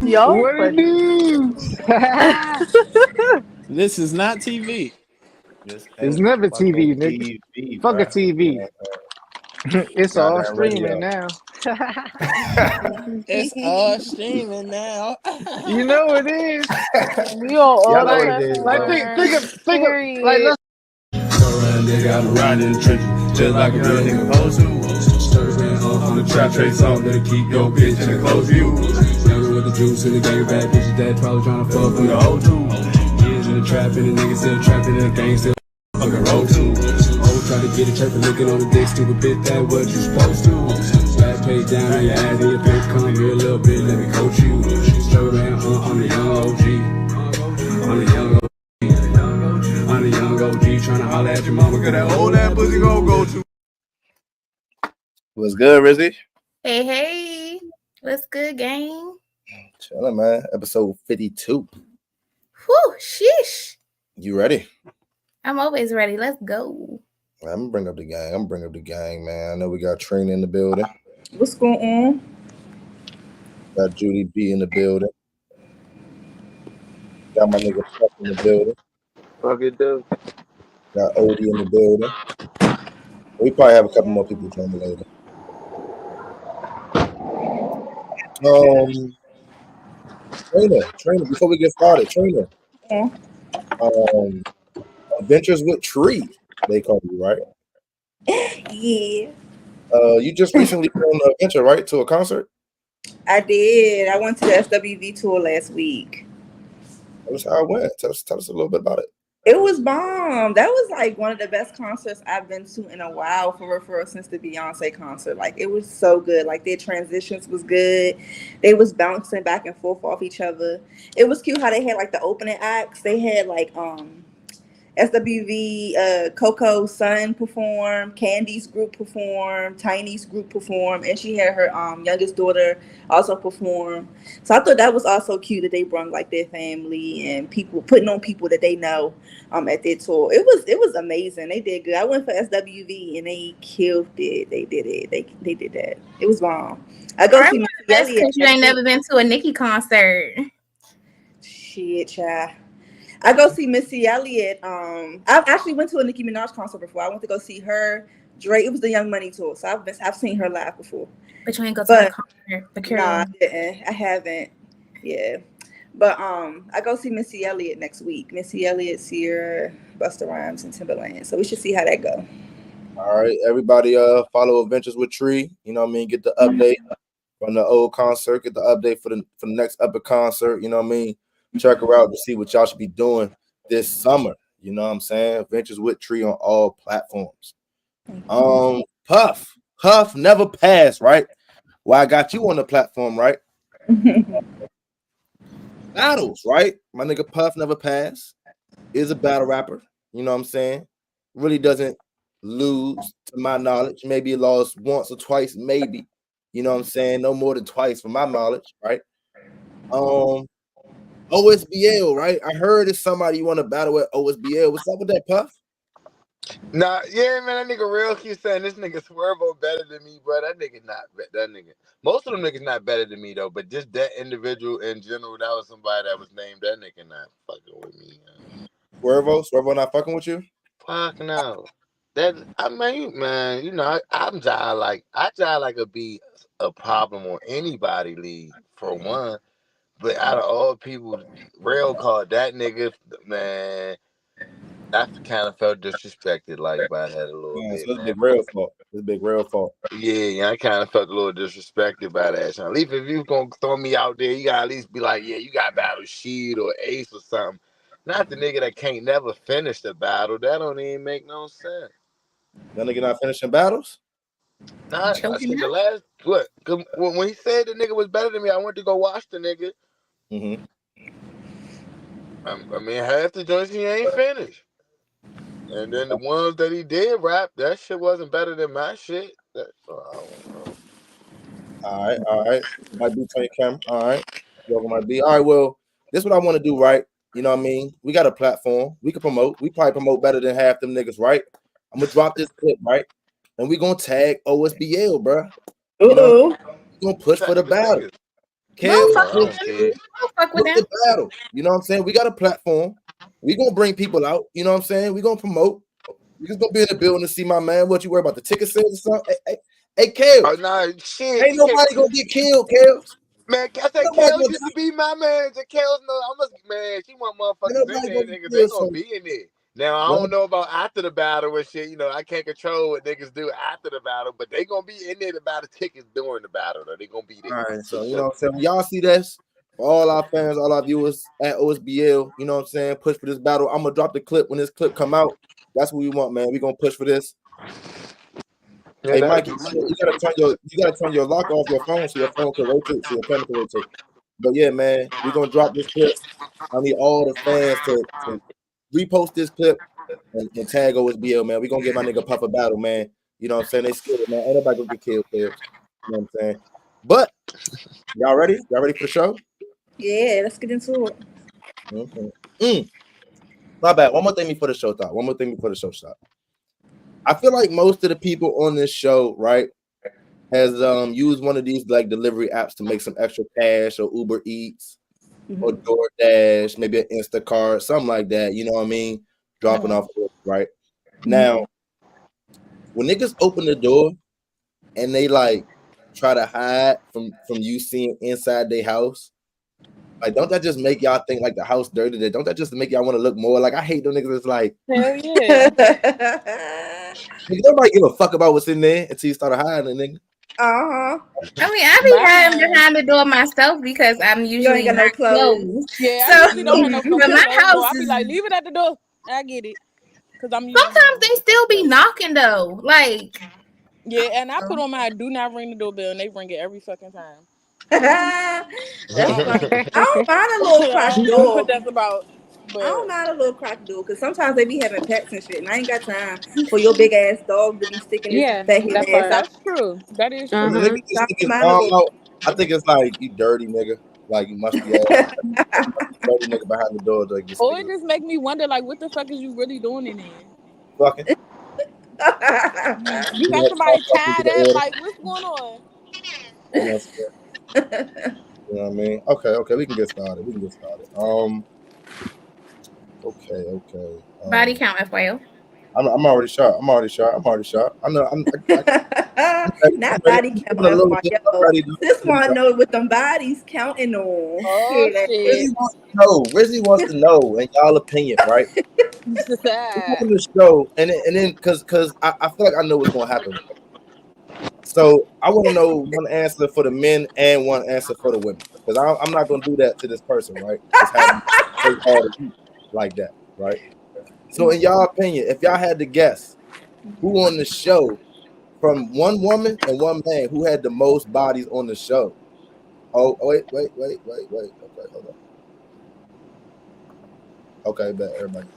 Y'all What it do? This is not TV. This It's ain't never fucking TV, nigga. TV, Fuck a bro. TV. It's all Goddamn streaming radio. now. It's all streaming now. You know it is. We on all Y'all know the what it is, Like bro. think of like platforms. let's Around nigga, I'm riding in the trenches, just like a real nigga supposed to. Stir man off on the trap tray song that'll keep your bitch in a close view. Younger with the juice and the gang of bad bitches that probably tryna fuck with the whole two. Years in the trap and the nigga still trapping and the gang still fucking roll too. Old try to get a chirping, licking on the dick, stupid bitch, that what you supposed to. Back page down on your ass and your bitch, come here a little bit, let me coach you. Stir man, I'm the young OG. I'm the young OG. I'm the young OG tryna holler at your mama, cause that old ass pussy gon' go to. What's good, Rizzy? Hey, what's good, gang? Chilling, man. Episode 52. Whew, sheesh. You ready? I'm always ready. Let's go. I'm gonna bring up the gang. Man. I know we got Trina in the building. What's going on? Got Judy B in the building. Got my nigga Chuck in the building. fuck it do. Got Odie in the building. We probably have a couple more people joining later. Trina, before we get started, Trina. Yeah. Adventures with Tree, they call you, right? Yeah, You just recently went on an adventure, right? To a concert? I did. I went to the SWV tour last week. That was how it went. Tell us a little bit about it. It was bomb. That was like one of the best concerts I've been to in a while, for real, since the Beyonce concert. Like, it was so good. Like, their transitions was good. They was bouncing back and forth off each other. It was cute how they had like the opening acts. They had like SWV, Coco's son perform, Candy's group perform, Tiny's group perform, and she had her youngest daughter also perform. So I thought that was also cute that they brought like their family and people, putting on people that they know at their tour. It was amazing. They did good. I went for SWV and they killed it. They did it. They did that. It was bomb. I go see Missy Elliott. Because you ain't never been to a Nicki concert. Shit, child. I go see Missy Elliott. I actually went to a Nicki Minaj concert before. I went to go see her. Drake. It was the Young Money tour, so I've seen her live before. But you ain't go to the concert. Nah, I didn't. I haven't. Yeah, but I go see Missy Elliott next week. Missy Elliott, Sierra, Busta Rhymes, and Timberland. So we should see how that go. All right, everybody, follow Adventures with Tree. You know what I mean? Get the update from the old concert. Get the update for the next upper concert. You know what I mean? Check her out to see what y'all should be doing this summer. You know what I'm saying? Adventures with Tree on all platforms. Puff never pass, right? Well, I got you on the platform, right? Battles, right? My nigga Puff never pass. Is a battle rapper. You know what I'm saying? Really doesn't lose, to my knowledge. Maybe lost once or twice, maybe. You know what I'm saying? No more than twice, from my knowledge, right? OSBL, right? I heard it's somebody you want to battle with OSBL. What's up with that, Puff? Nah, yeah, man, that nigga real keep saying this nigga Swervo better than me, bro. That nigga not that nigga. Most of them niggas not better than me though, but just that individual in general, that was somebody that was named. That nigga not fucking with me. Swervo not fucking with you? Fuck no. That I mean, man, you know, I'm jive like it be a problem on anybody league for one. But out of all people, Rail called that nigga, man. I kind of felt disrespected, like by that a little bit. So it's big real fault. It's big real fault. Yeah, I kind of felt a little disrespected by that. So at least if you gonna throw me out there, you gotta at least be like, yeah, you got battle Sheed or Ace or something. Not the nigga that can't never finish the battle. That don't even make no sense. That nigga not finishing battles? Nah, I said the last what? When he said the nigga was better than me, I went to go watch the nigga. Mm-hmm. I mean, half the joints he ain't finished. And then the ones that he did rap, that shit wasn't better than my shit. I don't know. All right. Might be Tony Cam. All right. Whoever might be. All right, well, this is what I want to do, right? You know what I mean? We got a platform. We can promote. We probably promote better than half them niggas, right? I'm going to drop this clip, right? And we going to tag OSBL, bro. You know, we going to push for the battle. Don't fuck I don't care. Don't fuck with with them. the battle. You know what I'm saying? We got a platform. We gonna bring people out. You know what I'm saying? We gonna promote. We just gonna be in the building to see my man. What you worry about the ticket sales or something? Hey, Kale. Oh nah, shit. Ain't nobody gonna get killed, Kale. Man, I said Nobody Kels gonna used to be my man. Kels, no, I must, man. She want motherfuckers in nobody there, gonna niggas. get They killed. gonna So be in there. Now I don't know about after the battle and shit. You know, I can't control what niggas do after the battle, but they gonna be in there to buy the tickets during the battle. Though they gonna be there. all right, so you know what I'm saying. When y'all see this, for all our fans, all our viewers at OSBL, you know what I'm saying. Push for this battle. I'm gonna drop the clip when this clip come out. That's what we want, man. We gonna push for this. Yeah, Hey, that'd Mike, be you gotta turn your lock off your phone so your phone can rotate, so your camera can rotate. But yeah, man, we gonna drop this clip. I need all the fans to repost this clip and tag OSBL, man. We gonna get my nigga Puff a battle, man. You know what I'm saying? They scared, man. Ain't nobody gonna get killed, kills. You know what I'm saying? But y'all ready? Y'all ready for the show? Yeah, let's get into it. Okay. My bad. One more thing before the show start. One more thing before the show start. I feel like most of the people on this show, right, has used one of these like delivery apps to make some extra cash, or Uber Eats, or DoorDash, maybe an Instacart, something like that. You know what I mean? Dropping off, right? Now, when niggas open the door and they like try to hide from you seeing inside their house, like, don't that just make y'all think like the house dirty? Don't that just make y'all want to look more? Like, I hate those niggas that's like, Hell yeah. nigga, nobody give a fuck about what's in there until you start hiding, nigga. Uh-huh. I mean, I be hiding behind the door myself because I'm usually got no not clothes. closed. Yeah, So, I usually don't have no clothes. but my house I be is. like, leave it at the door. I get it. Cause I'm Sometimes they still be knocking though. Like, yeah, and I put on my do not ring the doorbell, and they ring it every fucking time. That's funny. I don't mind a little cracked door. But that's about. But I don't mind a little cracked door because sometimes they be having pets and shit, and I ain't got time for your big ass dog to be sticking his fat head that ass out. that's true. That is true. When niggas just stick his arm out, I think it's like, you dirty nigga. Like, you must be ass. Dirty nigga behind the door. Like, just Or it just make me wonder, like, what the fuck is you really doing in there? fucking. You got somebody tied up? Like, what's going on? You know what I mean? Okay, we can get started. Okay. body count FYO. I'm already shot. I know. Not body count. This one know what them bodies counting on. Oh shit! Rizzy wants to know, in y'all opinion, right? Open the show, and then because I feel like I know what's gonna happen. So I want to know one answer for the men and one answer for the women, because I'm not gonna do that to this person, right? Just have them take all the heat like that, right? So in y'all opinion, if y'all had to guess who on the show, from one woman and one man, who had the most bodies on the show? Oh, wait. Okay, hold on. Okay, bet everybody.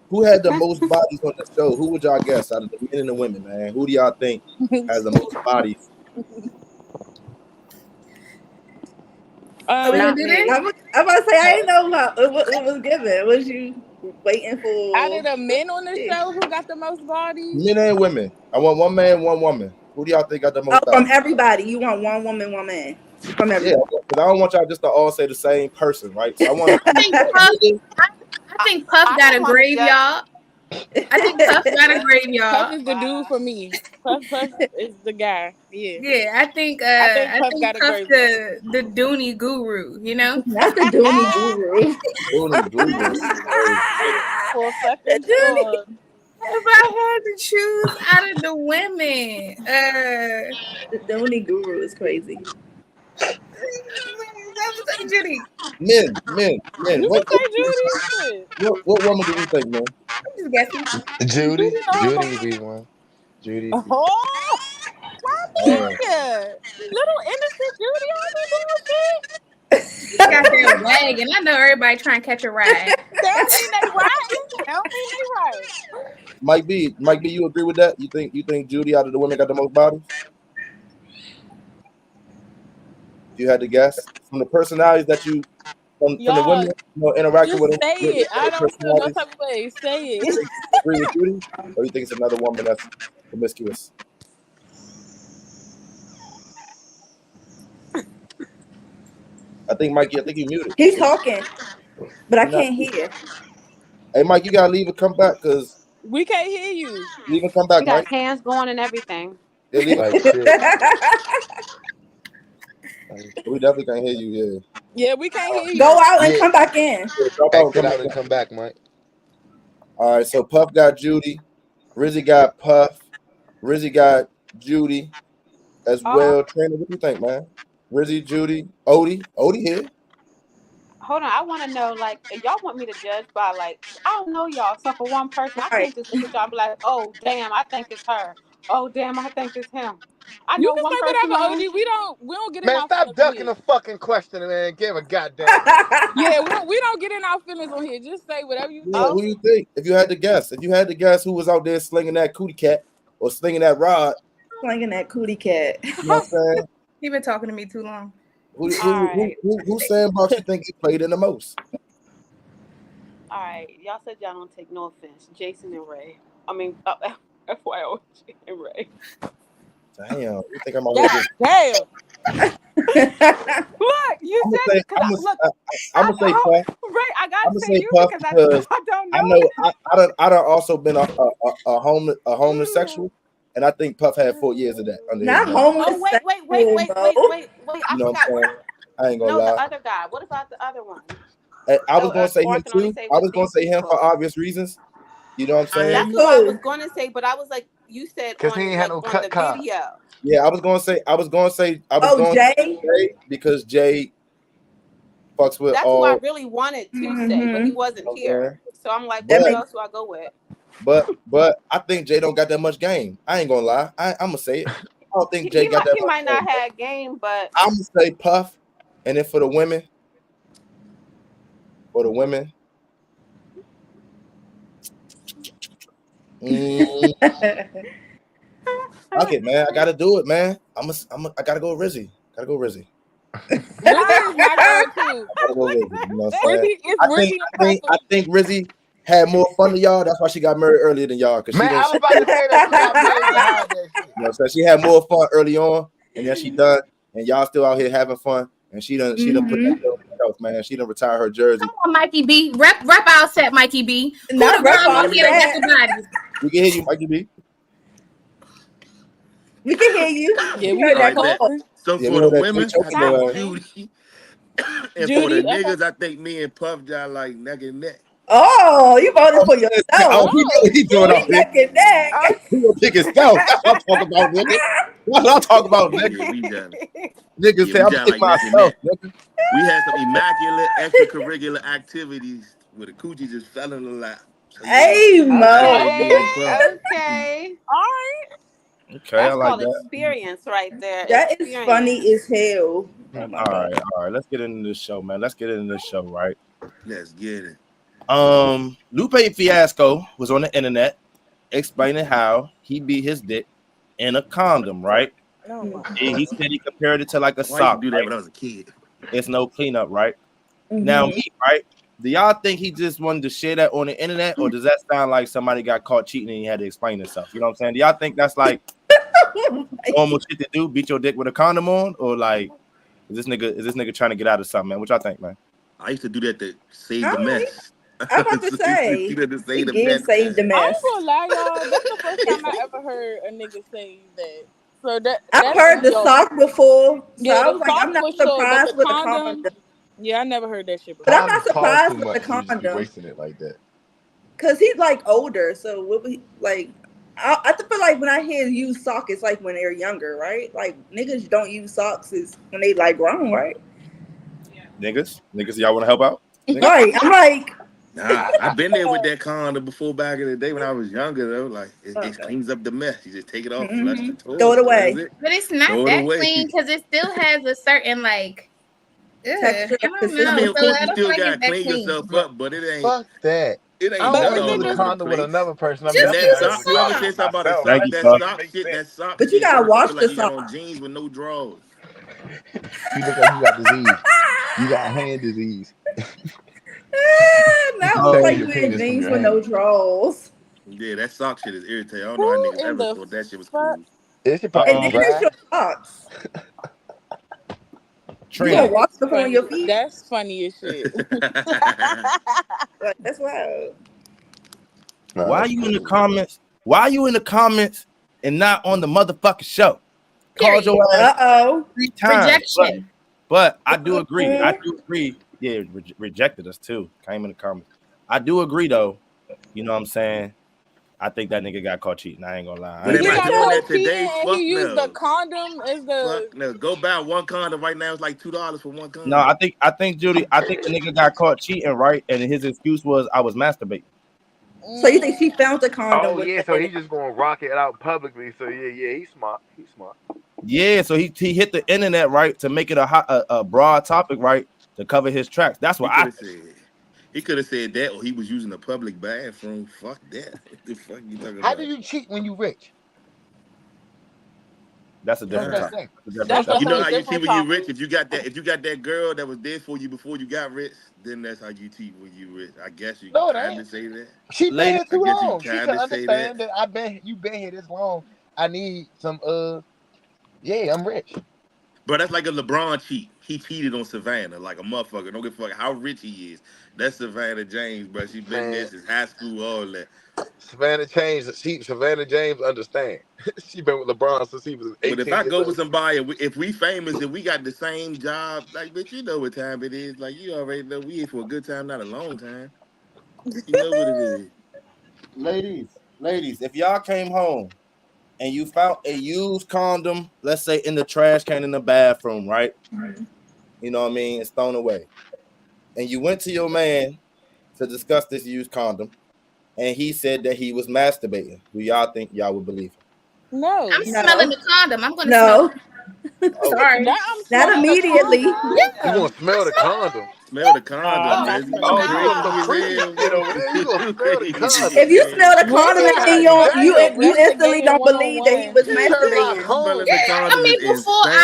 Who had the most bodies on the show? Who would y'all guess out of the men and the women, man? Who do y'all think has the most bodies? Are we gonna do this? I'm about to say I ain't know what was given. Was you waiting for? Out of the men on the show, who got the most bodies? Men and women. I want one man, one woman. Who do y'all think got the most bodies? From everybody. You want one woman, one man. From everybody. Yeah, because I don't want y'all just to all say the same person, right? So I want I think Puff got a graveyard. I think Puff got a graveyard. Puff is the dude for me. Puff is the guy. Yeah. Yeah, I think Puff the Dooney guru, you know? Not the Dooney guru. Dooney guru. For fucking sure. If I had to choose out of the women, the Dooney guru is crazy. Judy. Men. You What can say Judy. What woman do you think, man? I'm just guessing. Judy would be one. Judy. Oh, why here? Little innocent Judy on the bullshit. She got that wag, and I know everybody trying to catch a ride. That mean they right. Mike B, you agree with that? You think Judy out of the women got the most bodies? You had to guess from the personalities that you from the women, interacting with them. Say it. I don't feel no type of way. Say it. Agree with Judy, or you think it's another woman that's promiscuous? I think Mikey. I think you muted. He's talking, but I You're not- can't hear. Hey, Mike, you gotta leave and come back because We can't hear you. leave and come back, We got Mike. hands going and everything. Yeah, leave. Like shit. We definitely can't hear you. Yeah. Yeah, we can't hear you. Go out and Yeah. come back in. Yeah, drop out and Exit come out back. and come back, Mike. All right. So Puff got Judy. Rizzy got Puff. Rizzy got Judy as well. Trainer, what do you think, man? Rizzy, Judy, Odie here. Hold on, I want to know, like, y'all want me to judge by, like, I don't know y'all. So for one person, I Right. can't just look at y'all and be like, oh, damn, I think it's her. Oh, damn, I think it's him. I You know can one say person whatever, on. OD. We don't get in Man, our stop feelings on ducking here. the fucking question, man. Give a goddamn answer. Yeah, we don't get in our feelings on here. Just say whatever you Yeah, think. who you think? If you had to guess who was out there slinging that cootie cat or slinging that rod, Slinging that cootie cat. you know what I'm saying? He been talking to me too long. Who's Alright. saying about you think he played in the most? All right, y'all said y'all don't take no offense. Jason and Ray. I mean, FYO, and Ray. Damn, you think I'm out here just Damn. Look, you I'm said it gonna because I'm gonna say Puff. Ray, I I'm gotta gonna say say you Puff because I don't know. I know I done also been a homosexual, and I think Puff had 4 years of that under Not his belt. homeless. Oh wait! I You know what forgot. I'm saying? I ain't gonna No, lie. the other guy. What about the other one? And I was gonna say or I him can only too. say I with was gonna these say him people. for obvious reasons. You know what I'm saying? That's what I was going to say, but I was like, you said Because on he ain't had no on cut the card. video. Yeah, I was going to say Jay because Jay fucks with That's all. who I really wanted to say, but he wasn't here. So I'm like, But- who else do I go with? But I think Jay don't got that much game. I ain't gonna lie. I'm gonna say it. I don't think Jay got that He much might not game. have game, but I'm gonna say Puff, and then for the women, fuck it, man. I gotta do it, man. I gotta go Rizzy. Rizzy is my girl too. Gotta go Rizzy. You know what I'm saying? Rizzy, I think Rizzy had more fun than y'all. That's why she got married earlier than y'all. Man, I was about to say that. She got married behind that shit. You know, so she had more fun early on, and then she done, and y'all still out here having fun. And she done put that on herself, man. She done retire her jersey. Come on, Mikey B. Rep our set, Mikey B. Who Not the rep girl our on here set. with the body? We can hear you, Mikey B. We can hear you. Yeah, we we heard heard that that. call. So Yeah, for we the know that women, choke I your think Judy. And Judy, for the niggas, I think me and Puff got like neck and neck. Oh, you voted for yourself. Oh, he know what he doing out here. Neck and neck. He gonna pick himself. I'm talking about nigga. What I'm talking about, nigga. Yeah, we got Niggas say I'm got picking like neck and myself, neck. nigga. We had some immaculate extracurricular activities where the coochie just fell in the lap. So, Hey, Mo. Okay. All right. Okay, I That's like called that. experience right there. That is funny as hell. All right. Let's get into this show, man. Right? Let's get it. Lupe Fiasco was on the internet explaining how he beat his dick in a condom, right? He said he compared it to like a sock. Do that when I was a kid. It's no cleanup, right? Now, me, right? Do y'all think he just wanted to share that on the internet, or does that sound like somebody got caught cheating and he had to explain himself? You know what I'm saying? Do y'all think that's like normal shit to do? Beat your dick with a condom on, or like is this nigga trying to get out of something, man? What y'all think, man? I used to do that to save the mess. I'm about to say, do that to save the did mess. save the I mess. ain't gonna lie, y'all. That's the first time I ever heard a nigga say that. So I've heard the sock before. So Yeah, I the was like, sock I'm not was sure, but surprised the with the condom. condom. Yeah, I never heard that shit before. But I'm not Cost surprised too with much. the You just be condom. wasting it like that. Cause he's like older, so what we like. I feel like when I hear use sock, it's like when they're younger, right? Like niggas don't use socks is when they like grown, right? Niggas, y'all want to help out? Right. I'm like, Nah, I've been there with that condom before back in the day when I was younger though. Like it cleans up the mess. You just take it off, flush the toilet, throw it away. cleanse it, But it's throw not it that away. clean because it still has a certain like texture. I don't I know. mean, of So course, I you don't still like gotta it's that clean clean. yourself up, but it ain't. Fuck that. It ain't I don't none want to all use a over the condom with place. another person. I'm Just And that definitely sock, you ever say something about a myself. sock? Thank you, That Puff. sock shit, that sock But you shit. gotta Sometimes wash feel like the you got sock. on jeans with no drawers. You look like you got disease. You got hand disease. Not Protecting like your wearing penis from jeans your with no hand. drawers. Yeah, that sock shit is irritating. I don't know how niggas ever thought that shit was cool. It should And probably then be it's dry. your socks. You gonna walk stuff on your feet? That's funny as shit. Like, that's wild. Why are you in the comments? Why are you in the comments and not on the motherfucking show? Called your ass 3 times. Rejection. But I do agree. I do agree. Yeah, rejected us too. Came in the comments. I do agree though. You know what I'm saying? I think that nigga got caught cheating. I ain't gonna lie. But if I doing that today, and he used the condom as the. Fuck no. Go buy one condom right now. It's like $2 for one condom. No, I think Judy. I think the nigga got caught cheating, right? And his excuse was I was masturbating. So you think she found the condom? Oh yeah, so he just gonna rock it out publicly. So yeah, he's smart. He's smart. Yeah, so he hit the internet right to make it a broad topic right to cover his tracks. That's what I said. He could have said that, or he was using a public bathroom. Fuck that. What the fuck you talking about? How do you cheat when you rich? That's a different topic. You know how you cheat when you rich? If you got that girl that was there for you before you got rich, then that's how you cheat when you rich. I guess you kind of say that. She been here too long. She can can understand that you been here this long. I need some yeah, I'm rich. Bro, that's like a LeBron cheat. He cheated on Savannah like a motherfucker. Don't give a fuck how rich he is. That's Savannah James, bro. She been there since high school, all that. Savannah James understand. She been with LeBron since he was 18. But if I go with somebody, if we famous and we got the same job, like, bitch, you know what time it is. Like, you already know we here for a good time, not a long time. You know what it is. Ladies, if y'all came home and you found a used condom, let's say in the trash can in the bathroom, right? You know what I mean? It's thrown away. And you went to your man to discuss this used condom, and he said that he was masturbating. Do y'all think y'all would believe him? No. I'm smelling the condom. I'm going to smell it. Sorry. Not immediately. You gonna smell the condom? Smell the condom, man. If you smell the condom and you instantly don't believe that he was masturbating. I mean, before I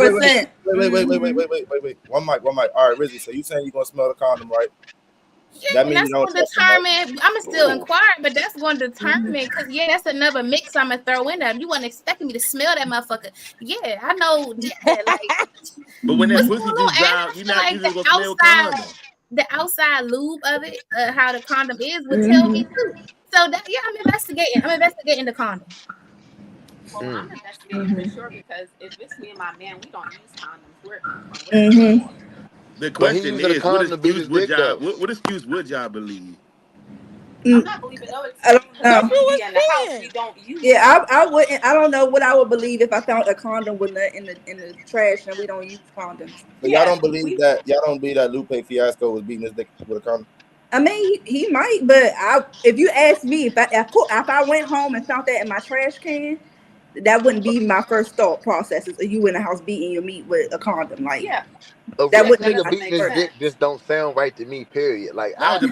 present Wait. One mic. All right, Rizzy. So you saying you gonna smell the condom, right? Yeah, that means that's going to determine. I'm still inquiring, but that's going to determine because that's another mix I'm gonna throw in there. You weren't expecting me to smell that motherfucker. Yeah, I know. Yeah, like, but when that pussy do job, you're not like usually gonna smell condom. The outside lube of it, how the condom is, would tell me too. So that I'm investigating the condom. Well, I'm investigating for sure because if it's me and my man, we don't use condoms. The question is, what excuse would y'all believe? I'm not believing no excuse. I don't know. In the house, we don't use. Yeah, I wouldn't. I don't know what I would believe if I found a condom in the trash and we don't use condoms. So y'all don't believe that? Y'all don't believe that Lupe Fiasco was beating his dick with a condom? I mean, he might, but if you ask me, if I went home and found that in my trash can, that wouldn't be my first thought process. Is you in the house beating your meat with a condom? Like, that wouldn't nigga beating his dick just don't sound right to me. Period. Like I was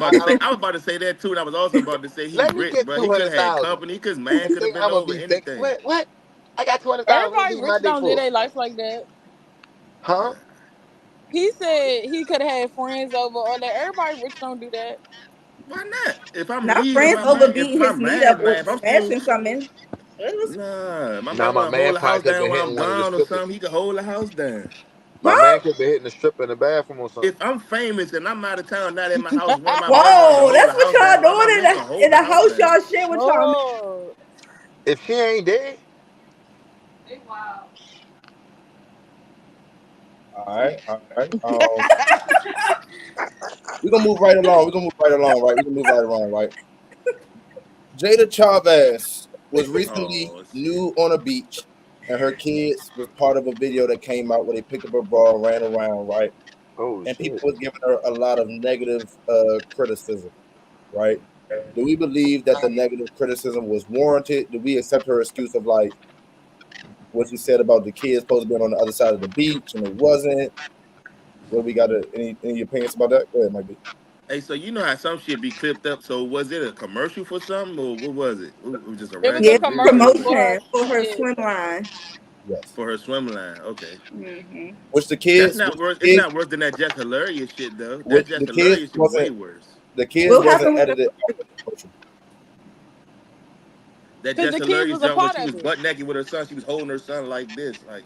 about to say that too, and I was also about to say he's rich, but he could have had company because man could have been over anything. What? I got 20,000. Everybody rich don't live their life like that. Huh? He said he could have had friends over all that. Everybody rich don't do that. Why not? If I'm not friends over beating his meat up or smashing something. Nah, my man hold the house probably down while I'm gone or something. He can hold the house down. My man could be hitting the strip in the bathroom or something. If I'm famous and I'm out of town, not in my house, whoa, that's what y'all doing in the house y'all share with y'all. If she ain't dead. Wow. All right. We're gonna move right along, right? Jada Chavez was recently nude on a beach, and her kids was part of a video that came out where they picked up her bra and ran around, right? And people was giving her a lot of negative criticism, right? Do we believe that the negative criticism was warranted? Do we accept her excuse of like what you said about the kids supposed to be on the other side of the beach and it wasn't? What we got? Any opinions about that? Go ahead, Mike B. Hey, so you know how some shit be clipped up. So was it a commercial for something, or what was it? It was just a promotion for her swim line. Yes, for her swim line. Okay. Mm-hmm. Which the kids? That's not worse. It's not worse than that Just Hilarious shit though. That Just Hilarious shit way worse. The kids wasn't edited. That Just Hilarious jump when she was butt naked with her son. She was holding her son like this, like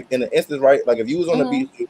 like in the instance, right? Like if you was on the beach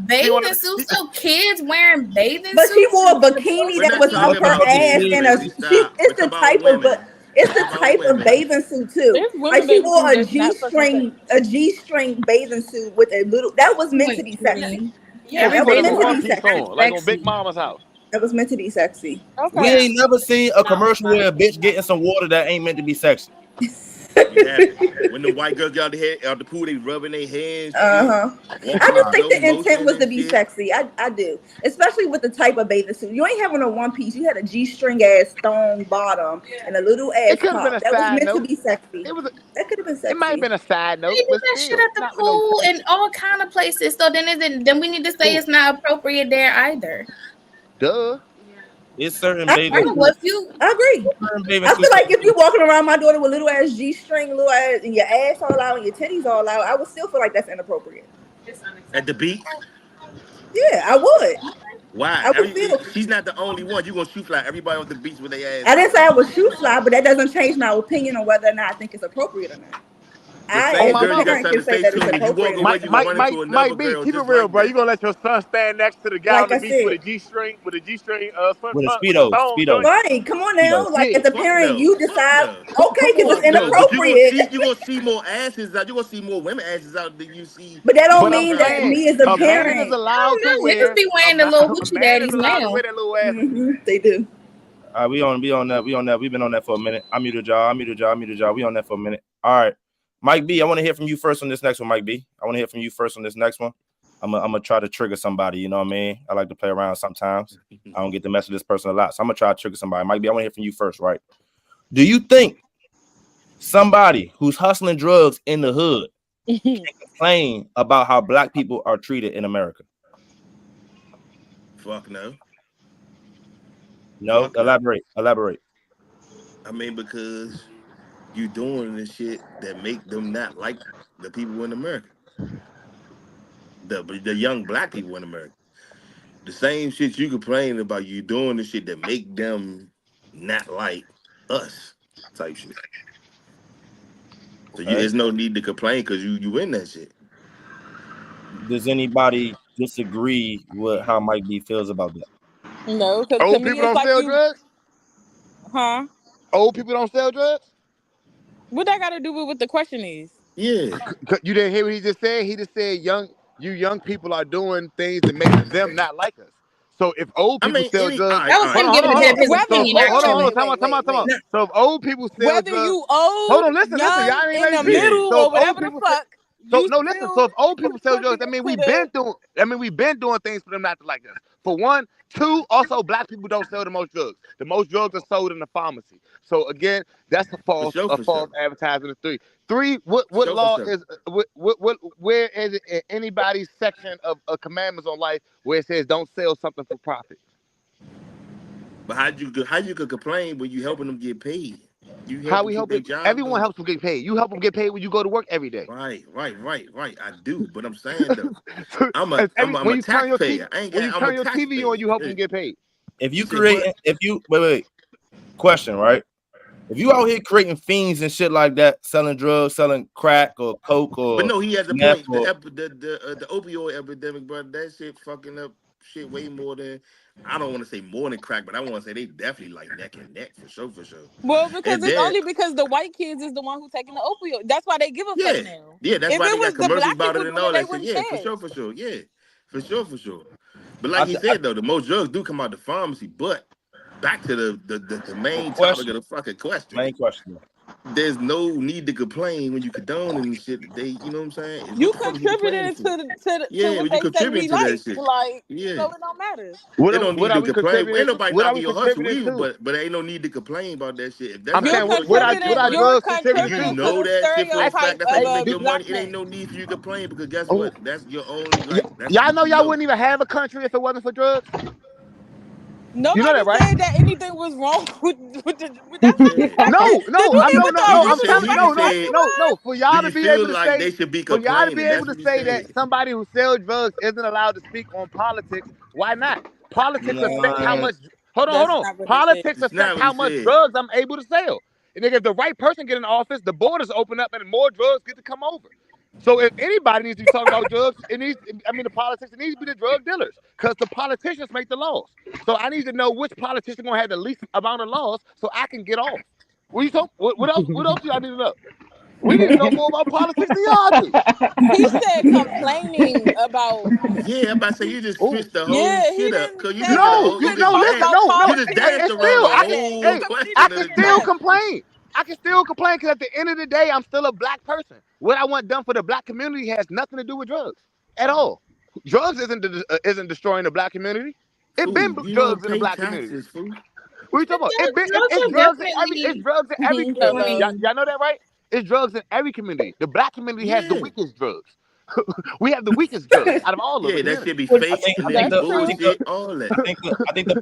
bathing suits. So kids wearing bathing But suits. she wore a bikini We're that not was talking up her about ass kids, and Lacey. she. Stop. We're It's talking the about type of women. It's the type of bathing suit too. There's women Like she bathing wore suits that's not fucking a G-string bathing suit with a little. That was meant to be sexy. Yeah, That for was With a meant to sure. be one piece sexy. on, like on Big Mama's house. That was meant to be sexy. We Okay. ain't never seen a commercial where a bitch getting some water that ain't meant to be sexy. You haven't. When the white girls get out the pool, they rubbing their hands, shit, I walking just in think slow the intent motion was to and be shit. sexy. I do, especially with the type of bathing suit. You ain't having a one piece. You had a G-string ass thong bottom and a little It ass could have been top. a That was side meant to note. be sexy. It was. That could have been It might have sexy. been a side They note, do but that shit still, at the not with no pool sexy and shit. all kind of places. So then we need to say it's not appropriate there either. Duh. It's certain I bathing I agree. know what suits. you. I agree. Certain bathing I feel suits. like if you're walking around my daughter with little ass G-string, little ass, and your ass all out and your titties all out, I would still feel like that's inappropriate. At the beach. Yeah, I would. Why? I would feel. She's not the only one. You gonna shoot fly everybody on the beach with their ass I didn't out. say I would shoe fly, but that doesn't change my opinion on whether or not I think it's appropriate or not. The I, On same as my a girl you got mama. parent, something can to say say that it's to. When you walk appropriate or away, not. you gonna run into another Might be. girl Keep it just real, like bro. You that. gonna let your son stand next to the guy on Like the I beach with said, a G-string, swim With a trunk, with the speedo, thong speedo, joint? right? Come on speedo. now. Like Yeah. as a Fuck parent, no. you Fuck decide. no. Okay, because it's Fuck no. But inappropriate. you gonna see more asses out. You gonna see more women asses out than you see But that don't But women I'm mean that around saying me as a a beach. man is parent. I allowed to don't know. Niggas wear be wearing the little a hoochie man is daddies allowed to now. wear that little ass suit. They do. We on that. We've been on that for a minute. I muted y'all. We on that for a minute. All right. Mike B, I want to hear from you first on this next one, Mike B. I want to hear from you first on this next one. I'm gonna try to trigger somebody, you know what I mean? I like to play around sometimes. I don't get to mess with this person a lot. So I'm gonna try to trigger somebody. Mike B, I want to hear from you first, right? Do you think somebody who's hustling drugs in the hood can complain about how black people are treated in America? Fuck no. No, Fuck no. elaborate. I mean, because you doing the shit that make them not like the people in America. The young black people in America. The same shit you complain about, you doing the shit that make them not like us type shit. So Okay. there's no need to complain because you in that shit. Does anybody disagree with how Mike B feels about that? No, because to Old me people it's don't like sell you, drugs. huh? Old people don't sell drugs. What that got to do with what the question is? Yeah. You didn't hear what he just said? He just said young people are doing things that make them not like us. So if old I people mean, sell all drugs, right, That all was right. hold him on, hold giving on, a hold bit on. of his Whether So you opinion, hold on, actually. time out. So if old people sell whether drugs, you old, hold on, listen, young, y'all ain't in let me the finish. Yeah. middle, So if or old whatever the people fuck, So you no, listen. So still if old people sell drugs, that means we been considered. doing. We've been doing things for them not to like us. For one, two. Also, black people don't sell the most drugs. The most drugs are sold in the pharmacy. So again, that's a For false, sure, a for false sure. advertisement. Three. What For sure, for law sure. is where is it in anybody's section of commandments on life where it says don't sell something for profit? But how you could complain when you helping them get paid? You help How them we keep help their it? job Everyone going. helps them get paid. You help them get paid when you go to work every day. Right. I do, but I'm saying though, I'm a As I'm a, I'm when a you turn your TV taxpayer. I ain't when you got. I'm a turn your TV on, taxpayer. you help them Yeah. get paid. If You you said what? wait, question, right? If you out here creating fiends and shit like that, selling drugs, selling crack or coke But or no, he has a meth point. or The opioid epidemic, bro. That shit fucking up shit way more than. I don't want to say more than crack, but I want to say they definitely like neck and neck for sure, for sure. Well, because And it's then only because the white kids is the one who taking the opioid. That's why they give a fuck yeah, now. yeah, that's If why it they got was the commercials black about people it and doing it, all they that shit. wouldn't Yeah, care. for sure. Yeah, for sure. But I, like he I, said though, the most drugs do come out the pharmacy. But back to the main topic of question, the fucking question. main question. There's no need to complain when you condone and shit that they, you know what I'm saying? Is You what the fuck is you complaining contributed for? to Yeah, what when you they say contributing we to that like. shit. Like, Yeah. so it don't matter. They don't What need are to we complain. Ain't contributing? nobody What are we knocking your hustle contributing either, to? but ain't no need to complain about that shit. If that's I'm how You're saying you what know you what are making what contributing. are money, You're drugs contributing if you to? contributing to know the that shit for a fact, stereotype that's how of you a make your black money, it man. ain't no need for you to complain because guess Oh, what? That's your only that's y'all know you y'all know. wouldn't even have a country if it wasn't for drugs. You know Nobody that, right? said that anything was wrong with that's not the Yeah. question. No, Did no, you I'm hear no, what no, the He no. just I'm original said telling he no, just fucking no, said, question no, was? no. For do y'all to you be feel able to like say, they should be for y'all to be complaining? able That's to what he say that said. somebody who sells drugs isn't allowed to speak on politics, why not? Politics affect how Nah, much. Hold on, hold That's on. not what he said. Politics It's not affect what he how much said. drugs I'm able to sell. And if the right person get in office, the borders open up and more drugs get to come over. So if anybody needs to be talking about drugs, it needs. I mean, the politics. It needs to be the drug dealers because the politicians make the laws. So I need to know which politician gonna have the least amount of laws so I can get off. What you talking? What else? What else do y'all need to know? We need to know more about politics than y'all do. He said complaining about. Yeah, I'm about to say you just Oh switched the whole Yeah, he shit up didn't because you say just did a that. no, He whole. you You couldn't no just talk listen, danced. about no. You just politics danced It's and around still the I say can that. whole hey He I question can of didn't the say still that. debate. complain. I can still complain because at the end of the day, I'm still a black person. What I want done for the black community has nothing to do with drugs at all. Drugs isn't destroying the black community. It been Fool, you don't drugs in the pay black community. taxes, fool. What are you talking about? Drugs It's are drugs in it's definitely. drugs in every I community. Hello. mean, Y'all know that, right? It's drugs in every community. The black community has the Yeah, weakest drugs. We have the weakest drugs out of all of the yeah, that should communities. be What- fake and that be That's true. bullshit. All that. I think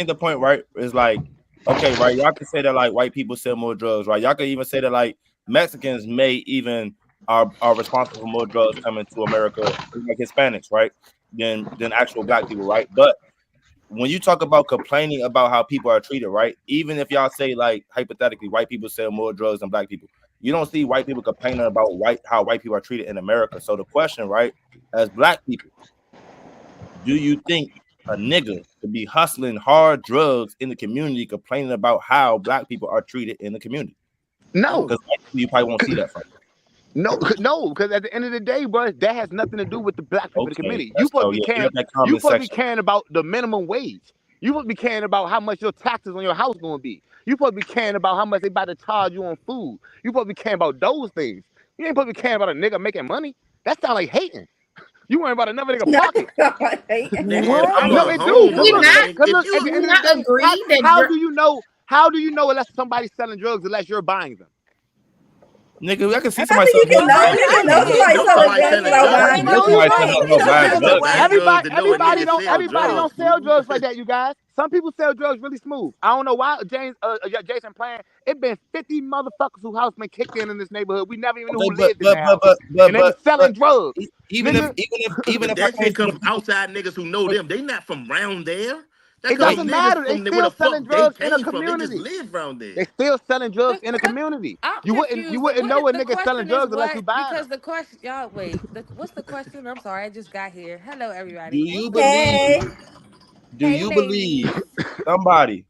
the point, right, is like, okay, right, y'all can say that like white people sell more drugs, right? Y'all can even say that like Mexicans may even are responsible for more drugs coming to America, like Hispanics, right? Than actual black people, right? But when you talk about complaining about how people are treated, right? Even if y'all say like hypothetically white people sell more drugs than black people, you don't see white people complaining about how white people are treated in America. So the question, right, as black people, do you think a nigga could be hustling hard drugs in the community, complaining about how black people are treated in the community? No, Because you probably won't see that from. no, because at the end of the day, bro, that has nothing to do with the black people in the Okay, community. let's go. Yeah, you got that You comment supposed to be section. caring about the minimum wage. You supposed to be caring about how much your taxes on your house gonna be. You supposed to be caring about how much they about to charge you on food. You supposed to be caring about those things. You ain't supposed to be caring about a nigga making money. That sound like hating. You worry about another nigga Not pocket. Nigga, if what? I'm No, a it do. Cause We look, homeowner, not. nigga, cause if look. At Do the you end we of the not day, agree that how do you know? How do you know unless somebody's selling drugs unless you're buying them? Nigga, I can see And I somebody think you selling can But drugs. know. wait, You I can you know know, think somebody know selling somebody drugs selling without drugs. How buying you them. know That's you somebody can? selling You no don't bag have of to drugs. buy drugs to know a nigga sell Everybody drugs, don't sell fool. drugs like that, you guys. Some people sell drugs really smooth. I don't know why Jason playing. It been 50 motherfuckers whose house been kicked in this neighborhood. We never even knew Okay, who lived in their houses, and they was selling drugs, nigga. even But if I that can't shit see come the from people, outside niggas who know wait, them. They not from round there. That It could be wait, doesn't niggas matter. They from where the still selling fuck they drugs in a came from. They just community. live round They there. still selling drugs The, in a but community. I'm You confused. wouldn't know a The nigga selling question is drugs unless you what? buying Because them. the question, y'all wait. What's the question? I'm sorry, I just got here. Hello, do everybody. What's you the believe? Hey. question? Do Hey, you believe ladies. somebody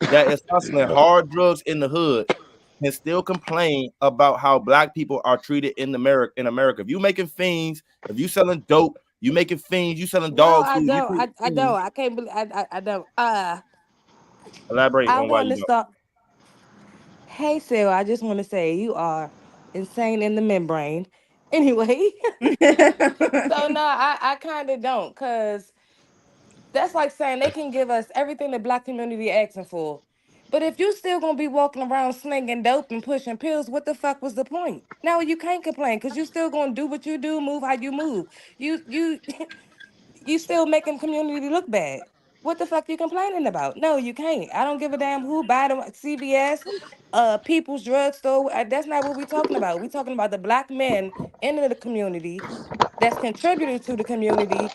that is hustling hard drugs in the hood can still complain about how black people are treated in America? In America, if you making fiends, if you selling dope, you making fiends, you selling No, dog I food, you don't. treat I don't. fiends. I can't believe. I don't. Elaborate I on why want you to don't. start. Hey, Sarah. I just want to say you are insane in the membrane. Anyway, so no, I kind of don't, cause that's like saying they can give us everything the black community asking for. But if you still gonna be walking around slinging dope and pushing pills, what the fuck was the point? No, you can't complain because you still gonna do what you do, move how you move. You you still making community look bad. What the fuck you complaining about? No, you can't. I don't give a damn who buy them CVS, People's Drugstore. That's not what we talking about. We talking about the black men in the community that's contributing to the community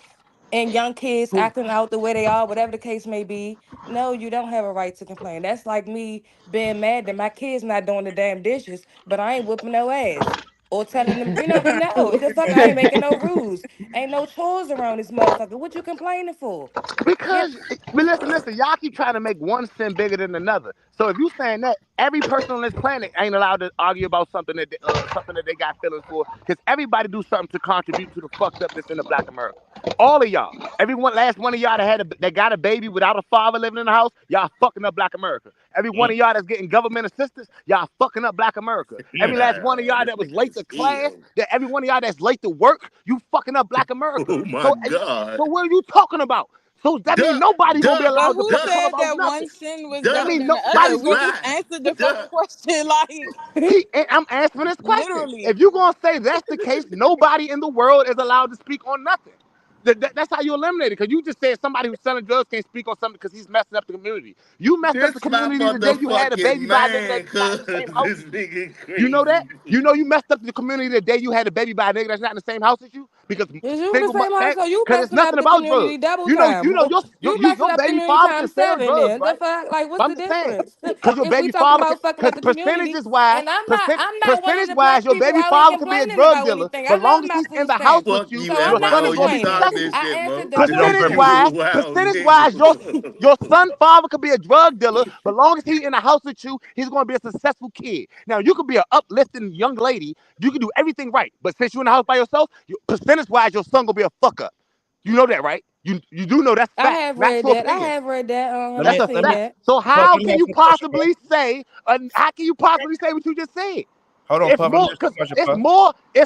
and young kids acting out the way they are, whatever the case may be. No, you don't have a right to complain. That's like me being mad that my kids not doing the damn dishes, but I ain't whooping no ass. Or telling them, no, the fuck, I ain't making no rules. Ain't no chores around this motherfucker. What you complaining for? Yeah. Because, but listen, y'all keep trying to make one sin bigger than another. So if you saying that, every person on this planet ain't allowed to argue about something that they got feelings for, because everybody do something to contribute to the fucked upness in the Black America. All of y'all, last one of y'all that got a baby without a father living in the house, y'all fucking up Black America. Every one of y'all that's getting government assistance, y'all fucking up Black America. Every last one of y'all This that was nigga late is to class, ill. every one of y'all that's late to work, you fucking up Black America. Oh my So, god. so what are you talking about? So that means Duh, nobody gonna be duh, But allowed to who fucking duh, talk said about that one nothing. sin was That duh. better means than the That other? nobody is We gonna just right. answered the Duh. fucking question, like and I'm answering this question. literally. If you gonna say that's the case, nobody in the world is allowed to speak on nothing. That's how you eliminate it. Because you just said somebody who's selling drugs can't speak on something because he's messing up the community. You messed up the This my community the day you had a motherfucking baby by a nigga man, that's not in cuz the same house this as you. nigga You know that? crazy. You know you messed up the community the day you had a baby by a nigga that's not in the same house as you? because Is you in the single same house? So you because it's messing up nothing the about drugs. community double You know, time. You messing your up the baby community father can times sell 7 drugs, then. The right? fuck? Like, what's But I'm the just saying, difference? because your If we baby talking father, about fucking because up the community, percentages wise, and I'm not one of percentage the wise, black your people baby out here father could be a complaining drug about dealer, anything. I but long love as my he's in food the house stamps. with Fuck you, you So and I'm your not son is wild. going to You be complaining. start successful. this I shit, answered Mo. the Percentage question. wise, You wild percentage wise, nigga. your son father could be a drug dealer, but long as he's in the house with you, he's going to be a successful kid. Now you could be an uplifting young lady, you can do everything right, but since you're in the house by yourself, percentage wise, your son gonna be a fuck up. You know that, right? You do know that's I fact, have read factual that. I opinion. have read that. Let I've That's me a let seen me fact. that. So Puff, how let me can ask you you a question, Puff. possibly say? How can you possibly say what you just said? Hold on, It's Puff. Let me more ask you a because question, it's Puff.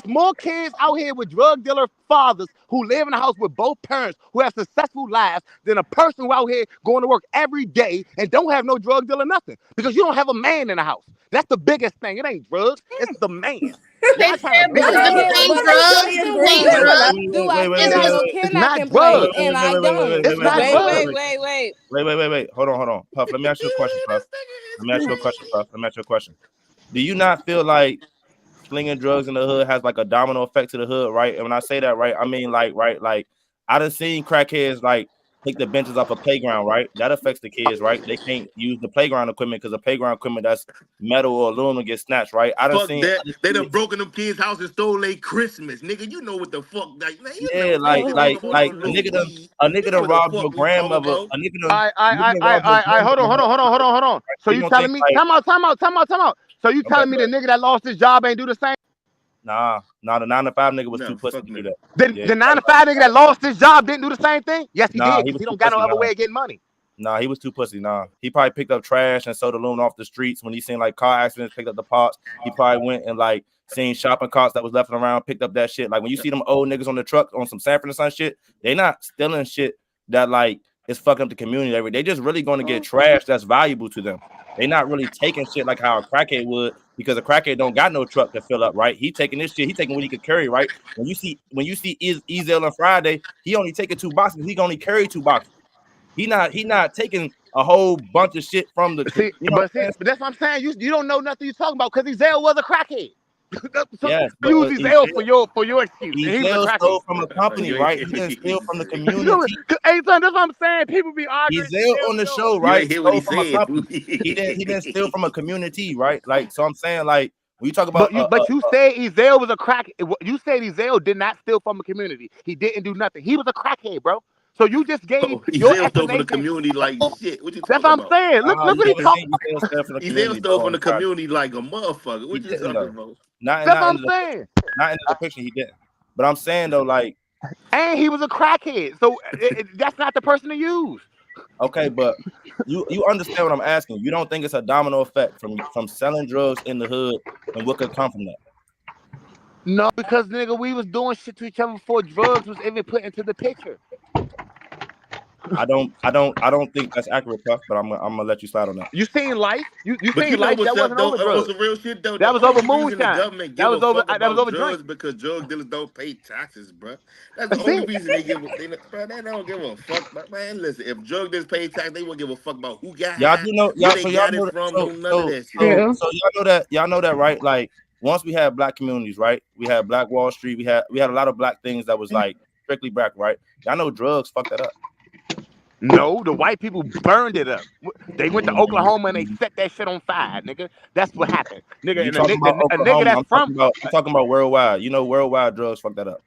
more kids out here with drug dealer fathers who live in the house with both parents who have successful lives than a person who out here going to work every day and don't have no drug dealer nothing because you don't have a man in the house. That's the biggest thing. It ain't drugs. It's the man. Y'all They trying to sell make But it drugs, a but I it drug. can. ain't But I drugs. Usually can it's It group ain't complain. drugs. drugs. Do I It's can just or It's cannot not drugs. complain? And I don't. It's not drugs. Wait. Hold on. Puff, let me ask you a question, Puff. Let me ask you a question, Puff. Let me ask you a question. Do you not feel like slinging drugs in the hood has like a domino effect to the hood, right? And when I say that, right, I mean like I done seen crackheads like take the benches off a playground, right? That affects the kids, right? They can't use the playground equipment because the playground equipment that's metal or aluminum gets snatched, right? I done Fuck seen that. other They done kids, broken them kids' house and stole their Christmas. Nigga, you know what the fuck. Like, man, you yeah, know, man, you talking about all a little nigga done weed. a You nigga know done what the robbed fuck your we talking grandmother, about. a nigga done robbed your Hold on, grandmother. hold on. So You you gonna telling think me? like, Time out. So you okay, telling me the nigga that lost his job ain't do the same? nah, the 9 to 5 nigga was No, too pussy fuck to do no. that. Yeah, The 9 to 5 nigga that lost his job didn't do the same thing? Yes, he nah, did, he because was he too don't got no pussy. other Nah. way of getting money. Nah, he was too pussy. Nah, he probably picked up trash and sold aluminum off the streets when he seen like car accidents, picked up the parts. He probably went and like seen shopping carts that was left around, picked up that shit. Like when you see them old niggas on the truck on some Sanford and Son shit, they not stealing shit that like is fucking up the community. They just really going to get trash that's valuable to them. They not really taking shit like how a crackhead would, because a crackhead don't got no truck to fill up, right? He taking this shit, he taking what he could carry, right? When you see Ezel on Friday, he only taking 2 boxes, he can only carry 2 boxes. He not taking a whole bunch of shit from the, you know what I'm saying? But that's what I'm saying. You don't know nothing you talking about because Ezell was a crackhead. So Yes, but use Ezell for your excuse, and he was a Ezel crackhead. stole from a company, You right? He didn't steal from the So, community. hey, son, that's what I'm saying. People be arguing. Ezel on the show, right? ain't hear what he Stole from a said. company. He didn't steal from a community, right? Like, so I'm saying, like, when you talk about But you said Ezell was a crack. You said Ezell did not steal from a community. He didn't do nothing. He was a crackhead, bro. So you just gave Oh, your Ezel stole from the explanation. community like shit. What you That's talking what I'm about? saying. Look you what he never talking. seen Ezel steal from the Ezel community, stole bro, from on the Friday. community like a motherfucker. He What you didn't talking though. about? That's what I'm saying. Not in the depiction, he didn't. But I'm saying though, like, And he was a crackhead. So that's not the person to use. okay, but you understand what I'm asking. You don't think it's a domino effect from selling drugs in the hood and what could come from that? No, because nigga, we was doing shit to each other before drugs was even put into the picture. I don't think that's accurate, Puff, but I'm gonna let you slide on that. You seen life? You But you seen know life? what's That up wasn't though? over On drugs. some real shit though, That the was over only reason the moonshine. government give a fuck That was about over drink. drugs because drug dealers don't pay taxes, bro. That's the That's only it. reason bro, they don't give a fuck. But man, listen, if drug dealers pay tax, they won't give a fuck about who got Y'all high, do know where y'all they so y'all got it know from, no none of that shit. Yeah. so y'all know that, right? Like once we had black communities, right? We had Black Wall Street, we had a lot of black things that was like strictly black, right? Y'all know drugs fucked that up. No, the white people burned it up. They went to Oklahoma and they Mm-hmm. set that shit on fire, nigga. That's what happened, nigga. You And talking about a nigga Oklahoma? that's from I'm talking about worldwide. You know, worldwide drugs fucked that up,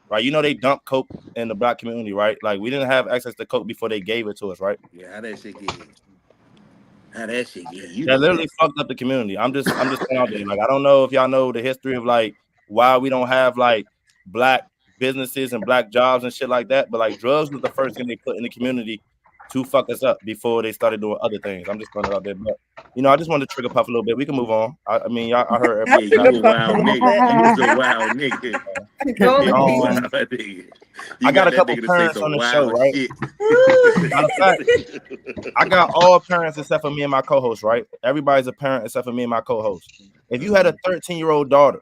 right? You know they dumped coke in the black community, right? Like we didn't have access to coke before they gave it to us, right? Yeah, how that shit get? How that shit get? You That know literally that. fucked up the community. I'm just throwing out there. Like I don't know if y'all know the history of like why we don't have like black businesses and black jobs and shit like that. But like drugs was the first thing they put in the community to fuck us up before they started doing other things. I'm just throwing it out there. But you know, I just wanted to trigger Puff a little bit. We can move on. I mean, I heard I Yeah, everybody. took you a a puff a wild little nigga. bit. You's a wild nigga. Go You with wild me. nigga. I You got got a that couple nigga to say parents on some the show, wild right? shit. Matter of fact, I got all parents except for me and my co-host, right? Everybody's a parent except for me and my co-host. If you had a 13-year-old daughter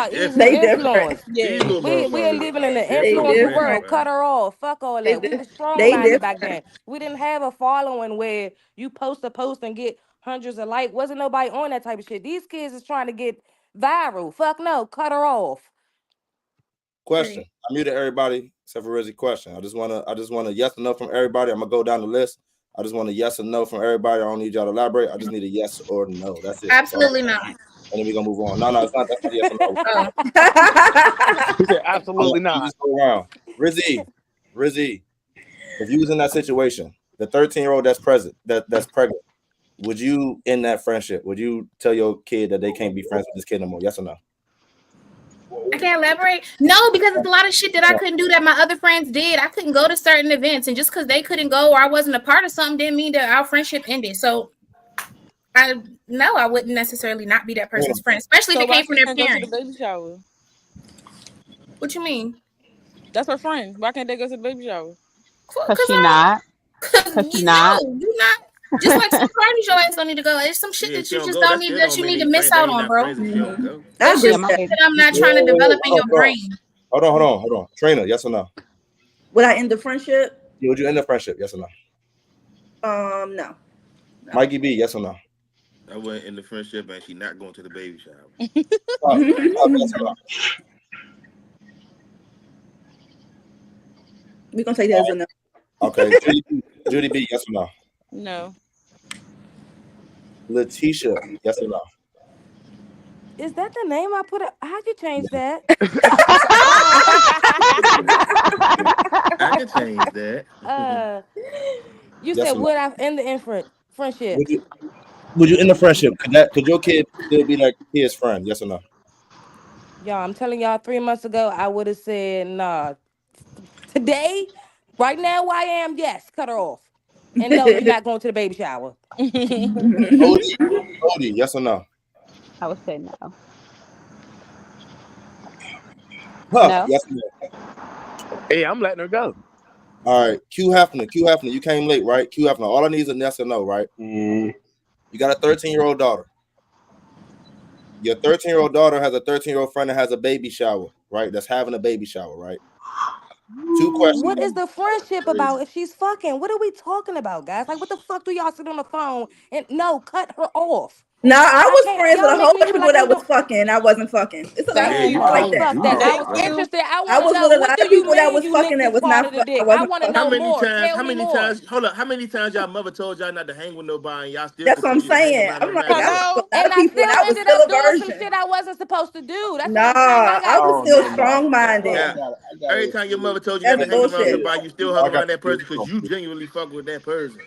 about easy They different. influence. Yeah. These little We are motherfuckers living in the They different influencer breed, different. world. Cut man. her off. Fuck all They that. We di- was strong they minded back different. then. We didn't have a following where you post a post and get hundreds of likes. Wasn't nobody on that type of shit. These kids is trying to get viral. Fuck no. Cut her off. Question. I muted everybody except for Rizzy. Question. I just want a yes or no from everybody. I'm gonna go down the list. I just want a yes or no from everybody. I don't need y'all to elaborate. I just need a yes or no. That's it. Absolutely not. And then we're gonna move on. No, it's not. That's not a yes or no. He said absolutely not. Just go around. Rizzy, if you was in that situation, the 13-year-old that's pregnant, would you end that friendship? Would you tell your kid that they can't be friends with this kid no more? Yes or no? I can't elaborate. No, because it's a lot of shit that I couldn't do that my other friends did. I couldn't go to certain events, and just because they couldn't go or I wasn't a part of something didn't mean that our friendship ended. So I wouldn't necessarily not be that person's friend, especially if it came from their parents. Go to the baby shower. What you mean? That's her friend. Why can't they go to the baby shower? Because she not. You not. Just like some parties, your ass don't need to go. There's some shit that you just don't need that you need to miss out on, bro. That's just that I'm not trying to develop in your brain. Hold on. Trina, yes or no? Would I end the friendship? Would you end the friendship? Yes or no? No. Mikey B, yes or no? I went in the friendship and she not going to the baby shower. We're gonna take that as a no. Okay. Judy B, yes or no? No. Letitia, yes or no? Is that the name I put up? How'd you change that? I can change that. You said would I end the friendship? Would you end the friendship? Could your kid still be like his friend? Yes or no? Y'all, I'm telling y'all 3 months ago, I would have said nah. Today, right now, I am, yes, cut her off. And no, you're not going to the baby shower. Odie, yes or no? I would say no. No. Yes or no? Hey, I'm letting her go. All right, Q Hefner, you came late, right? Q Hefner, all I need is a yes or no, right? You got a 13-year-old daughter. Your 13-year-old daughter has a 13-year-old friend that has a baby shower, right? That's having a baby shower, right? 2 questions. What is the friendship about if she's fucking? What are we talking about, guys? Like, what the fuck do y'all sit on the phone and no, cut her off? No, I was friends with a whole bunch of people that was fucking. I wasn't fucking. It's a lot of people like that. I was interested. I was know, with a what lot do of you people that mean was you fucking that was not. I want to know more. How many times? Hold up. How many times y'all mother told y'all not to hang with nobody? And y'all still. That's what I'm saying. I'm like, I was and I still ended up doing some shit I wasn't supposed to do. That's I was still strong-minded. Every time your mother told you not to hang around somebody, you still hung around that person because you genuinely fuck with that person.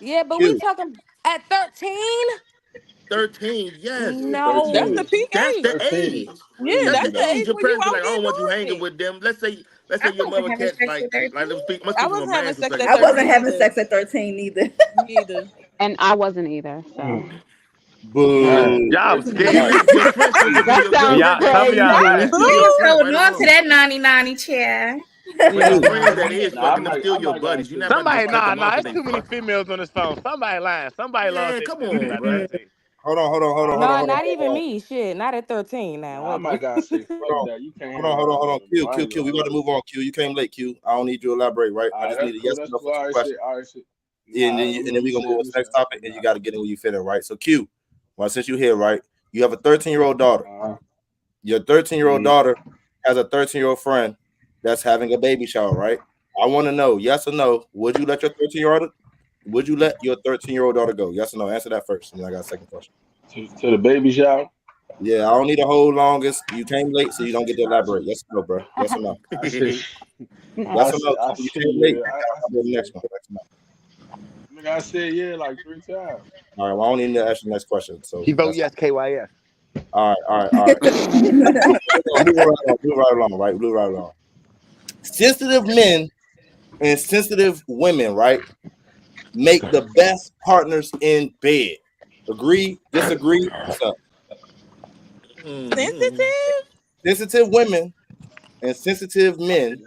Yeah, but we talking at 13. 13, yes. No, that's the peak That's age. the age. Yeah, that's the age. Your where you parents be out like, I don't want you hanging with them. Let's say your mother catch like them speak. I wasn't having sex at 13. I wasn't having sex at 13 neither. Neither. And I wasn't either. So. Boo. Y'all scared. Your friends supposed to be your some of y'all. Holding on to that 90 chair. Your friends that is fucking them still your buddies. You never. Somebody, nah. There's too many females on this phone. Somebody lying. Somebody lost. Come on, bro. Hold on. No, not even me. Shit, not at 13 now. I might gotta say, fuck that. You can't. Hold on. Q. We got to move on. Q, you came late. Q, I don't need you to elaborate, right? I just need a yes or no question. And then we gonna move on to the next topic, and you got to get in where you fit in, right? So Q, well, since you're here, right, you have a 13-year-old daughter. Your 13-year-old daughter has a 13-year-old friend that's having a baby shower, right? I want to know, yes or no, would you let your 13-year-old daughter go? Yes or no? Answer that first, and then I got a second question. To the baby shower? Yeah, I don't need a whole longest. You came late, so you don't get to elaborate. Yes or no, bro? Yes or no? Yes or no? You came late. I'll do the next one. Like I said, yeah, like 3 times. All right, well, I don't need to ask the next question. So he vote yes, KYS. All right. Move right along. Sensitive men and sensitive women, right, make the best partners in bed. Agree? Disagree? What's up? Sensitive women and sensitive men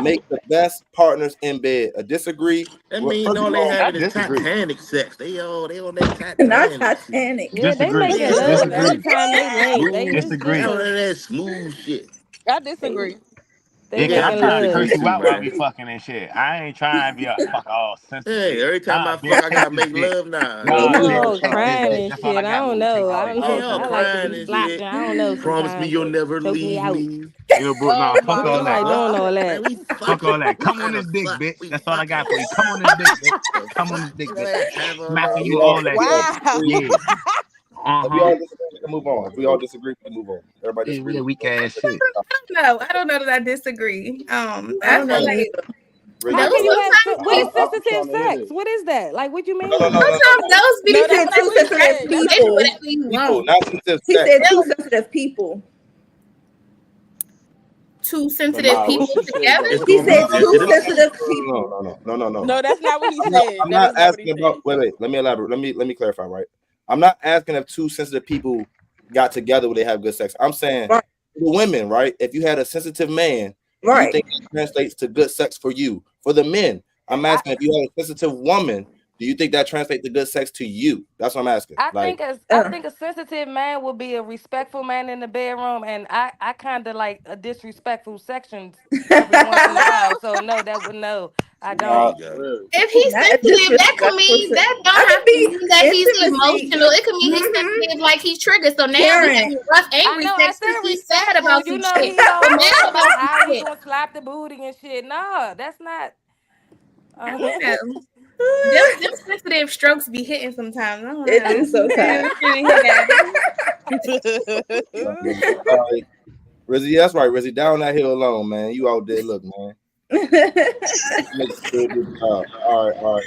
make the best partners in bed. A disagree? That means all they having is Titanic sex. They on that Titanic. Not Titanic. Yeah, they make it love every time they lay. Disagree. All that smooth shit. I disagree. They Yeah, cause I'm making trying to love. curse you Consistency, out while we man. fucking and shit. I ain't trying to be a fuck all Hey, sensitive. every time Nah, I bitch, fuck, I take gotta this make dick. love now. Yeah, Nah, You niggas bitch, ain't all take trying this to crying dick. fuck. and That's all I shit. I got, don't boo. Take know. all I that. don't I know. ain't I all like to crying be and slapped, shit. and I don't know. Promise me Sometimes you'll never choke me leave out. me. Bro, nah, Oh fuck my Don't all be that. like doing god. all Man, that. we Fuck all fucking. that. We Come on trying to this dick, fuck. bitch. We That's all I fucking. got for you. Come on this dick, bitch. The Come on fuck? this dick, You bitch. ain't have all that. Smacking If we you all, all if that we all shit. Wow. disagree, Yeah. if we Uh-huh. all disagree, we can move on. If we all disagree, we can move on. Everybody Yeah, disagree, yeah, we weak can ass shit. No, I don't know that I disagree. I I don't know feel move on. like neither. How Reggie, those can go you ahead. have sometimes what be is I'm sensitive trying to hear sex? this. What is that? Like, what you No, no, no, mean? no, no, sometimes no. those be He No, the that's said people not two what he that sensitive said. you That's not get what he people. whatever said. you People, want. not sensitive He sex. said two Them sensitive people. two But sensitive nah, what people she said though, together. It's what He gonna she be said mean two though? sensitive. sensitive people. No. No, that's not what he I'm not. said. I'm That not is not what he asking said. about. Wait. Let me elaborate. Let me clarify. Right. I'm not asking if two sensitive people got together would they have good sex. I'm saying Right. the women, right? If you had a sensitive man, do you Right. think that translates to good sex for you? For the men, I'm I asking if you had a sensitive woman, do you think that translates to good sex to you? That's what I'm asking. Like, I Uh, think a sensitive man would be a respectful man in the bedroom, and I kind of like a disrespectful sections every once in a while. So no, that would no, I There Nah, don't. you for go. real. If he's not a sensitive, that could disrespectful. mean that I don't could have to be mean that he's intimacy. emotional. It could mean he's Mm-hmm. sensitive, like he's triggered. So now we Karen. having rough, I angry know I sex because said he's sad respectful. about You some know shit he all or mad worried about about some how he shit. gonna slap the booty and shit. No, that's not. I don't know. Them sensitive strokes be hitting sometimes. I don't It know. do sometimes. all right, Rizzy, that's right, Rizzy, down that hill alone, man. You out there, look, man. You did a good job. All right.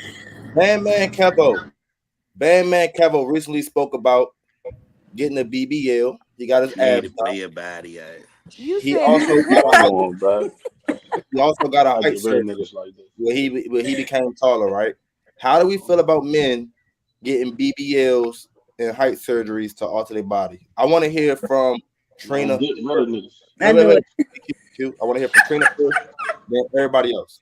Bandman Kevo recently spoke about getting a BBL. He got his Play abs the done. play your body out. You He said also got a Come height. on, bro. He also got a Gotta height get rid of surgery niggas like this. where he became taller. Right? How do we feel about men getting BBLs and height surgeries to alter their body? I want to hear from Man, Trina get rid of first. niggas. I Wait. knew it. Q. I want to hear from Trina first, then everybody else.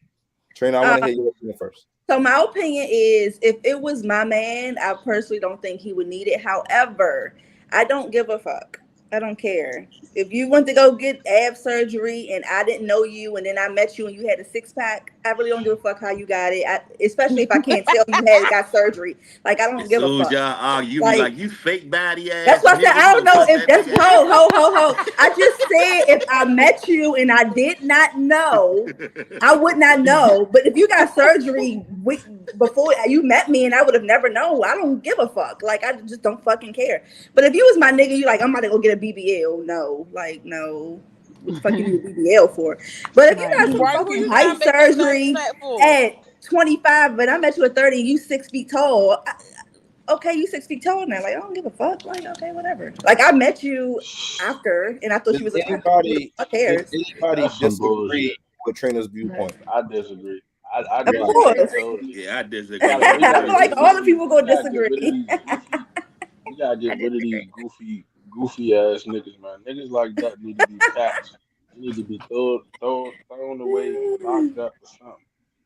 Trina, I want to hear your opinion first. So my opinion is, if it was my man, I personally don't think he would need it. However, I don't give a fuck. I don't care. If you want to go get ab surgery and I didn't know you and then I met you and you had a six pack, I really don't give a fuck how you got it. Especially if I can't tell you had got surgery. Like, I don't As give a soon as fuck. y'all argue, you be Like, like, you fake body that's ass what I said. nigga. I You don't gonna know cut if that that's nigga ass ho. I just said if I met you and I did not know, I would not know. But if you got surgery before you met me and I would have never known, I don't give a fuck. Like, I just don't fucking care. But if you was my nigga, you like, I'm about to go get a BBL. No, like, no. What the fuck you need a BBL for? But if you Right. got some Right? Who fucking you height trying to make yourself surgery fat for? at 25, but I met you at 30 and you 6 feet tall, okay, you 6 feet tall now. Like, I don't give a fuck. Like, okay, whatever. Like, I met you after, and I thought Does you was attractive. Who the anybody fuck does cares? anybody That's some disagree bullshit. with Trina's Right. viewpoint? I disagree. I Of Why? disagree course. totally. Yeah, I We disagree gotta with we I gotta feel get like Rizzy. rid all of the these people we gonna gotta get rid of disagree. these goofy we gotta I get rid of these disagree. goofy ass niggas, man. Niggas like that need to be catched. They need to be thrown away, locked up or something.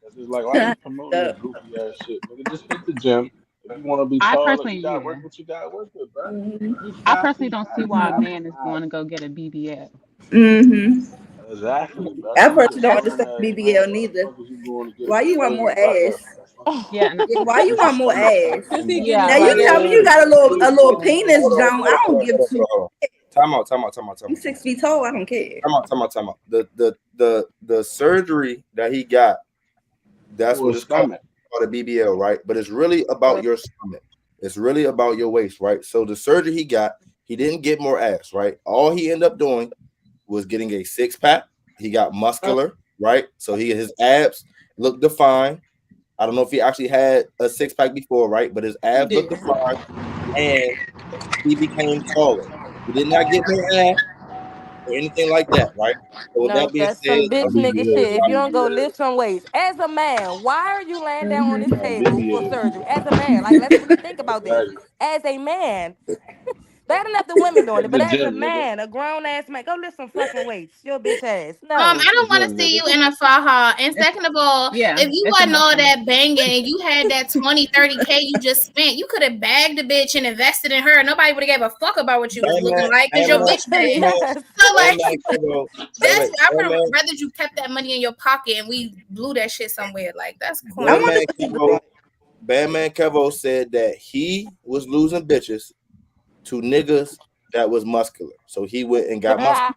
Cause it's like, why you promoting this goofy ass shit, nigga? Just hit the gym. If you want to be I taller, personally, you gotta work yeah. what you gotta work with, bro. Mm-hmm. You I fat, personally you don't see fat, you why a fat, you man is fat. going to go get a BBL. Mm-hmm. Exactly, bro. I Don't be personally a don't That's bum understand ass man. BBL Why the neither. fuck is you going to get a Why you want more Brazilian butt ass? lift? That's fucking Yeah, and Why you get your want more stomach ass? tucked Since in, he nigga. getting yeah, Now his you like tell me meals. you got a little Hold penis, on, John. I don't give two. hold on. Time out. You 6 feet tall. I don't care. Time out. The surgery that he got, that's For what his it's called, stomach. a BBL, right? But it's really about your stomach. It's really about your waist, right? So the surgery he got, he didn't get more ass, right? All he ended up doing was getting a six pack. He got muscular, right? So his abs look defined. I don't know if he actually had a six pack before, right? But his he abs look did. defined, and he became taller. He did not get more ass or anything like that, right? So with that No, being that's some said, A bitch nigga BBL, shit. a If you don't go BBL, lift some weights, as a man, why are you laying down on this Mm-hmm. a table for BBL. surgery? As a man, like let's really think about this. Exactly. As a man, Bad enough the women doing it, Hit but the as a gym, nigga. man, a grown ass man, go lift some fucking weights. Your bitch ass. I No. Hit the don't want to gym, see nigga. you in a faja. And second of all, Yeah, if you it's wasn't all emotional. that banging and you had that 20, 30K you just spent, you could have bagged the bitch and invested in her. Nobody would have gave a fuck about what you was looking like because your bitch bad. Yes. So like, Kevo, that's I would Bad have Man, rather you kept that money in your pocket and we blew that shit somewhere. Like that's I corny. wonder what he was doing. Bad Man Kevo said that he was losing bitches to niggas that was muscular. So he went and got muscular.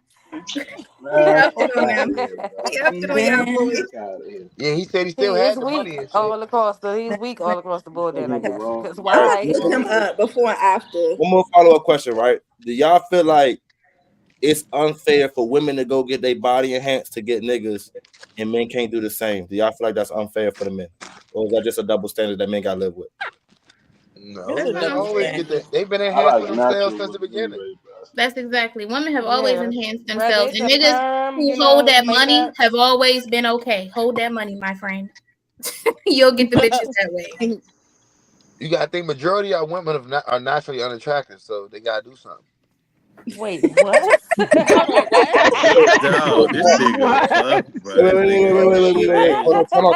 He Man, upped fuck it on out them. of here, bro. He upped it on y'all Man. boys. Fuck out of here. Yeah, he said he He still is had the weak money and shit. all across the. He's weak all across the board. Then I Fucking with the guess. wrong. Cause I'm gonna why? look him up before and after. One more follow-up question, right? Do y'all feel like it's unfair for women to go get their body enhanced to get niggas and men can't do the same? Do y'all feel like that's unfair for the men? Or is that just a double standard that men gotta live with? No, That's men not always unfair. get that. They've been I enhanced like for themselves natural since the women beginning. anyway, bro. That's exactly. Women have always Yeah. enhanced Whether themselves, it's and a niggas perm, who hold that made money up. have always been okay. Hold that money, my friend. You'll get the bitches that way. You gotta think majority of women are naturally unattractive, so they gotta do something. Wait, what? Hold on, what? Dog, this nigga What? tough, bro. This nigga Oh is shit. insane. Hold on, time out.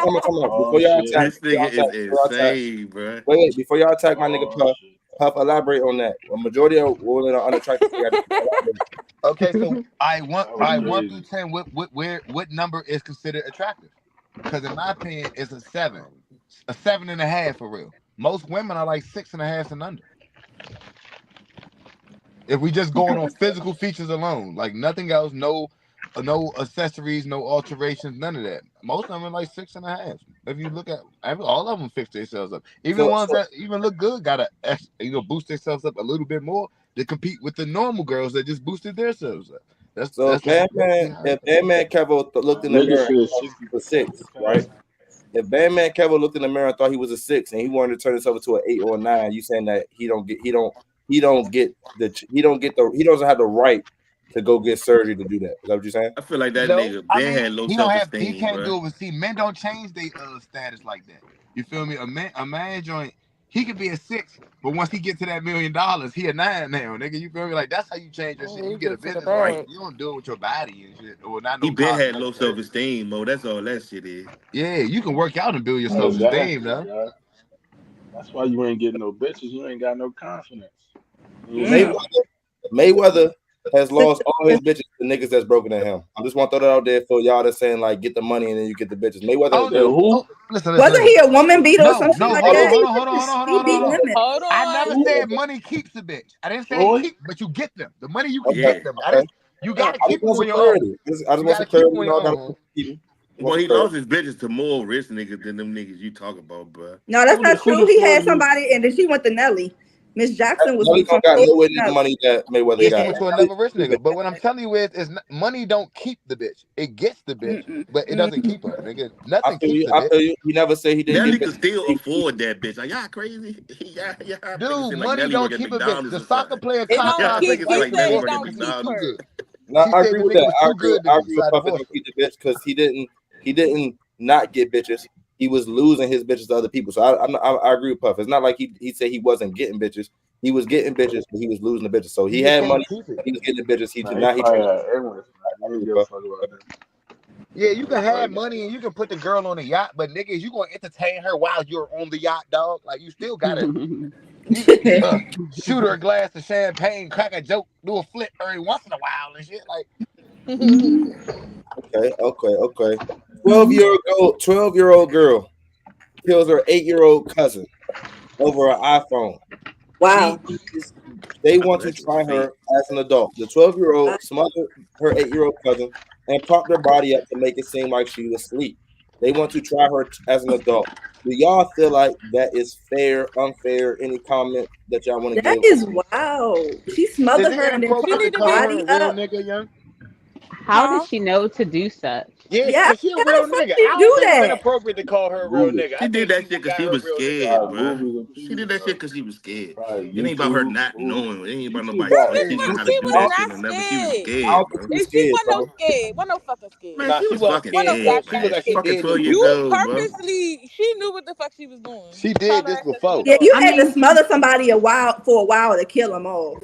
Oh Before y'all shit. attack, This nigga is insane, bro. wait, before y'all attack my nigga Oh Puff, shit. Puff, elaborate on that. A majority of women are unattractive. So elaborate. Okay, so That was 1 through crazy. 10, what number is considered attractive? Because in my opinion, it's a 7, a 7.5 for real. Most women are like 6.5 and under. If we just going on physical features alone, like nothing else, no accessories, no alterations, none of that. Most of them are like 6.5. If you look at all of them, fix themselves up. Even the ones that even look good gotta boost themselves up a little bit more to compete with the normal girls that just boosted themselves up. That's if Bad Man Kevo looked in the Nigga mirror and said thought he was a 6, 60% right? If Bad Man Kevo looked in the mirror and thought he was a 6 and he wanted to turn himself into an 8 or a 9, you saying that he doesn't have the right to go get surgery to do that. Is that what you're saying? I feel like that No, nigga I Ben mean had low he self-esteem, can't bro. do it. But see, men don't change their status like that. You feel me? A man joint, he could be a 6, but once he get to that $1 million, he a 9 now, nigga. You feel me? Like that's how you change your shit. You You get a get to the business right. bag. You don't do it with your body and shit, or not He no been had cosmetic low surgery. self-esteem, Mo. That's all that shit is. Yeah, you can work out and build your self-esteem, Exactly, though. bro. That's why you ain't getting no bitches. You ain't got no confidence in Mm. yourself. Mayweather has lost all his 6. bitches to niggas that's broken than him. I just want to throw that out there for y'all that's saying like get the money and then you get the bitches. Mayweather Oh, Say still who? listen. Wasn't he a woman beater or No, something no, like hold on, that? hold on, hold on, hold on, hold on, He hold on, beat hold on. women. Hold I never on. said money keeps a bitch. I didn't say it Floyd? keep, but you get them. The money you can okay. get them. Okay. You I gotta just keep them want on some your own. clarity. I just You want some gotta keep them clarity. on You know, I your got own. people. Well, he lost his bitches to more rich niggas than them niggas you talk about, bro. No, that's not Who true. the He had Floyd lose? somebody, and then she went to Nelly. Miss Jackson was Nelly with some don't got close nowhere to near the Nelly. money that Mayweather Yeah, she got. went to Nelly, another rich nigga. But what I'm telling you is money don't keep the bitch. It gets the bitch, Mm-mm. but it doesn't keep her. Nigga, I nothing feel keeps you. a I bitch. feel you. He never said he didn't Nelly get could bitches. still afford that bitch. Like, y'all crazy? y'all making it Dude, seem like money Nelly don't work at keep a bitch. McDonald's The or soccer something. player It don't Tata Y'all keep. just making it seem He left like the said Nelly it work boys at don't because he was keep too McDonald's. her. good. No, She I said agree the with nigga that. was too good I to agree with decide to Puff that divorce don't her. keep the bitch because he didn't not get bitches. He was losing his bitches to other people. So I agree with Puff. It's not like he said he wasn't getting bitches. He was getting bitches, but he was losing the bitches. So He he just had can't money. keep it. He was getting the bitches. He Man, did he not. He probably changed. had ignorance, I man. You agree don't with give a Puff. fuck about that. Yeah, you can have Everybody got money and you can put the girl on the yacht, but niggas, you gonna entertain her while you're on the yacht, dog. Like you still gotta shoot her a glass of champagne, crack a joke, do a flip every once in a while and shit. Like Okay. 12-year-old girl kills her 8-year-old cousin over an iPhone. Wow. They I know want to that shit was try her fake. as an adult. The 12-year-old smothered her 8-year-old cousin and propped her body up to make it seem like she was asleep. They want to try her as an adult. Do y'all feel like that is fair, unfair? Any comment that y'all want to That give? is wow. She is smothered it her and then She inappropriate propped to need the to call be. her body a real up. nigga, young? How does Huh? she know to do such? Yeah, Yeah. cause she a How real the fuck nigga. she I don't do think it's that? inappropriate to call her a real Google. nigga. I She did think she that shit because got she her was real nigga scared, out. Probably bro. movies and She did TV, that shit bro. because she was scared. Probably It ain't about her YouTube. not Movies. knowing. It ain't about YouTube nobody got She teaching her was. how to She do was that not shit or nothing. But she was scared. I don't scared, think bro. she was And she scared, wasn't no bro. scared. Wasn't no fucking scared. Man, Nah, she she was wasn't fucking Wasn't no scared, bro. scared, She goddamn looked man. like she scared. Fucking did this 12 years before. You old, bro. purposely. She knew what the fuck she was doing. She Child did this ass stepped in the before. Yeah, dark. you I had to mean, smother somebody for a while to kill them off.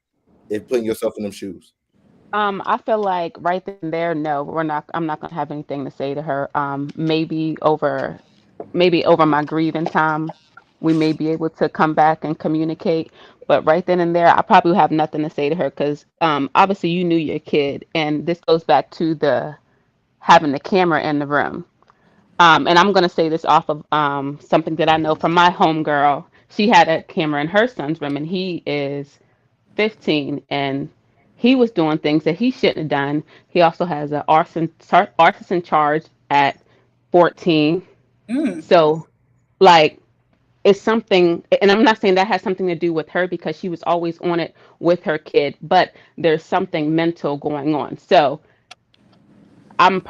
If putting yourself in them shoes. I feel like right then and there, no, we're not. I'm not gonna have anything to say to her. Maybe over my grieving time, we may be able to come back and communicate. But right then and there, I probably have nothing to say to her because obviously you knew your kid, and this goes back to the having the camera in the room. And I'm going to say this off of something that I know from my homegirl. She had a camera in her son's room, and he is 15, and he was doing things that he shouldn't have done. He also has an arson charge at 14. Mm. So, like, it's something, and I'm not saying that has something to do with her because she was always on it with her kid, but there's something mental going on. So, I'm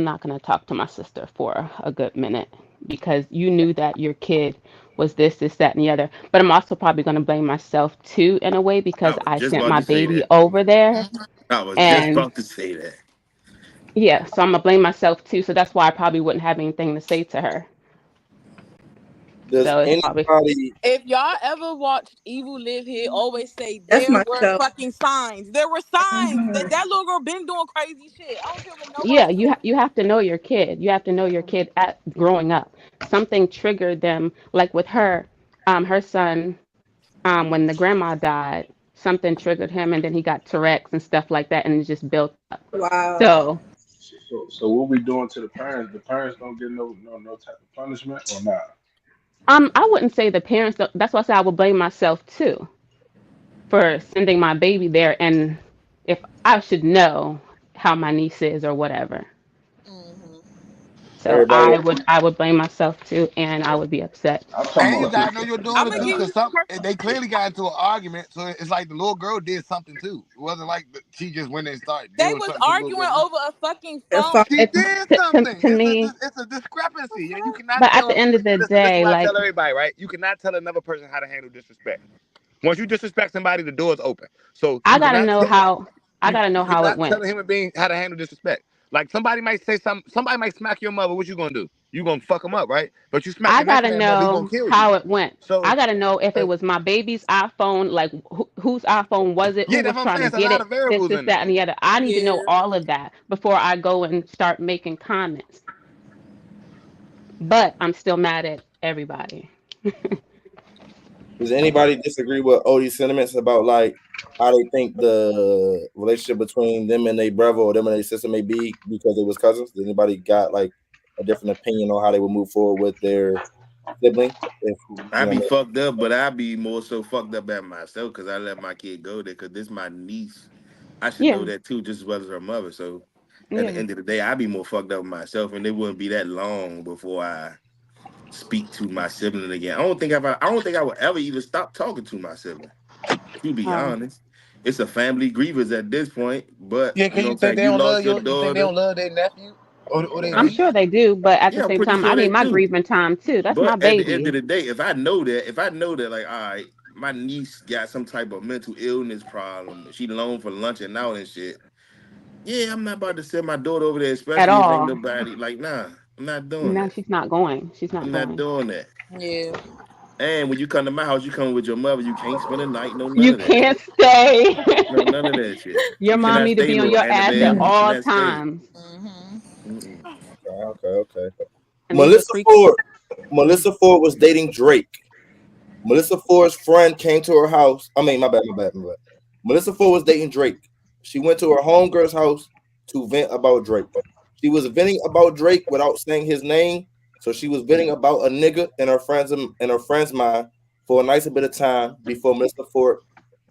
not going to talk to my sister for a good minute because you knew that your kid was this, that, and the other. But I'm also probably going to blame myself too in a way I because was I just sent about my to say baby that. over there. I was just And about to say that. yeah, so I'm going to blame myself too. So that's why I probably wouldn't have anything to say to her. Does So it's probably, anybody If y'all ever watched Evil Live Here, always say That's there my were show. fucking signs. There were signs Mhm. that little girl been doing crazy shit. I don't care what yeah, nobody you have to know your kid. You have to know your kid at growing up. Something triggered them, like with her, her son. When the grandma died, something triggered him, and then he got Tourette's and stuff like that, and it just built up. Wow. So, So what we doing to the parents? The parents don't get no type of punishment or not. I wouldn't say the parents. That's why I say I would blame myself too for sending my baby there, and if I should know how my niece is or whatever. hmm So everybody I would blame myself too, and I would be upset. I'm talking And you about gotta just know you're I'm doing it gonna too, give cause you some some they clearly got into an argument. So it's like the little girl did something too. It wasn't like she just went and started They doing was something to the little arguing girl. over a fucking If phone. I, She It, did something. to me, It's a discrepancy. You The cannot but at tell. the end of the Listen. day, What I like tell everybody, right? You cannot tell another person how to handle disrespect. Once you disrespect somebody, the door is open. So I you gotta cannot know tell how I you gotta know you how it cannot went. tell a human being how to handle disrespect. Like somebody might say something. Somebody might smack your mother. What you gonna do? You gonna fuck them up, right? But you smack I the next gotta man mother, he gonna know kill you. how it went. I So. gotta know if it Uh, was my baby's iPhone, like whose iPhone was it, who yeah, that's was what I'm trying saying. to It's a get lot it, of variables this, in it. that, and the other. I need to know yeah. all of that before I go and start making comments. But I'm still mad at everybody. does anybody disagree with Odie's sentiments about like how they think the relationship between them and their brother or them and their sister may be because they was cousins? Does anybody got like a different opinion on how they would move forward with their sibling? If you I know be what fucked up, but I be more so fucked up at myself because I let my kid go there because this my niece. I should know Yeah, that too, just as well as her mother. So at the yeah. end of the day, I be more fucked up with myself, and it wouldn't be that long before I speak to my sibling again. I don't think I would ever even stop talking to my sibling. To be Um, honest, it's a family grievance at this point. But Yeah, you cause know you what I'm think saying. they You don't love lost your you think they daughter. don't love their nephew or their I'm I'm, niece? sure they do, but at the yeah, I'm same pretty time, sure I they need my do. grieving time too. That's my But at the end of baby. the day, if I know that, like, all right, my niece got some type of mental illness problem, she loaned for lunching out and shit. Yeah, I'm not about to send my daughter over there, At especially if ain't all. nobody like, nah, I'm not doing No, that. she's not going. She's not I'm not going. doing that. Yeah. And when you come to my house, you come with your mother. You can't spend a night. No, none You of that can't shit. stay. No, none of that shit. Your You mom cannot need to stay, be on little your ass at Annabelle. You all cannot stay. times. hmm Mm-mm. okay. And these are Melissa freak. Ford. Melissa Ford was dating Drake. Melissa Ford's friend came to her house. I mean, my bad. Melissa Ford was dating Drake. She went to her homegirl's house to vent about Drake. She was venting about Drake without saying his name. So she was venting about a nigga in her friend's mind for a nice bit of time before Melissa Ford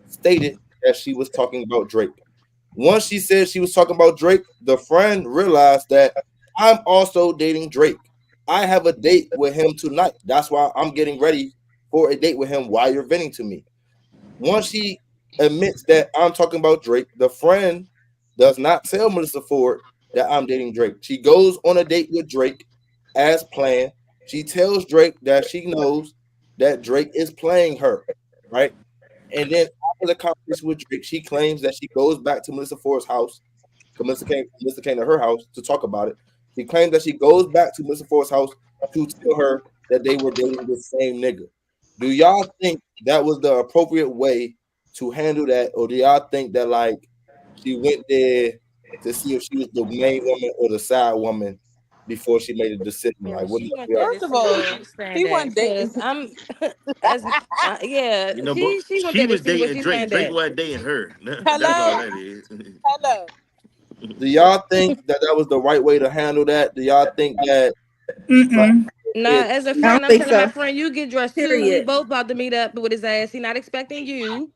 stated that she was talking about Drake. Once she said she was talking about Drake, the friend realized that I'm also dating Drake. I have a date with him tonight. That's why I'm getting ready for a date with him while you're venting to me. Once she admits that I'm talking about Drake, the friend does not tell Melissa Ford that I'm dating Drake. She goes on a date with Drake as planned. She tells Drake that she knows that Drake is playing her, right? And then after the conversation with Drake, she claims that she goes back to Melissa Ford's house. Melissa came to her house to talk about it. She claims that she goes back to Melissa Ford's house to tell her that they were dating the same nigga. Do y'all think that was the appropriate way to handle that, or do y'all think that like she went there to see if she was the main woman or the side woman before she made a decision? Yeah, Like, what do she went y'all? there to First of see what all, she stand he at. wasn't dating. Cause I'm as yeah, You know, but she went she there to was see what dating she Drake. stand Drake at. wasn't dating her. That's all Hello, that is. hello. Do y'all think that that was the right way to handle that? Do y'all think that Mm-mm. Nah, as a I friend, don't I'm think telling my so. friend, you get dressed too. We Period. both about to meet up with his ass. He not expecting you.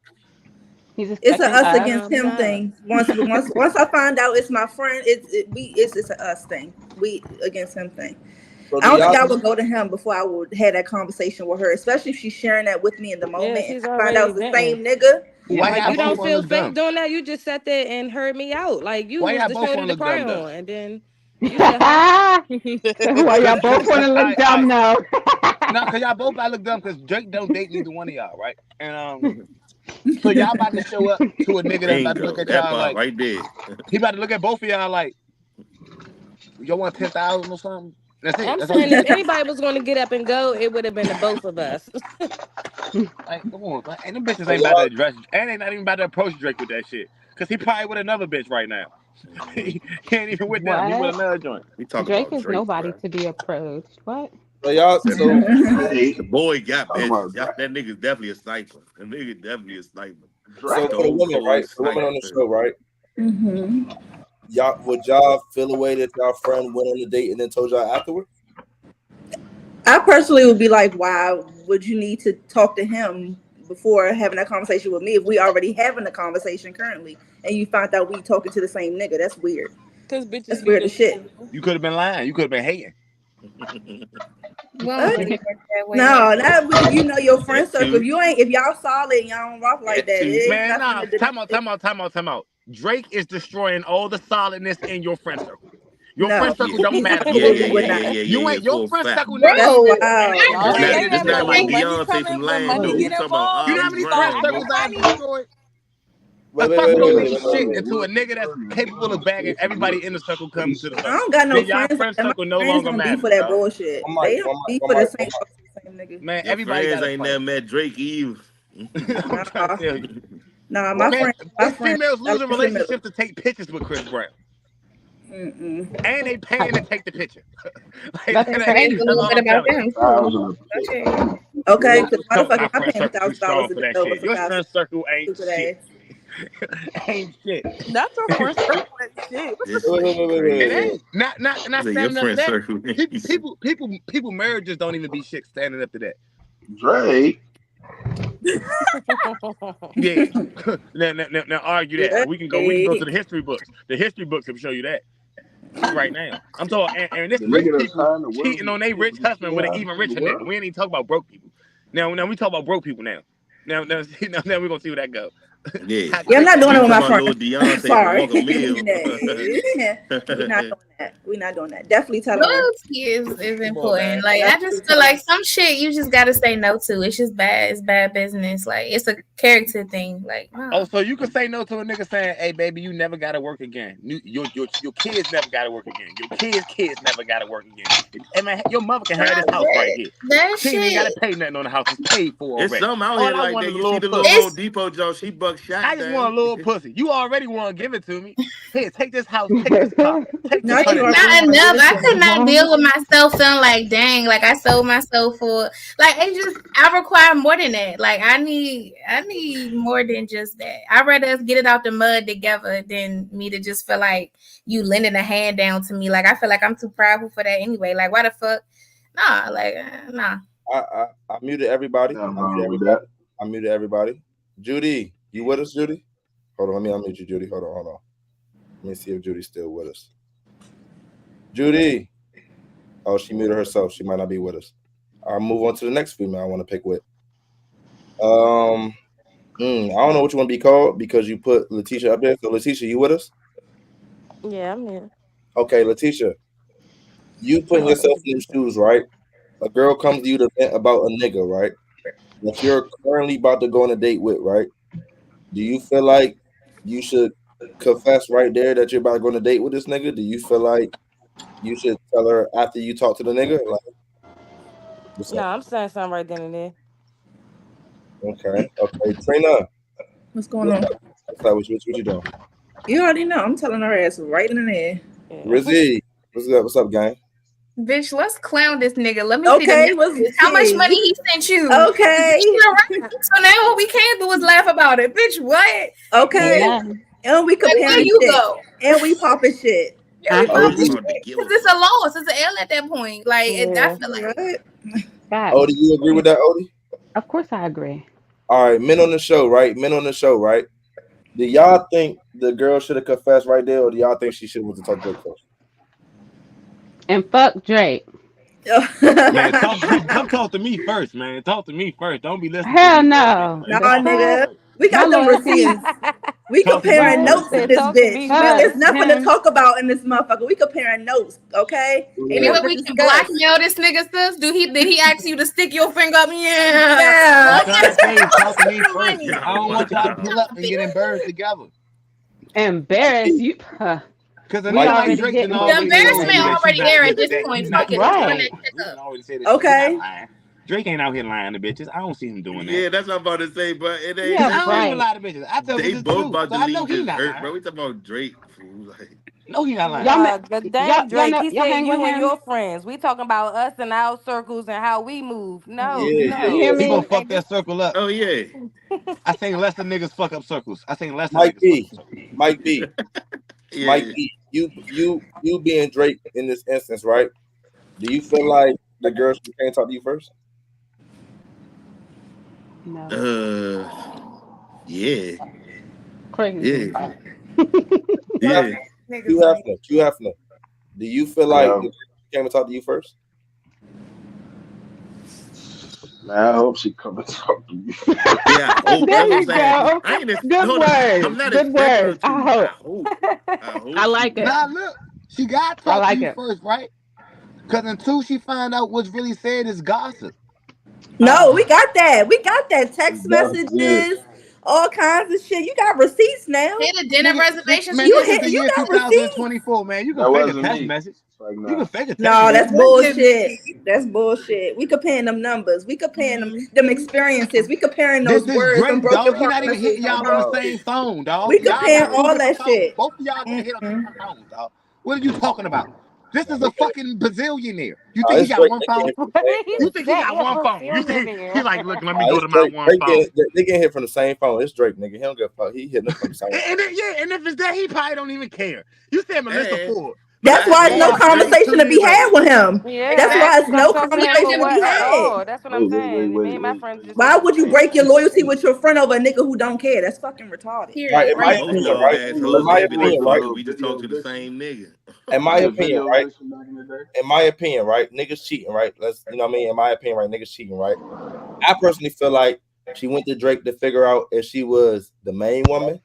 He's It's a expecting us us. against him Nah. thing. Once I find out it's my friend, it's a us thing. We against him thing. So I do don't think y'all? I would go to him before I would have that conversation with her, especially if she's sharing that with me in the Yeah, moment and she's I find out already it's the venting. same nigga. Why Like y'all you both don't want to feel look safe dumb? doing that. You just sat there and heard me out. Like you Why was y'all the both shoulder want to to look cry dumb though? on, and then you said, "Huh?" Why y'all both want to look dumb now? No, cause y'all both gotta look dumb. Cause Drake don't date neither one of y'all, right? And so y'all about to show up to a nigga that's about to look Bingo. at That y'all part like right there. he about to look at both of y'all like y'all want 10,000 or something. That's it. I'm That's all you saying if said. anybody was going to get up and go, it would have been the both of us. Like, come on, like, and them bitches So ain't about to y'all, address, and they not even about to approach Drake with that shit. Cause he probably with another bitch right now. Mhm. he ain't even with them. He with What? another joint. We talk Drake about is Drake, nobody bro. to be approached. What? so y'all, That so Drake. the boy got Talking about bitches. Drake. That nigga's definitely a sniper. The nigga definitely a sniper. so Drake. for the Stone women, cold right? For the women on the sniper. show, right? Mm-hmm. Y'all feel a way that y'all friend went on a date and then told y'all afterwards? I personally would be like, why would you need to talk to him before having that conversation with me if we already having a conversation currently and you find out we talking to the same nigga? That's weird. Because bitches That's be weird as shit. delusional. You could have been lying. You could have been hating. We don't What? really work that way. No, not if you know your friend That circle. too. If y'all solid and y'all don't rock like That that, too. it's Man, nothing nah. to do. Time out. Drake is destroying all the solidness in your friend circle. Your No, friend Yeah. circle don't he matter to Yeah, you yeah, absolutely anymore. would yeah, not. yeah, yeah, You yeah, yeah. ain't your For a friend fact. circle nigga. That's Bro, wild. Ain't This Y'all not say paying this that, attention not but like when when you. money Beyonce from coming, when Land You though. money We get talking about involved, know how Ollie many bitches friend start Brown, acting circles bro. I have funny. destroyed? A Wait, wait, circle wait, don't wait, mean wait, wait, shit wait. until a nigga that's capable of bagging everybody in the circle comes to the I circle. don't got no Then y'all friends like friend that. My circle no friends longer don't be matters, for that dog. bullshit. One mic, They don't one mic, be one for the mic, same one fuck with the same nigga. Man, Your everybody friends got a ain't never plan. met Drake Eve. I'm trying to Nah, tell you. nah, one Man, my it's friends, females I losing live in the middle. relationships to take pictures with Chris Brown. Mm-mm. And they paying to take the picture. Like, that's that's crazy a little all bit I'm about telling you. them too. 1,000 a That's pick. it. Okay, Y'all because was told motherfucker, my I friend pay him circle too $1,000 strong to for bend that over shit. for Your friend circle ain't stupid shit. ass. Ain't shit. Not your friend circle and shit. What the This Wait, wait, nigga wait, wait, wait, It wait, crazy. wait. ain't. Not Say your standing up to friend that. circle. People marriages don't even be shit standing up to that. Drake. Yeah. Now argue that. We can go to Drake. the history books. The history books will show you that right now. I'm talking, and this The rich nigga that people signed the world cheating with on their rich the husband with an even to the richer nigga. world. We ain't even talk about broke people. Now we talk about broke people now. Now we're gonna see where that go. Yeah. How Yeah, I'm great not that doing We it with go. talking my about Lil friends. Deontay from Sorry. Walker Mill. We're not doing that. We're not doing that. Definitely telling her. Loyalty is Come on, important. man. Like I Definitely just feel telling like her. some shit you just gotta say no to. It's just bad. It's bad business. Like it's a character thing. Like Oh, no. so you can say no to a nigga saying, "Hey, baby, you never gotta work again. Your kids never gotta work again. Your kids never gotta work again. Hey, man, your mother can have Nah, this house right that here. that She ain't even gotta shit. pay nothing on the house. It's paid for It's already. some out here All I like want that. is a You see little the little pussy. Home It's Depot Joe, she buck shot I just want down. a little pussy. You already want to give it to me. Here, take this house, take this car, take this Not you it's already $100,000. not want to give enough. it I to could me. not deal with myself feeling like, dang, like I sold myself for like it's just I require more than that. Like I need more than just that. I'd rather us get it out the mud together than me to just feel like you lending a hand down to me. Like I feel like I'm too prideful for that anyway. Like why the fuck? Nah, like nah. I muted everybody. Nothing I muted wrong with everybody. that. I muted everybody. Judy, you with us, Judy? Hold on, let me unmute you, Judy. Hold on. Let me see if Judy's still with us. Judy. Oh, she muted herself. She might not be with us. I'll move on to the next female I want to pick with. I don't know what you want to be called because you put Letitia up there. So Letitia, you with us? Yeah, I'm here. Okay, Letitia, you putting yourself in them shoes, right? A girl comes to you to vent about a nigga, right? That you're currently about to go on a date with, right? Do you feel like you should confess right there that you're about to go on a date with this nigga? Do you feel like you should tell her after you talk to the nigga? Like, what's No, up? I'm saying something right then and there. Okay. Trina, What's going what's on? up? What's up? What you doing? You already know. I'm telling her ass right in there. Yeah. Rizzy, what's up, gang? Bitch, let's clown this nigga. Let me see the Okay, messages. How much money he sent you? Bitch, Okay. so now what we can do is laugh about it. Bitch, what? Okay. Yeah. And we Like where comparing you shit. go? And we popping shit. Yeah, we probably OD, should, because it's a loss. It's an L at that point. Like I feel like Facts. Odie, you agree with that, Odie? Of course, I agree. All right, men on the show, right? Men on the show, right? Do y'all think the girl should have confessed right there, or do y'all think she should have went to talk to Drake first? And fuck Drake. Man, come talk to me first, man. Talk to me first. Don't be listening Hell to these no. bitches. Nah, nigga. We My got them loyalty is receipts. We Talk to me comparing first. notes in this Talk to bitch. me There's first. nothing to talk about in this motherfucker. We comparing notes, okay? Ain't feel nothing like to we can discuss. blackmail this nigga, sis. Did he ask you to stick your finger up? Yeah. Yeah. I'm trying to say, talk to me Extra first. money. I don't want y'all to pull up and get embarrassed together. Embarrassed you. Because a We nigga like already Drake getting done The already told embarrassment you that you already not there that, at this that point. you Fuck not it. Let's run right. that shit he up. done already said that he Okay. not lying. Drake ain't out here lying to bitches. I don't see him doing that. Yeah, that's what I'm about to say, but it ain't. Yeah, I don't even right. lie to bitches. I tell They bitches the both truth. about So to I know leave he this not hurt, lying. bro. We talking about Drake, fool. Like, No, he not lying. Y'all know, The damn y'all Drake. know, He y'all said hang you with and him. your friends. We talking about us and our circles and how we move. No, Yeah, You hear no. He gonna me? fuck that circle up. oh yeah, I think lesser niggas fuck up circles. I think lesser Mike niggas fuck B, up circles. Mike B, Mike yeah. B. You being Drake in this instance, right? Do you feel like the girl can't talk to you first? No. Yeah, Crazy. yeah, You yeah. have no. Do you feel like the Yo, girl came and talk to you first? man, I hope she come and talk to me. Yeah, I hope There that's what I'm you saying. go. I ain't. Good Hold up. I'm words. not Good expecting her words. to. I hope. I I hope she like it. do. Nah, look, she gotta I talk to like you it. first, right? Because until she find out what's really said is gossip. No, we got that. We got that. Text That's it. messages, all kinds of shit. You got receipts now. Hit a dinner reservations Man, You this with is hit. the You year got receipts. 2024, man. You can That fake a wasn't text me. message. It's like, You can nah. fake a text No, message. that's me. bullshit. That's bullshit. We comparing them numbers. We comparing them experiences. We comparing those This words and Drake, broken dog. He not even promises. hitting My y'all on the dog. same phone, dog. We Y'all got comparing two all different that phones. shit. Both of y'all gotta hit on two Mm-mm. different phones, dog. What are you talking about? This is a fucking bazillionaire. You think he It's got Drake. one They phone? getting from What the same are you You phone. think he got saying? one phone? You think he Billionaire. like, look, let me go It's to my Drake. one Drake phone. they getting hit from the same phone. It's Drake, nigga. He don't give a fuck. He hitting us from the same phone. And if it's that, he probably don't even care. You said Melissa And Ford. That's Melissa why it's no Ford Yeah. is Drake. 32 conversation to be years had old. with him. Yeah, That's I why Exactly. ain't it's gonna no talk to him for conversation to what be at had. all. That's what I'm Wait, wait, wait, saying. Me wait, and my wait, friends wait, just wait, Why talk. would you wait. break your loyalty with your friend over a nigga who don't care? That's fucking retarded. Right. Period. In my Right. Most of opinion, y'all right. Hey, In assholes my was can't be was opinion, like, it right. fuck it. video We just talk video to the vixen? same nigga. In my Was it opinion, video right. vixen back in the day? In my opinion, right. Niggas cheating, right. Let's, you know what I mean. In my opinion, right. Niggas cheating, right. I personally feel like she went to Drake to figure out if she was the main woman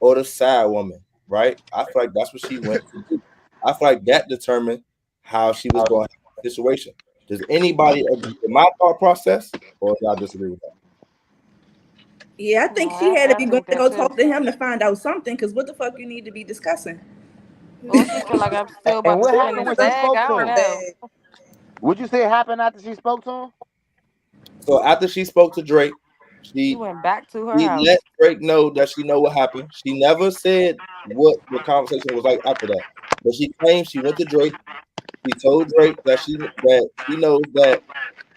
or the side woman, right? I feel like that's what she went to do. I feel like that determined how she was going to handle the situation. Does anybody agree with my thought process, or y'all disagree with that? Yeah, I No, think she had to I be going think to that go too. talk to him to find out something. Because what the fuck you need to be discussing? Or she feel like I'm still And about to what spin happened this when she bag. spoke I to don't him? know. Would you say it happened after she spoke to him? So after she spoke to Drake, She she went back to her she let house. Drake know that she know what happened. She never said what the conversation was like after that, but she claimed she went to Drake. She told Drake that she knows that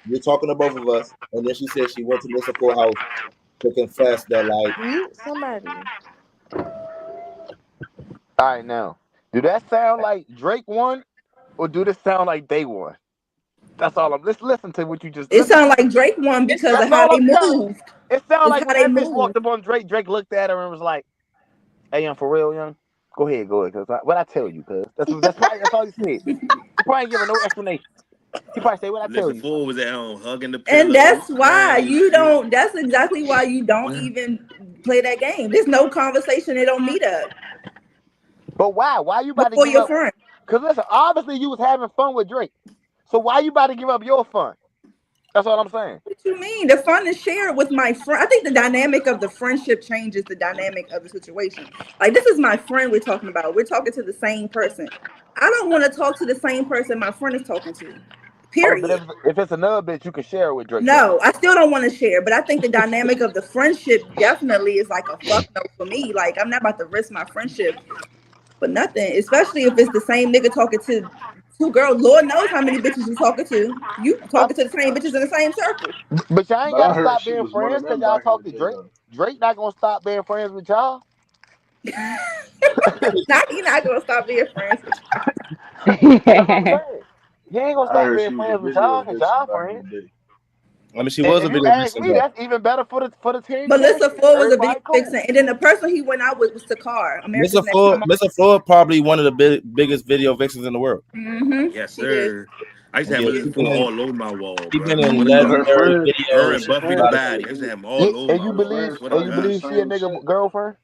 you're talking to both of us, and then she said she went to Listen for House to confess that, like, Mute somebody. All right, now, do that sound like Drake won, or do this sound like they won? That's all I'm. Let's listen to what you just It listen. sounded like Drake won because of That's how all they I'm telling you. moved. It sounds It's like how when they that bitch moved. walked up on Drake, Drake looked at her and was like, "Hey, young, for real, young, go ahead, cause what I tell you, cause that's all he said. He probably ain't giving no explanation. He probably say what I tell Listen, you. Fool was at home hugging the And pillow, that's why crying and you shit. don't. That's exactly why you don't even play that game. There's no conversation. They don't meet up But why? Why you about to before give your up? friend. Cause listen, obviously you was having fun with Drake. So why you about to give up your fun? That's all I'm saying. What you mean? The fun is shared with my friend. I think the dynamic of the friendship changes the dynamic of the situation. Like this is my friend we're talking about. We're talking to the same person. I don't want to talk to the same person my friend is talking to. Oh, but Period. if it's another bitch, you can share it with Drake though. No, I still don't want to share, but I think the dynamic of the friendship definitely is like a fuck no for me. Like I'm not about to risk my friendship for nothing, especially if it's the same nigga talking to two girls. Lord knows how many bitches you talking to. You I, talking to the same bitches in the same circle. but y'all ain't But I gotta heard stop she being was one friends of because them y'all back in talk the to day, Drake. though. Drake not gonna stop being friends with y'all. You're not gonna stop being friends with That's what I'm saying. He ain't gonna I stop heard being she was a friends with video y'all because vixen y'all back in friends. the day. I mean, she And was a if you video ask vixen me, though. that's even better for the team Melissa championship. Ford was a video Everybody cool. vixen, and then the person he went out with was Takar, America's Next Top Model. Mr. Ford probably one of the biggest video vixens in the world. Yes, She is. sir. I used to And have yeah, Melissa Ford all over my wall, she bro. been I in swear to But God. her legendary friends, Her videos. and her Buffy friends the Like, was Body. I used to saying, have them all over And my you her wall. I believe friends swear to and you saying the God. believe she a same nigga shit. girlfriend?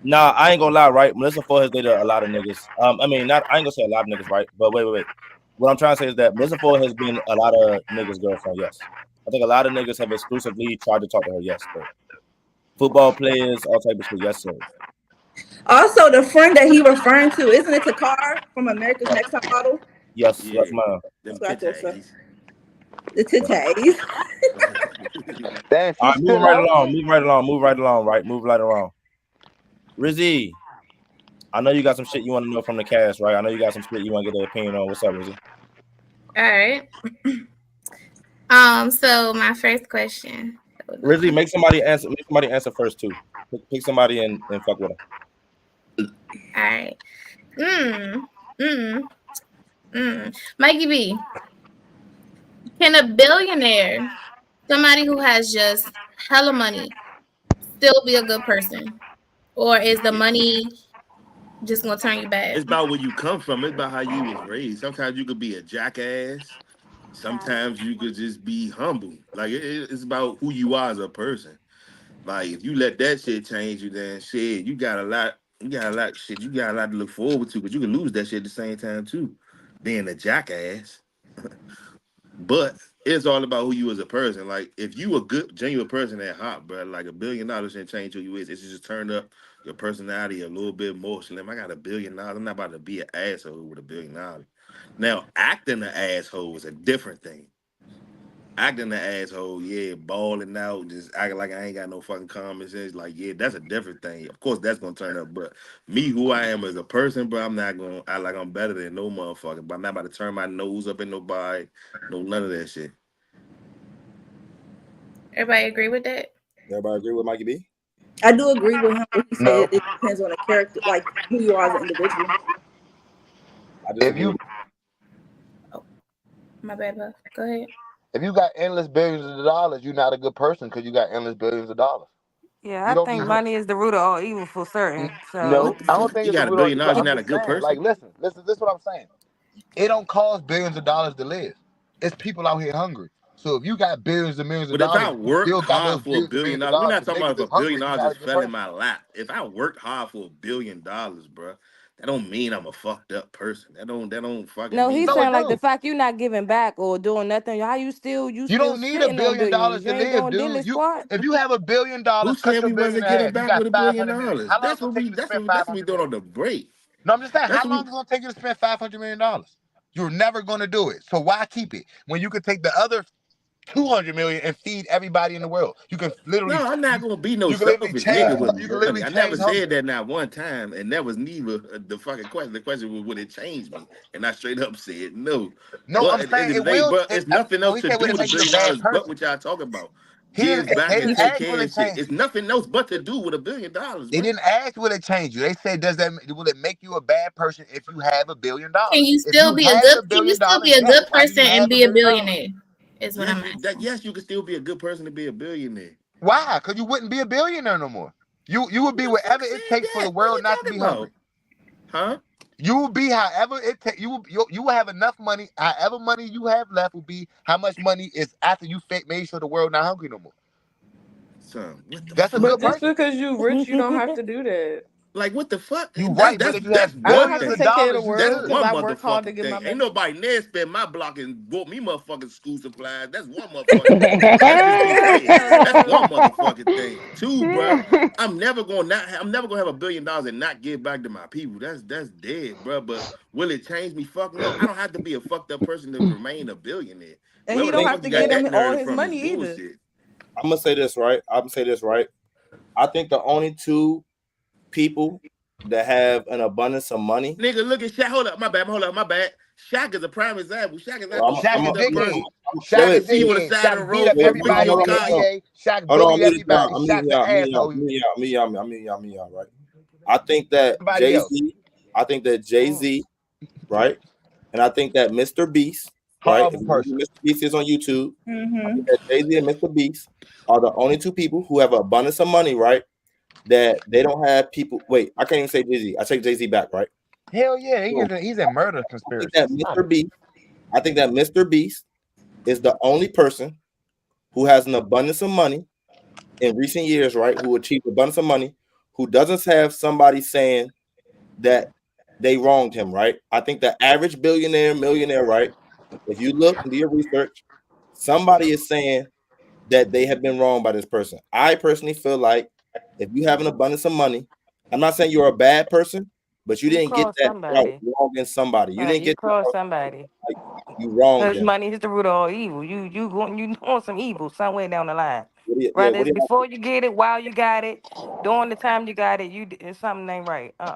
nah, I ain't gonna lie, right? Melissa Ford has dated a lot of niggas. I mean, not I ain't gonna say a lot of niggas, right? But wait. What I'm trying to say is that Melissa Ford has been a lot of niggas' girlfriend. Yes, I think a lot of niggas have exclusively tried to talk to her. Yes, but football players, all type of shit. Yes, sir. Also, the friend that he referring to, isn't it Takar from America's Next Top Model? Yes, Yeah. that's mine. Them That's what I thought so. titties. The titties. Damn, All she's right, moving still right out along, here? move right along, right? Move right along. Rizzy, I know you got some shit you want to know from the cast, right? I know you got some shit you want to get their opinion on. What's up, Rizzy? All right. So my first question. Rizzy, make somebody answer first too. Pick somebody and fuck with them. All right. Mikey B, can a billionaire, somebody who has just hella money, still be a good person? Or is the money just gonna turn you bad? It's about where you come from. It's about how you was raised. Sometimes you could be a jackass. Sometimes you could just be humble. Like it's about who you are as a person. Like if you let that shit change you, then shit, you got a lot. You got a lot of shit. You got a lot to look forward to, but you can lose that shit at the same time too. Being a jackass. But it's all about who you as a person. Like if you a good, genuine person at heart, bro, like $1 billion shouldn't change who you is. It's just turn up your personality a little bit more. Slim, I got $1 billion. I'm not about to be an asshole with $1 billion. Now, acting an asshole is a different thing. Acting the asshole, yeah, balling out, just acting like I ain't got no fucking common sense. Like, yeah, that's a different thing. Of course, that's gonna turn up. But me, who I am as a person, bro, I'm not gonna act like I'm better than no motherfucker. But I'm not about to turn my nose up in nobody. No, none of that shit. Everybody agree with that? Everybody agree with Mikey B? I do agree with him when he No. said it depends on the character, like who you are as an individual. I If disagree you with My bad, Buff. Go ahead. if you got endless billions of dollars, you're not a good person because you got endless billions of dollars. Yeah, You I don't think be money is the root of all evil for certain. So no. What the I don't fuck? think You it's a got a root of billion evil. dollars, you're I'm not a just good saying, like, person? listen. This is what I'm saying. It don't cost billions of dollars to live. It's people out here hungry. So if you got billions and millions of But if dollars, I you work still got hard those for $1 billions and billion millions of dollars, we're dollars. not The talking about niggas if is $1 billion hungry. You're not a just good fell in person. my lap. If I worked hard for $1 billion, bro, that don't mean I'm a fucked up person. That don't fucking no, mean he's No, that. it saying like the do. fact you're not giving back or doing nothing. How you still You don't need $1 sitting on billion billions? You to ain't live, doing dude. diddly squat. If you have $1 billion, Who cut said your we billion wasn't in getting half. You back got with $1 billion? 500 million. How long is it gonna take you to spend That's what we 500 doing on million? the break. No, I'm just saying, That's how what long we is it gonna take you to spend $500 million? You're never gonna do it. So why keep it when you could take the other 200 million and feed everybody in the world? You can literally, No, I'm not gonna be no you can literally selfish nigga change, with you can money. literally I never change said hunger. that not one time, and that was neither the fucking question. The question was would it change me, and I straight up said no. No, But I'm at the saying end of the it day, will. bro, it's nothing No, else he to said, do would it with a make you a billion bad dollars but person? what y'all talking about. He Give didn't. back They and didn't take ask care will of it shit. change It's you. nothing else but to do with $1 billion, They bro. didn't ask will it change you. They said, will it make you a bad person if you have $1 billion? Can you If you still be a have good? $1 Can you billion, still be a yes. good Why do person you and have $1 be a billion? billionaire? Is what I'm asking. Yes, you can still be a good person to be a billionaire. Why? Because you wouldn't be a billionaire no more. You would Who be the fuck whatever said it takes for the that? What are world you not to talking be hungry. about? Huh? You will be however it takes. You will have enough money. However money you have left will be how much money is after you made sure the world not hungry no more. Son, what the That's a fuck? good But just person. because you rich, you don't have to do that. Like what the fuck? You right, but if you That's have I don't one have billions to of thing. take care of the dollars, you That's world good. because one I work hard to motherfucking get my thing. Ain't money. nobody there spend my block and bought me motherfucking school supplies. That's one motherfucking thing. Let's just be clear. That's one motherfucking thing. Two, bruh, I'm never gonna have $1 billion and not give back to my people. That's dead, bruh. But will it change me? Fuck no. I don't have to be a fucked up person to remain a billionaire. And he Wherever the don't think have fuck to you got get that him all nerve his from is money either. bullshit. I'm gonna say this right. I think the only two people that have an abundance of money. Nigga, look at Shaq. Hold up, my bad. Shaq is a prime example. Shaq is not Well, no Shaq a fucked up dickhead. person. Shaq I a can see you on the dickhead. side of the Shaq beat road up with everybody your in the car. NBA. Shaq Hold on, bullied I'm everybody. Shaq's an asshole. me out, right? I think that Everybody else. Jay-Z, I think that Jay-Z, right? And I think that Mr. Beast, right? If Horrible you know who person. Mr. Beast is on YouTube, I Mm-hmm. think that Jay-Z and Mr. Beast are the only two people who have an abundance of money, right? That they don't have people. Wait, I can't even say Jay-Z. I take Jay-Z back, right? Hell yeah, So he's in murder I think that conspiracies. Mr. Beast, I think that Mr. Beast is the only person who has an abundance of money in recent years, right? Who achieved abundance of money, who doesn't have somebody saying that they wronged him, right? I think the average billionaire, millionaire, right? If you look and do your research, somebody is saying that they have been wronged by this person. I personally feel like if you have an abundance of money, I'm not saying you're a bad person, but you You didn't get cross that without somebody. wronging somebody. You Right, didn't you get that cross without somebody. like you wronged Because them. money is the root of all evil. You doing some evil somewhere down the line. What do you, yeah, Whether what it's do you, before you get it, while you got it, during the time you got it, it's something ain't right. for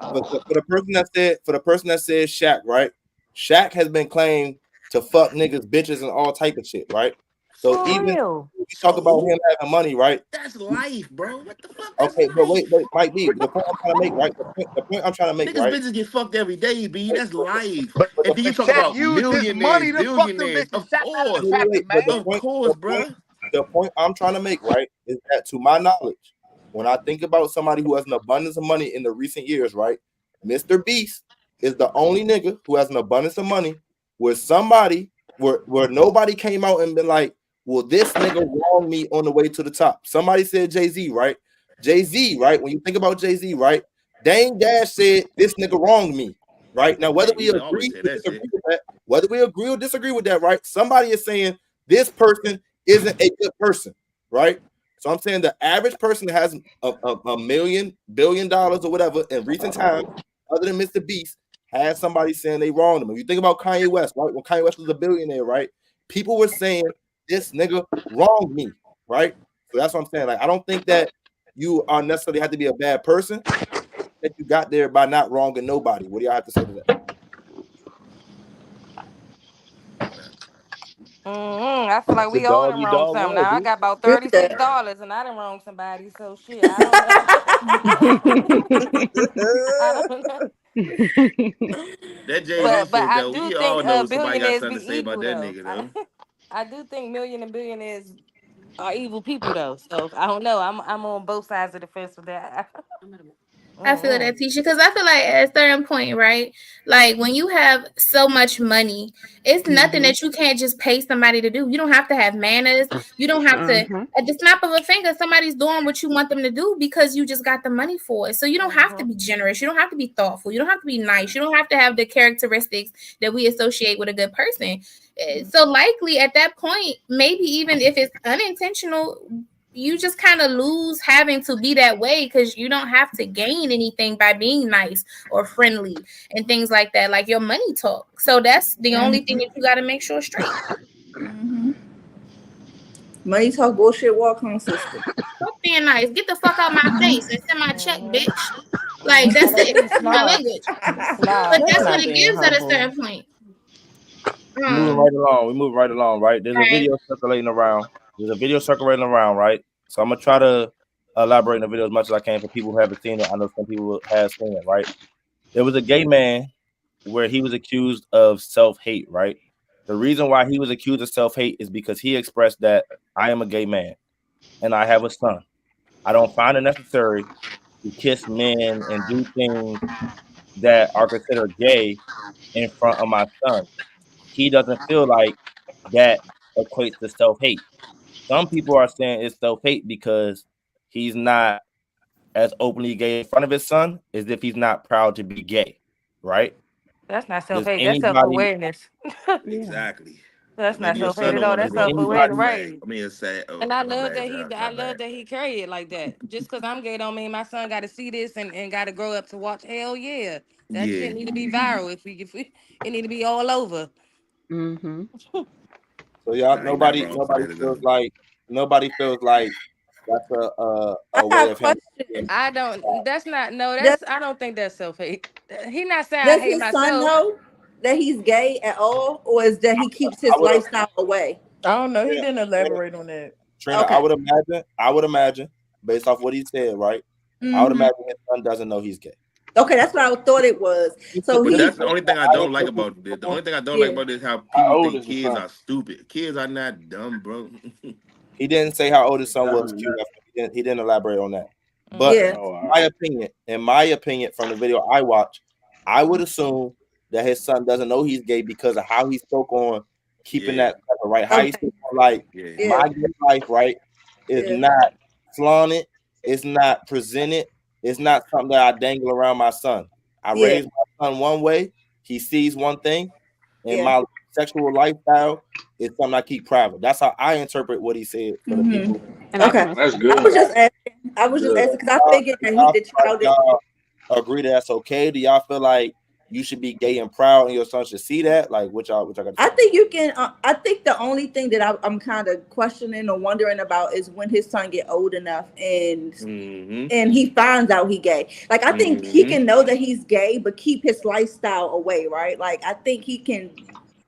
the person that said Shaq, right? Shaq has been claimed to fuck niggas, bitches, and all type of shit, right? So For even real. when you talk about So him having money, right? that's life, bro. What the fuck? That's Okay, but life. wait, Mike B. The point I'm trying to make, right? The point I'm trying to make, Niggas right? bitches get fucked every day, B. Wait, That's life. but And then you But talk Shaq about used his millionaires, money to fuck them billionaires. bitches. Shaq not an attractive But man. Of course, bruh. the point I'm trying to make, right, is that to my knowledge, when I think about somebody who has an abundance of money in the recent years, right, Mr. Beast is the only nigga who has an abundance of money where somebody, where nobody came out and been like, well, this nigga wronged me on the way to the top. Somebody said Jay-Z, right? Jay-Z, right? When you think about Jay-Z, right? Dame Dash said this nigga wronged me, right? Now, whether Yeah, we he always agree say or that disagree shit. with that, whether we agree or disagree with that, right? Somebody is saying this person isn't a good person, right? So I'm saying the average person that has a million, $1 billion or whatever in recent times, other than Mr. Beast, has somebody saying they wronged him. If you think about Kanye West, right? When Kanye West was a billionaire, right? People were saying this nigga wronged me, right? So that's what I'm saying. Like, I don't think that you are necessarily have to be a bad person. That you got there by not wronging nobody. What do y'all have to say to that? I feel like It's a we all dog done eat wrong dog something. world, Now I B. got about Agree with that. $36 and I done wrong somebody. So shit, I don't know. I don't know. That Jay Z But shit I though, do we think all know somebody got billionaires be something to say about evil that though. nigga though. I do think billionaires are evil people though. So I don't know. I'm on both sides of the fence with that. I feel that, teacher, because I feel like at a certain point, right? Like when you have so much money, it's nothing that you can't just pay somebody to do. You don't have to have manners. You don't have to, Mm-hmm. at the snap of a finger, somebody's doing what you want them to do because you just got the money for it. So you don't have to be generous. You don't have to be thoughtful. You don't have to be nice. You don't have to have the characteristics that we associate with a good person. So likely at that point, maybe even if it's unintentional, you just kind of lose having to be that way because you don't have to gain anything by being nice or friendly and things like that. Like your money talk. So that's the only thing that you got to make sure straight. Mm-hmm. Money talk bullshit walk home sister. Fuck being nice. Get the fuck out my face and send my check, bitch. Like Try that's to it. be Excuse my snob. language. But Snob. That's that's what not it being gives at a humble. certain point. Moving right along. We move right along, right? There's a Right. video circulating around. Right? So I'm gonna try to elaborate in the video as much as I can for people who haven't seen it. I know some people have seen it, right? There was a gay man where he was accused of self-hate, right? The reason why he was accused of self-hate is because he expressed that I am a gay man and I have a son. I don't find it necessary to kiss men and do things that are considered gay in front of my son. He doesn't feel like that equates to self-hate. Some people are saying it's self-hate because he's not as openly gay in front of his son as if he's not proud to be gay, right? That's not Does self-hate. That's anybody self-awareness. Yeah. Exactly. That's not Maybe your self-hate son at don't all. want to That's grow up with a self-awareness, plastic anybody right? bag. I mean, a sad. Oh, And I my love bad, that y'all. I My love bad. that he carry it like that. Just because I'm gay don't mean my son got to see this and got to grow up to watch. Hell yeah, that Yeah. shit need to be viral. If we it need to be all over. Mm-hmm. so y'all Nah, ain't nothing nobody wrong for that though. nobody feels like that's I a way got a of him question. I don't. That's not. No, Does that's. I don't think that's self-hate. He not saying I does hate his son myself. know that he's gay at all, or is that he keeps I his would have lifestyle away? I don't know. He Trina, didn't Trina, elaborate on that. Trina, Okay. I would imagine based off what he said, right? I would Mm-hmm. imagine his son doesn't know he's gay. Okay, that's what I thought it was. So But he, that's the only thing I don't like about it. The only thing I don't like yeah. about it is how How people old think is the kids son? are stupid. Kids are not dumb, bro. He didn't say how old his It's son was. definitely Q. not. He didn't elaborate on that. But Yeah. Oh, all my right. opinion, in my opinion, from the video I watched, I would assume that his son doesn't know he's gay because of how he spoke on keeping Yeah, that cover, right? How he Okay. spoke on like yeah. Yeah. my gay life, right, is Yeah. not flaunted, it's not presented, it's not something that I dangle around my son. I Yeah. raised my son one way, he sees one thing, and Yeah. my sexual lifestyle is something I keep private. That's how I interpret what he said for the Mm-hmm. people. And I Okay. can That's I good. was just asking. I That's was just good. asking because I figured that Y'all the feel like child is. y'all agree that that's okay? Do y'all feel like you should be gay and proud and your son should see that? Like what y'all got to I say? think you can. I think the only thing that I'm kind of questioning or wondering about is when his son get old enough Mm-hmm. and he finds out he gay. Like I think he Mm-hmm. can know that he's gay, but keep his lifestyle away, right? Like I think he can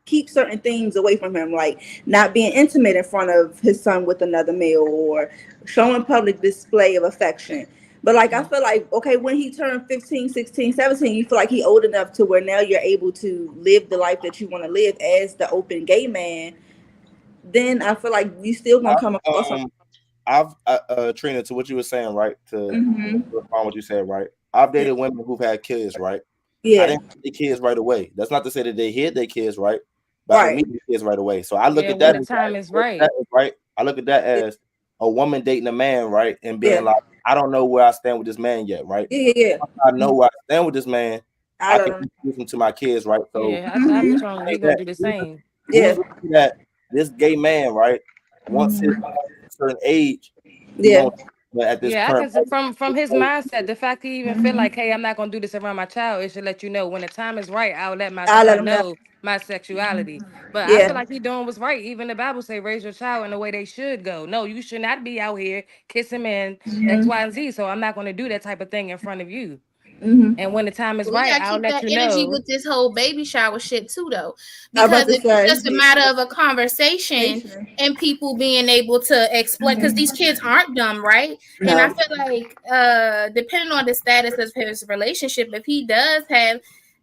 keep certain things away from him, like not being intimate in front of his son with another male or showing public display of affection. But like I feel like okay, when he turned 15, 16, 17, you feel like he old enough to where now you're able to live the life that you want to live as the open gay man, then I feel like you still gonna come across some. I've Trina, to what you were saying, right? To Hmm. respond what you said, right? I've Yeah. dated women who've had kids, right? I Yeah. didn't have the kids right away. That's not to say that they hid their kids, right? But I didn't Right. meet the kids right away. So I look Yeah, at when that the as time is that right. as, right. I look at that Yeah. as a woman dating a man, right? And being Yeah. like, I don't know where I stand with this man yet, right? Yeah. Yeah. Once I Yeah. know where I stand with this man, I I can don't know. introduce him to my kids, right? So Yeah, I be Hmm. trying. saying We gonna that do the same. who's Yeah. looking at this gay man, right? Once his Hmm. certain age, he Yeah. won't. But at this Yeah, I current can see from his moment, mindset, the fact he even feel Hmm. like, hey, I'm not gonna do this around my child, it should let you know when the time is right, I'll let my I let son them know. know my sexuality. But I feel Yeah. like he doing what's right. Even the Bible say raise your child in the way they should go. No, you should not be out here kissing men X, Hmm. Y, and Z. So I'm not gonna do that type of thing in front of you. Hmm. And when the time is We right, gotta I'll keep let that you energy know. with this whole baby shower shit too, though, I was about because to if it's say. just a matter of a conversation Yeah. and people being able to explain, because these kids aren't dumb, right? And I No, feel like, depending on the status of his relationship, if he does have,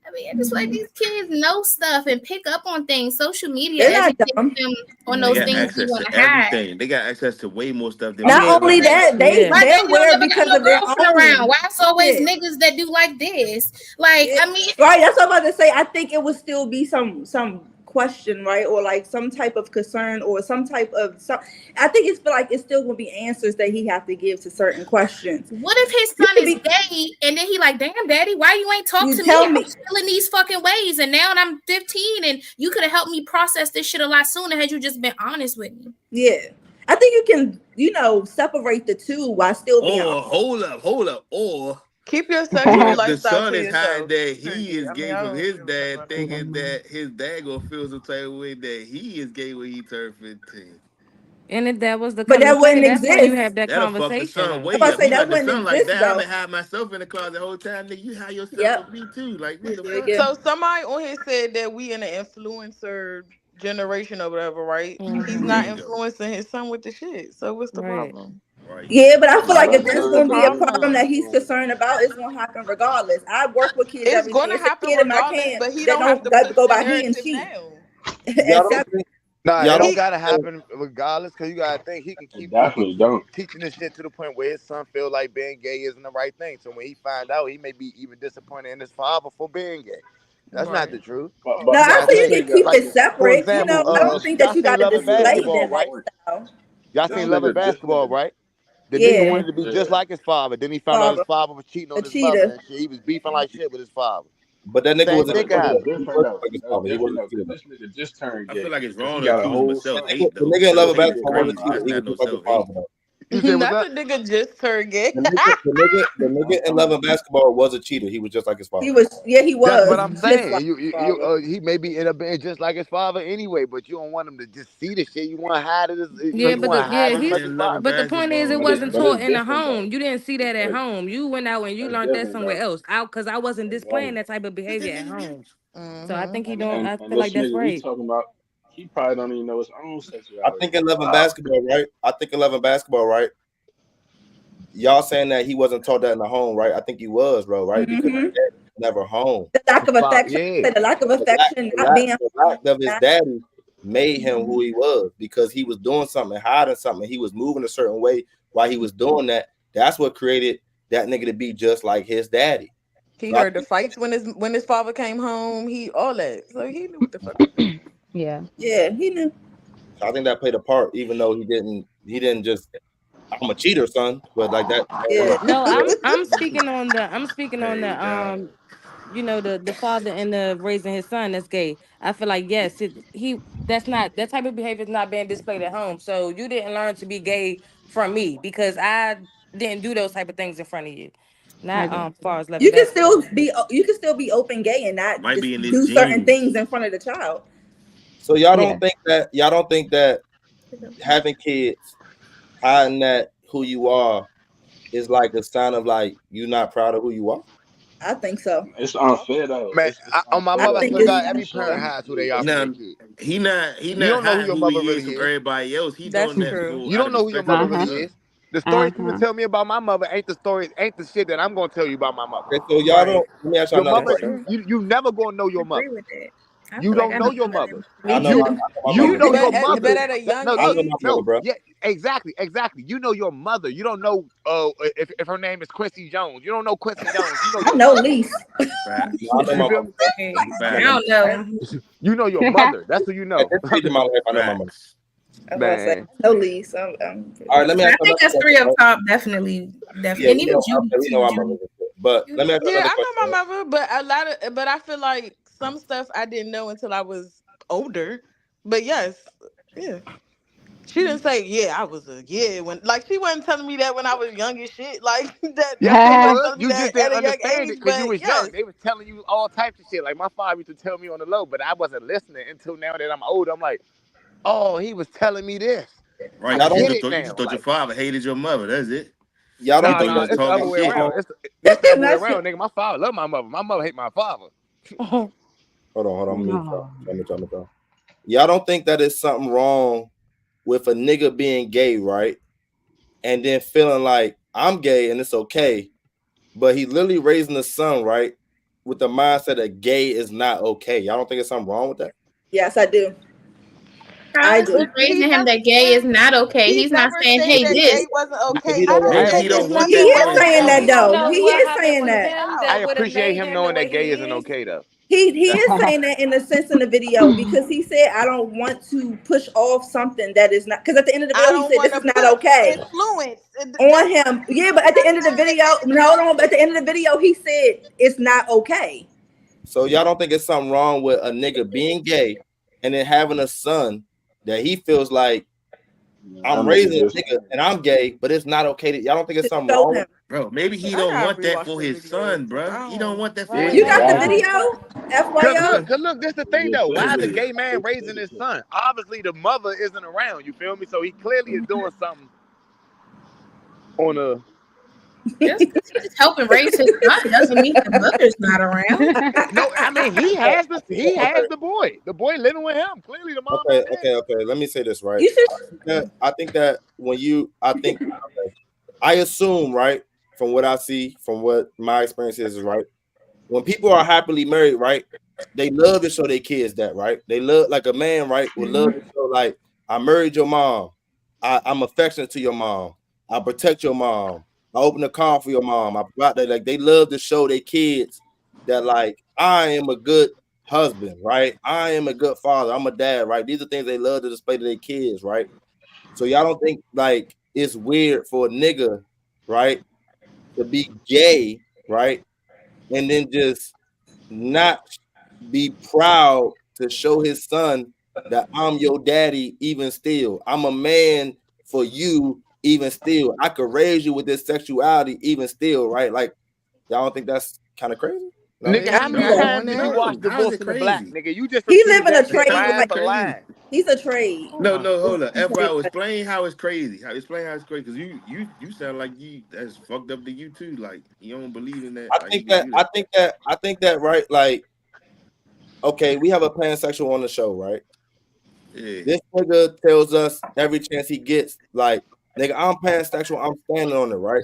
I mean, it's like these kids know stuff and pick up on things. Social media they're not educates dumb. them on They those got things we access want to to hide. everything. They got access to way more stuff than I we mean, Not ever only had. that, Yeah. Why they're don't you aware never got because no of their girlfriend around? own Why it's always shit. niggas that do like this? Like, Yeah. I mean, Right. That's what I'm about to say. I think it would still be some question, right, or like some type of concern or some type of some. I think it's feel like it's still gonna be answers that he have to give to certain questions. what if his You son could is be. gay and then he like, damn, daddy, why you ain't talk You to me? tell I me. was feeling these fucking ways, and now I'm 15, and you could have helped me process this shit a lot sooner had you just been honest with me. Yeah. I think you can, separate the two while still being honest. Or hold up. Or Keep your what sexual if the lifestyle son to is hiding yourself. that he Period. is I mean, gay I from don't his give a fuck dad, about that. thinking that his dad gonna feel some type of way that he is gay when he turned 15? And if that was to But come to that play, wouldn't that's when you exist. have that That'll fuck the son conversation. I'm way about to up. say He that like the wouldn't son like, exist damn, I've though. been hiding myself in the closet the whole time, nigga. You hide yourself Yep. with me too. Like what Yeah, the yeah, fuck? yeah. So somebody on here said that we in an influencer generation or whatever, right? He's There Hmm. not you go. influencing his son with the shit. So what's the Right. problem? Right. Yeah, but I feel Nah, like if that's that's What's good. the going to be a He problem problem? that he's influenced. concerned about, it's going to happen regardless. I work with kids It's every day. gonna It's a happen kid in my regardless, camp but he that don't have don't to that push go the by he and narrative she. now. y'all At don't 7. think Nah, it y'all don't don't He, gotta think happen regardless, cause you gotta think he can It keep definitely don't. teaching this shit to the point where his son feel like being gay isn't the right thing. So when he find out, he may be even disappointed in his father for being gay. That's not Right. the truth. But no, but You I but gotta feel this you think. can nigga, keep Like it for separate. example, I don't think that y'all you seen got to Love and display nigga their Basketball, right? lifestyle. Y'all this seen Love and nigga this Basketball, nigga right? The nigga Yeah, wanted to be just yeah. like his father. Then he found out his father, father was cheating a on his mother cheater. and shit. He was beefing like shit with his father. but that nigga Same was a But thing that, can but that's happen. he different was though. like his That's father. He different wasn't though, a cheater because though. this nigga just turned I feel gay. like it's Cause he wrong to got a accuse him of whole self son. hate The though. nigga in So love Self and this hate is nigga basketball talking wasn't a crazy. about cheater. That's He was not no just like his self hate. father though. You said what's Not the up? nigga just turned gay. The nigga in love and basketball was a cheater. He was just like his He father. was, yeah, he That's what was I'm just like saying. his father. He may be end up being just like his father anyway, but you don't want him to just see the shit. You want to hide it, Yeah, you but want the to yeah hide as Father he much as in love and but the possible. point is it basketball. wasn't But taught it's in the different though. home. You didn't see that at That's, home. You went out and you that's learned that different somewhere though. else. Out because I wasn't displaying Exactly. that type of behavior at home. So I think he Mm-hmm. don't. And I and feel like this that's nigga we right. talking about, he probably don't even know his own I sexuality. think in love and basketball, right? I think in love and basketball, right? y'all saying that he wasn't taught that in the home, right? I think he was, bro, right? Because his dad was never home. The lack of affection. Yeah. The lack of affection, not being The lack of his daddy made him who he was because he was doing something, hiding something. He was moving a certain way while he was doing that. That's what created that nigga to be just like his daddy. He So I heard the think, fights when his father came home. He all that, so he knew what the fuck was going on. Yeah. Yeah, he knew. I think that played a part, even though he didn't just I'm a cheater, son, but like that. Yeah. No, I'm speaking on the Hey, you know, the father and the raising his son that's gay. I feel like yes, that's not that type of behavior is not being displayed at home. So you didn't learn to be gay from me because I didn't do those type of things in front of you. I Not agree. as far as loving that. You can still be open gay and not might just be in his do certain genes. things in front of the child. So y'all Yeah. don't think that having kids, hiding that who you are, is like a sign of like you not proud of who you are. I think so. It's unfair though. Man, It's on my I unfair mother, that I think swear to niggas God, it's can't every show parent yeah. hides who who they they are are. from Now their kid. he not You don't know who hiding your who mother he is really from is. everybody else. He That's doing that true. for You out don't of know who your respect mother for his really Uh-huh. is. son. The stories people Uh-huh. tell me about my mother ain't the shit that I'm gonna tell you about my mother. Okay, so y'all Right. don't. Let me ask y'all Your another mother, That's question. true. you never gonna know your Agree mother. with it. I You feel like don't I know know your my mother. mother. I Me know You too. my you mother. know your But mother. at a young I No, know age, my mother, no, bro. yeah, exactly. You know your mother. You don't know if her name is Quincy Jones. You don't know Quincy Jones. You know I your know mother. Lease. Facts. I know You my feel mother, me? bro. Hey, I Facts. don't know. You know your mother. That's who you At know. this stage of my life, I know my mother. Facts. I was gonna say Man. no Lease. I'm pretty All right, sure. let me I ask you think another that's question, three up right? top, definitely, Yeah, definitely, and even Judy we too. know our Judy, mother. But let me ask you yeah, another I question. know Right? my mother, but I feel like some stuff I didn't know until I was older. But yes, yeah. She didn't say, yeah, I was a yeah when like she wasn't telling me that when I was young as shit. Like that Yes, she they wasn't was. telling me You that just at didn't a young understand age, it because you but was young. yes. They was telling you all types of shit. Like my father used to tell me on the low, but I wasn't listening until now that I'm older. I'm like, oh, he was telling me this. Right, I Y'all because get don't it you just now. thought your Like, father hated your mother. That's it. y'all He don't nah, thought think you that nah, was it's the it's other talking way shit. around. wrong. It's the other way That's around, nigga. My father love my mother. My mother hate my father. Hold on, mute No. y'all. Y'all don't think that it's something wrong with a nigga being gay, right? And then feeling like I'm gay and it's okay, but he literally raising the son, right? With the mindset that gay is not okay. Y'all don't think it's something wrong with that? yes, I do. I how is do. he He raising him never that gay is said not okay? he He's not never saying, said hey, that this. gay wasn't Because he okay. don't He I just don't want Maybe said he think it's don't it's want He nothing that is for nothing. his wrong saying with that son. You though. know being He what is happened saying with that. him I that would have appreciate made him him the knowing that way gay he isn't is. okay though. He That's is saying that in a sense in the video because he said I don't want to push off something that is not because at the end of the I video he don't said want this to is not put okay influence. on That's him. Yeah, but he's at the not end of the saying that video, gay is no, not hold on. But at the okay. end of the video, he said it's not okay. so y'all don't think it's something wrong with a nigga being gay and then having a son that he feels like Man, I'm that nigga raising just a nigga and I'm gay, but it's not okay. Y'all don't think it's To something show wrong with him. it? Bro, maybe he I don't gotta want that rewatch for the his video son, because bro. I He don't don't. want that for Right. his You got the son. exactly. video, Cause FYO. look, this the He thing just though. Why is a twisted it. gay man raising his son? Obviously, the mother isn't around. You feel me? So he clearly is doing something on a. Just because he's helping raise his son doesn't mean the mother's not around. No, I mean he Okay, has he okay, has the boy. The boy living with him. Clearly, the mom okay, not there. okay, okay. Let me say this right. You should. I think that when you, okay, I assume right from what I see, from what my experience is right. When people are happily married, right, they love to show their kids that, right? They love like a man, right, would love to show like I married your mom, I'm affectionate to your mom, I protect your mom, I open the car for your mom, I brought that like they love to show their kids that like I am a good husband, right? I am a good father, I'm a dad, right? These are things they love to display to their kids, right? So y'all don't think like it's weird for a nigga, right, to be gay, right? And then just not be proud to show his son that I'm your daddy, even still. I'm a man for you, even still. I could raise you with this sexuality, even still, right? Like, y'all don't think that's kind of crazy? No? Nigga, Maybe how he many not Yeah. doing times did you that. watch No, how is it Divorce in the Black? crazy? Nigga, you just He repeated living a that shit trade How is line it life. for crazy? line. He's a trade. No, no, hold up. He's Everybody explain how it's crazy. Explain how it's crazy. Because you sound like you that's fucked up to you too. Like you don't believe in that. I Like you think can that do I that. think that I think that right, like, okay, we have a pansexual on the show, right? Yeah. This nigga tells us every chance he gets, like, nigga, I'm pansexual, I'm standing on it, right?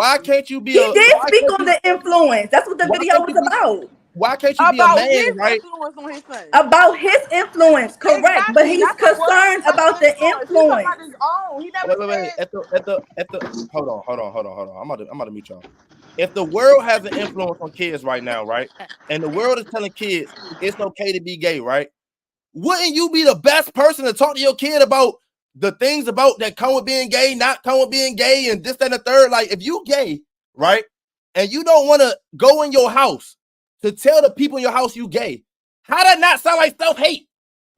Why can't you be He a? did Why speak can't on you? the influence. That's what the Why video can't was you be? about. Why can't you be a About his man, right? influence on his son. About his influence, correct. But Exactly. he's That's the word. concerned About about the the influence. He's talking about influence. his own. He never Wait. said. At the. Hold on. I'm about to meet y'all. If the world has an influence on kids right now, right, and the world is telling kids it's okay to be gay, right? Wouldn't you be the best person to talk to your kid about the things about that come with being gay, not come with being gay, and this, that, and the third. Like, if you gay, right, and you don't want to go in your house to tell the people in your house you gay, how that not sound like self-hate?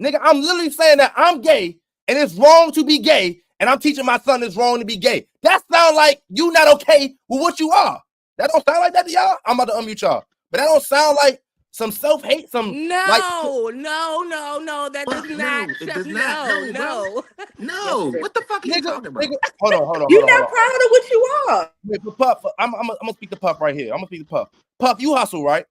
Nigga, I'm literally saying that I'm gay, and it's wrong to be gay, and I'm teaching my son it's wrong to be gay. That sound like you not okay with what you are. That don't sound like that to y'all? I'm about to unmute y'all. But that don't sound like some self-hate, some No, like no, that does not. No, it does not. No, bro. No. Yes, What the fuck are you nigga, talking about? hold on. You're not proud of what you are. Wait, but Puff, I'm gonna speak to Puff right here. I'm gonna speak to Puff. Puff, you hustle, right?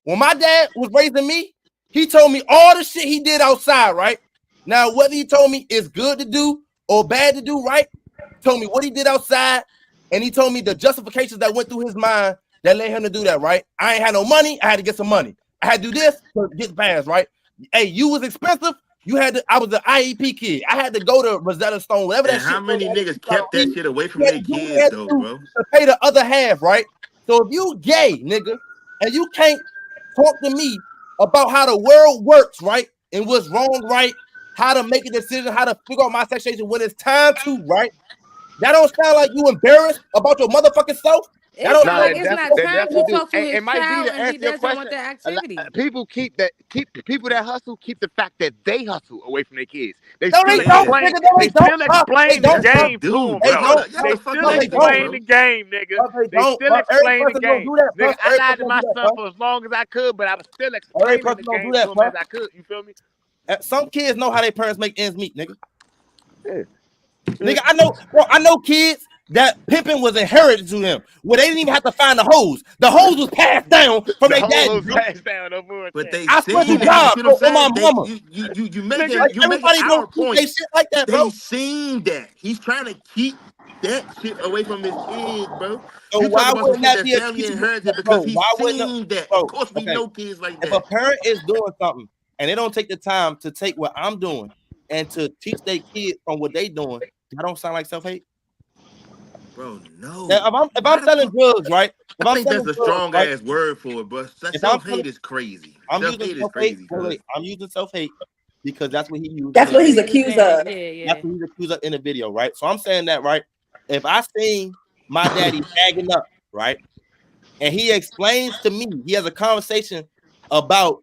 When my dad was raising me, he told me all the shit he did outside, right? Now, whether he told me it's good to do or bad to do, right? Told me what he did outside, and he told me the justifications that went through his mind that led him to do that, right? I ain't had no money, I had to get some money. I had to do this to get past, right? Hey, you was expensive. I was the IEP kid. I had to go to Rosetta Stone, whatever that And shit how many was. niggas kept that shit away from You had their to do what you kids, had to though, do bro? to pay the other half, right? So if you gay, nigga, and you can't talk to me about how the world works, right? And what's wrong, right? How to make a decision, how to figure out my sexuation when it's time to, right? That don't sound like you embarrassed about your motherfucking self. That It don't sounds sound like like it's you not They time definitely to do. talk to And his it might be child, to and he answer your doesn't want question. that activity. People people that hustle keep the fact that they hustle away from their kids. They No, still they don't, Yeah. explain. nigga. No, They they don't. still They explain the don't. Yes, they game to do, them, They bro. bro. Hold don't. up. Yes, They the fuck still No, they they do, don't. explain bro. the game, nigga. They They don't. still Every explain the person don't game, do that. nigga. Plus, I every lied person to don't do my that. son Plus, for as long as I could, but I was still every explaining person the don't do game that. to him Plus, as I could. You feel me? some kids know how their parents make ends meet, nigga. Yeah. Nigga, I know, bro. I know kids that pimping was inherited to them, where they didn't even have to find the hose. The hose was passed down from The their whole daddy, was bro. passed down no But bullshit. they I swear to seen that. You God, see what I'm bro, on my saying? mama. You Nigga, making Like, everybody our don't teach they point. shit like that, bro. They seen that. He's trying to keep that shit away from his kids, bro. So You talk why about some wouldn't shit that that be a family teachable, inherited because bro? he's Why wouldn't, seen that. Of bro? course, we Okay, know kids like if a that, parent is doing something and they don't take the time to take what I'm doing and to teach their kid from what they doing, that don't sound like self hate. bro. Now, No, if why I'm the selling fuck? drugs, right? If I I'm think selling that's a drugs, strong right? ass word for it, but If I'm self selling, hate is crazy. I'm Self using hate is self hate. crazy, Wait, cuz. I'm using self hate because that's what he used in That's the what That's he's what video. he was accused saying. of. Yeah. That's what he's accused of in the video, right? So I'm saying that, right? If I seen my daddy bagging up, right, and he explains to me, he has a conversation about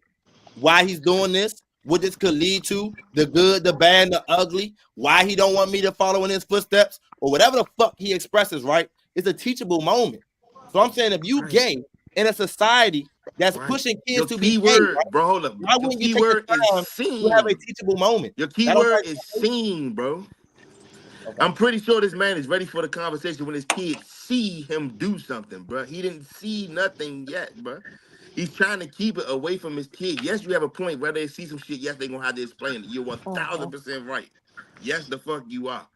why he's doing this, what this could lead to, the good, the bad, the ugly, why he don't want me to follow in his footsteps, or whatever the fuck he expresses, right? It's a teachable moment. So I'm saying if you Right, gay in a society that's right. pushing kids Your to be key gay, right? word, bro. Hold up. Why Your wouldn't you key take the word is time to have a seen. teachable moment? Your key That don't word like is seen, bro. okay. I'm pretty sure this man is ready for the conversation when his kids see him do something, bro. He didn't see nothing yet, bro. He's trying to keep it away from his kid. Yes, you have a point. Where they see some shit, yes, they're gonna have to explain it. You're 1000% right. Yes, the fuck you are.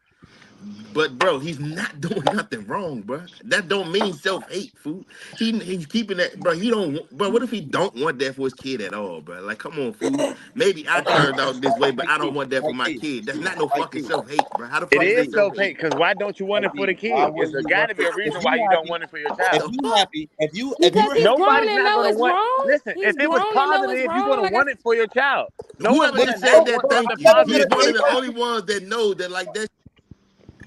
But bro, he's not doing nothing wrong, bro. That don't mean self-hate, fool. He's keeping that, bro. He don't, bro. What if he don't want that for his kid at all, bro? Like, come on, fool. Maybe I Okay. turned out this way, but Like I don't this, want that for like my this, kid. That's not no like fucking this, self-hate, bro. How the It fuck is is that self self-hate? hate, because why don't you want like it for this. the Why kid? It's wouldn't you got want to be this? a If reason you why you don't happy, want it for your What child. if the you fuck? happy, if Because you're he's grown Nobody's and not know gonna it's want. wrong. Listen, He's if it was grown and know it's positive, you're wrong. gonna Like I want it for your child. No one's Whoever nigga, gonna just said not that, want bro, I thank something you. never met He's a positive for one gay of their the child. only ones that know that like that.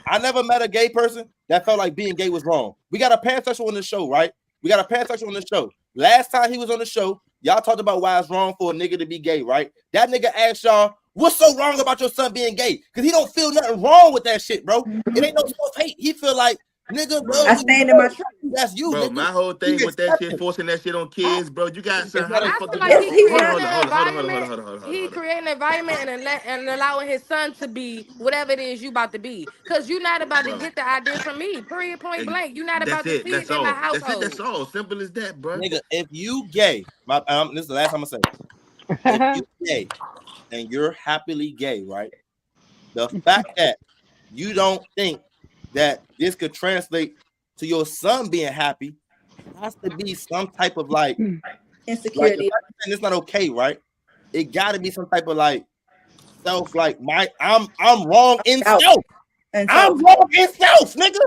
I never met a gay person that felt like being gay was wrong. We got a pansexual on the show, right? We got a pansexual on the show. Last time he was on the show, y'all talked about why it's wrong for a nigga to be gay, right? That nigga asked y'all, what's so wrong about your son being gay? Because he don't feel nothing wrong with that shit, bro. It ain't no self-hate. He feel like, nigga, Bro, I love who you stand in my love. truth. That's you, Bro, nigga. my whole You thing with that accept shit, it. forcing that shit on kids, bro. You got son. It's How not the I fuck feel you like gonna Yes, he he hold on, creating hold is. on, an hold on, hold on, hold on, hold on, environment. hold on, hold on, hold He on. creating an environment and allowing his son to be whatever it is you about to be. Cause you're not about to Bro. get the ideas from me. Period. Point And blank. You're not that's about to it. see it That's in my all. That's it. That's household. all. Simple as that, bro. Nigga, if you gay, this is the last time I'm gonna say it. If you gay and you're happily gay, right? The fact that you don't think that this could translate to your son being happy has to be some type of like the Insecurity fact that it's not okay, right? It got to be some type of like self, like I'm wrong in out self. and I'm self. wrong in self, nigga.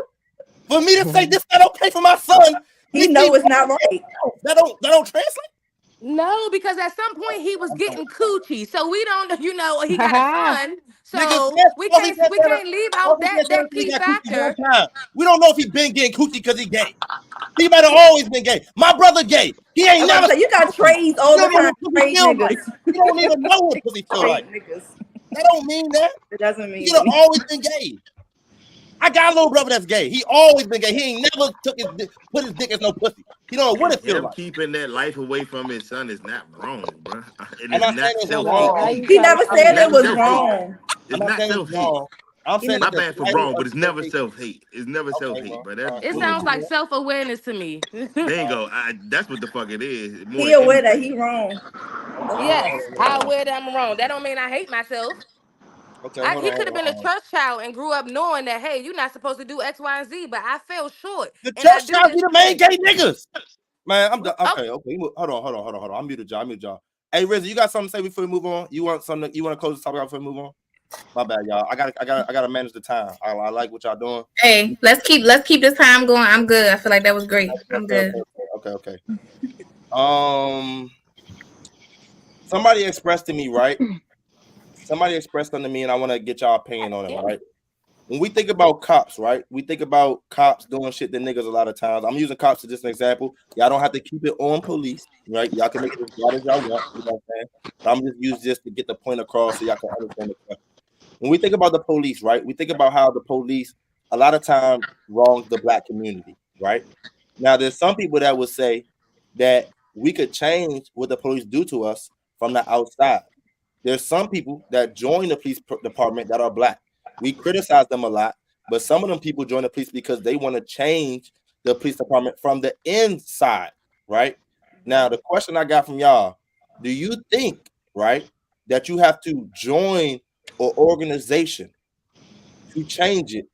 For me to say this not okay for my son, He makes me know it's not wrong in right. self. That don't translate. No, because at some point he was getting coochie. So we don't, he got a son. So we all he can't did we that, can't leave all out he did that he key got coochie one factor. time. We don't know if he been getting coochie because he gay. He might have always been gay. My brother gay. He ain't I'm about never. to say you got Pussy. trades You all the don't know time. what pussy Trade feel like. niggas. You don't even know what pussy feel Trade like. niggas. That don't mean that. It doesn't He mean could have anything. always been gay. I got a little brother that's gay. He always been gay. He ain't never put his dick as no pussy. He don't know what And it feel him like. keeping that life away from his son is not wrong, bro. And I'm it's not saying not it's self-hate Now wrong. either. you He trying never to It's said switch it never it. was self-hate. wrong. I'm It's not not saying it's self-hate. wrong. I'm He saying never. My that the bad for title wrong, of but the it's never subject. self-hate. It's never Okay, self-hate, well, but all that's right. It We'll move sounds cool. like on. self-awareness to me. Bingo. That's what the fuck it is, more He than aware that he anything. wrong. Okay, hold on, hold Yes, on, hold I on. aware that I'm wrong. That don't mean I hate myself. Okay, hold He on, could hold have on. been a church child and grew up knowing that, hey, you're not supposed to do X, Y, and Z, but I fell short. The And I church do child be this the main thing. gay niggas. Man, I'm done. Oh, Okay. Hold on. I'm muted, y'all. Hey, Rizzy, you got something to say before we move on? You want something? You want to close the topic out before we move on? My bad, y'all. I gotta manage the time. I like what y'all doing. Hey, let's keep this time going. I'm good. I feel like that was great. I'm good. Okay. Somebody expressed to me, right? Somebody expressed something to me, and I want to get y'all opinion on it, right? When we think about cops, right? We think about cops doing shit to niggas a lot of times. I'm using cops as just an example. Y'all don't have to keep it on police, right? Y'all can make it as broad as y'all want. You know what I'm saying? But I'm just use this to get the point across so y'all can understand the question. When we think about the police, right? We think about how the police a lot of time wrongs the black community, right? Now, there's some people that would say that we could change what the police do to us from the outside. There's some people that join the police department that are black. We criticize them a lot, but some of them people join the police because they want to change the police department from the inside, right? Now, the question I got from y'all, do you think, right, that you have to join an organization to change it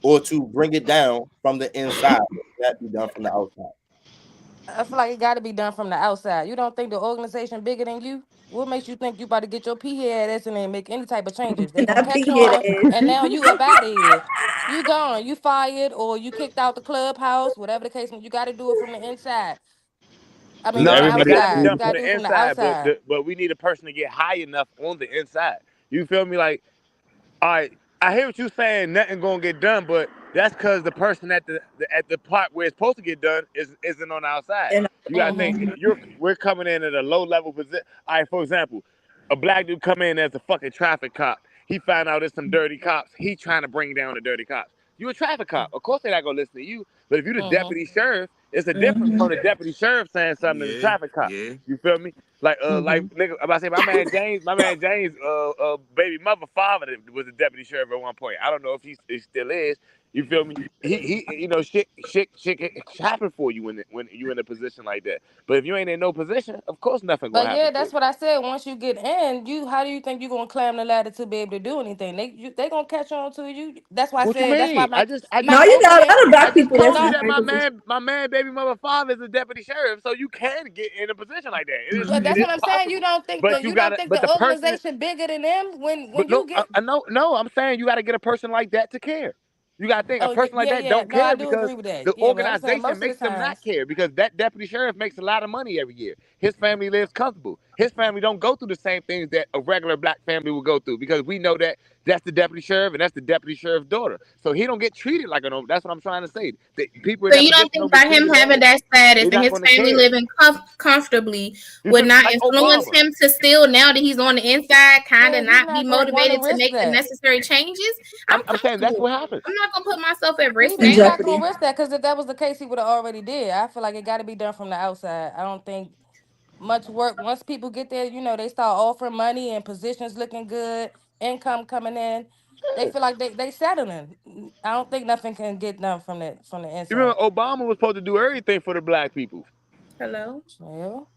or to bring it down from the inside? Or can that be done from the outside? I feel like it got to be done from the outside. You don't think the organization bigger than you? What makes you think you about to get your pee head ass in there and make any type of changes? They gonna Not catch pig on, head and now you up out of here. You gone. You fired, or you kicked out the clubhouse. Whatever the case, you got to do it from the inside. I mean, from No, the it got to be outside. You done from got to do the it from the inside, outside. but we need a person to get high enough on the inside. You feel me? Like, all right, I hear what you're saying. Nothing gonna get done, but that's because the person at the part where it's supposed to get done isn't on the outside. and You gotta Mm-hmm. think we're coming in at a low level position. All right, for example, a black dude come in as a fucking traffic cop. He found out there's some dirty cops. He trying to bring down the dirty cops. You a traffic cop. Of course they're not gonna listen to you. But if you the Mm-hmm. deputy sheriff, it's a difference from the deputy sheriff saying something to the Yeah, traffic cop. yeah. You feel me? Like Mm-hmm. nigga, I'm about to say my man James, baby mother father was a deputy sheriff at one point. I don't know if he still is. You feel me? He you know shit happen for you when you in a position like that. But if you ain't in no position, of course nothing gonna But happen yeah, for that's you. what I said. Once you get in, how do you think you're gonna climb the ladder to be able to do anything? They gonna catch on to you. That's why I What you said. That's why mean? my I my No, just you told got you. a opening. lot of I black just people Hold that's told you in on. that high position. my man, baby mother father is a deputy sheriff, so you can get in a position like that. But It that's what is I'm saying. possible, but you You don't gotta. think But the the person, organization bigger than them when but you no, get. no. I'm saying you gotta get a person like that to care. You gotta think a Oh yeah, person like yeah, that yeah. don't No, I care do because agree with that. the Yeah, but I'm saying organization most of the makes them not times. care because that deputy sheriff makes a lot of money every year. His family lives comfortable. His family don't go through the same things that a regular black family will go through because we know that that's the deputy sheriff and that's the deputy sheriff's daughter. So he don't get treated like a. That's what I'm trying to say. The people in So that you don't position think don't get by him treated having bad. that status They're and not his going to family care. living comfortably You would feel me? not Like influence Obama. him to still, now that he's on the inside, kind Yeah, of he's not be not gonna want to motivated to risk make the that. necessary changes? I'm I'm saying that's comfortable. what happens. I'm not gonna put myself at risk In He's now. not jeopardy. gonna risk that because if that was the case, he would have already did. I feel like it got to be done from the outside. I don't think much work. Once people get there, they start offering money and positions looking good, income coming in. They feel like they settling. I don't think nothing can get done from the You remember inside. Obama was supposed to do everything for the black people. Hello. Well,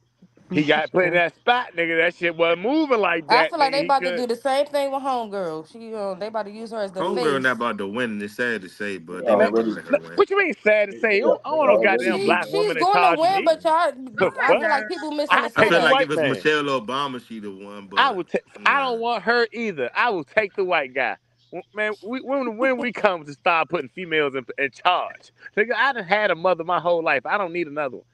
He got put in that spot, nigga. That shit wasn't moving like I that, feel like nigga. they He about to could. do the same thing with Homegirl. They about to use her as the Homegirl not face. about to win, and it's sad to say, but they Y'all not Man, about to really, let her win. what you mean sad to say? I don't want no y'all really, goddamn black She's woman in going to charge of win, me. but y'all, The I fuck? feel like people missing I the I take feel the setup. like white if it's man. Michelle Obama, she the one, I but would. I'm I not. don't want her either. I will take the white guy. Man, when we come to start putting females in charge, nigga, I done had a mother my whole life. I don't need another one.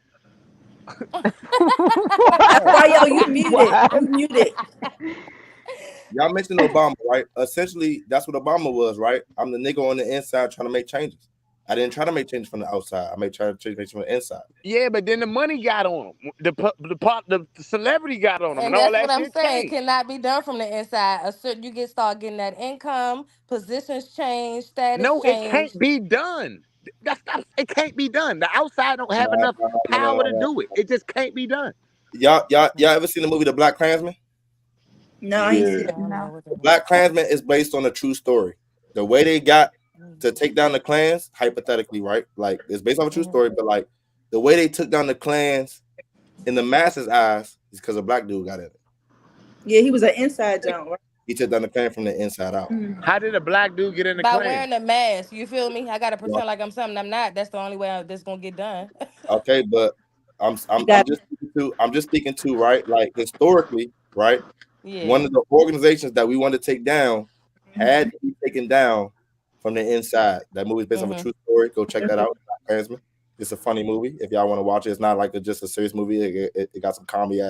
Why yo, you muted? What? You muted. Y'all mentioned Obama, right? Essentially, that's what Obama was, right? I'm the nigga on the inside trying to make changes. I didn't try to make changes from the outside. I try to change from the inside. Yeah, but then the money got on him. The celebrity got on him, And and all that's that what I'm shit saying. It changed. cannot be done from the inside. You start getting that income, positions change, status No, it change. can't be done. It can't be done. The outside don't have No, enough power to do it. It just can't be done. Y'all ever seen the movie The Black Klansman? No, I ain't Yeah. see I that. don't know No. what that The is. Black Klansman is based on a true story. The way they got to take down the clans, hypothetically, right? Like it's based on a true story, but like the way they took down the clans in the masses' eyes is because a black dude got in it. Yeah, he was an inside jump, right? He took down the clan from the inside out. How did a black dude get in the By Klan? wearing a mask, you feel me? I gotta Yeah. pretend like I'm something I'm not. That's the only way this gonna get done. Okay, but I'm just speaking to right, like historically, right? Yeah. One of the organizations that we wanted to take down had to be taken down from the inside. That movie is based on a true story. Go check that out. Black Klansman. It's a funny movie. If y'all want to watch it, it's not like just a serious movie. It got some comedy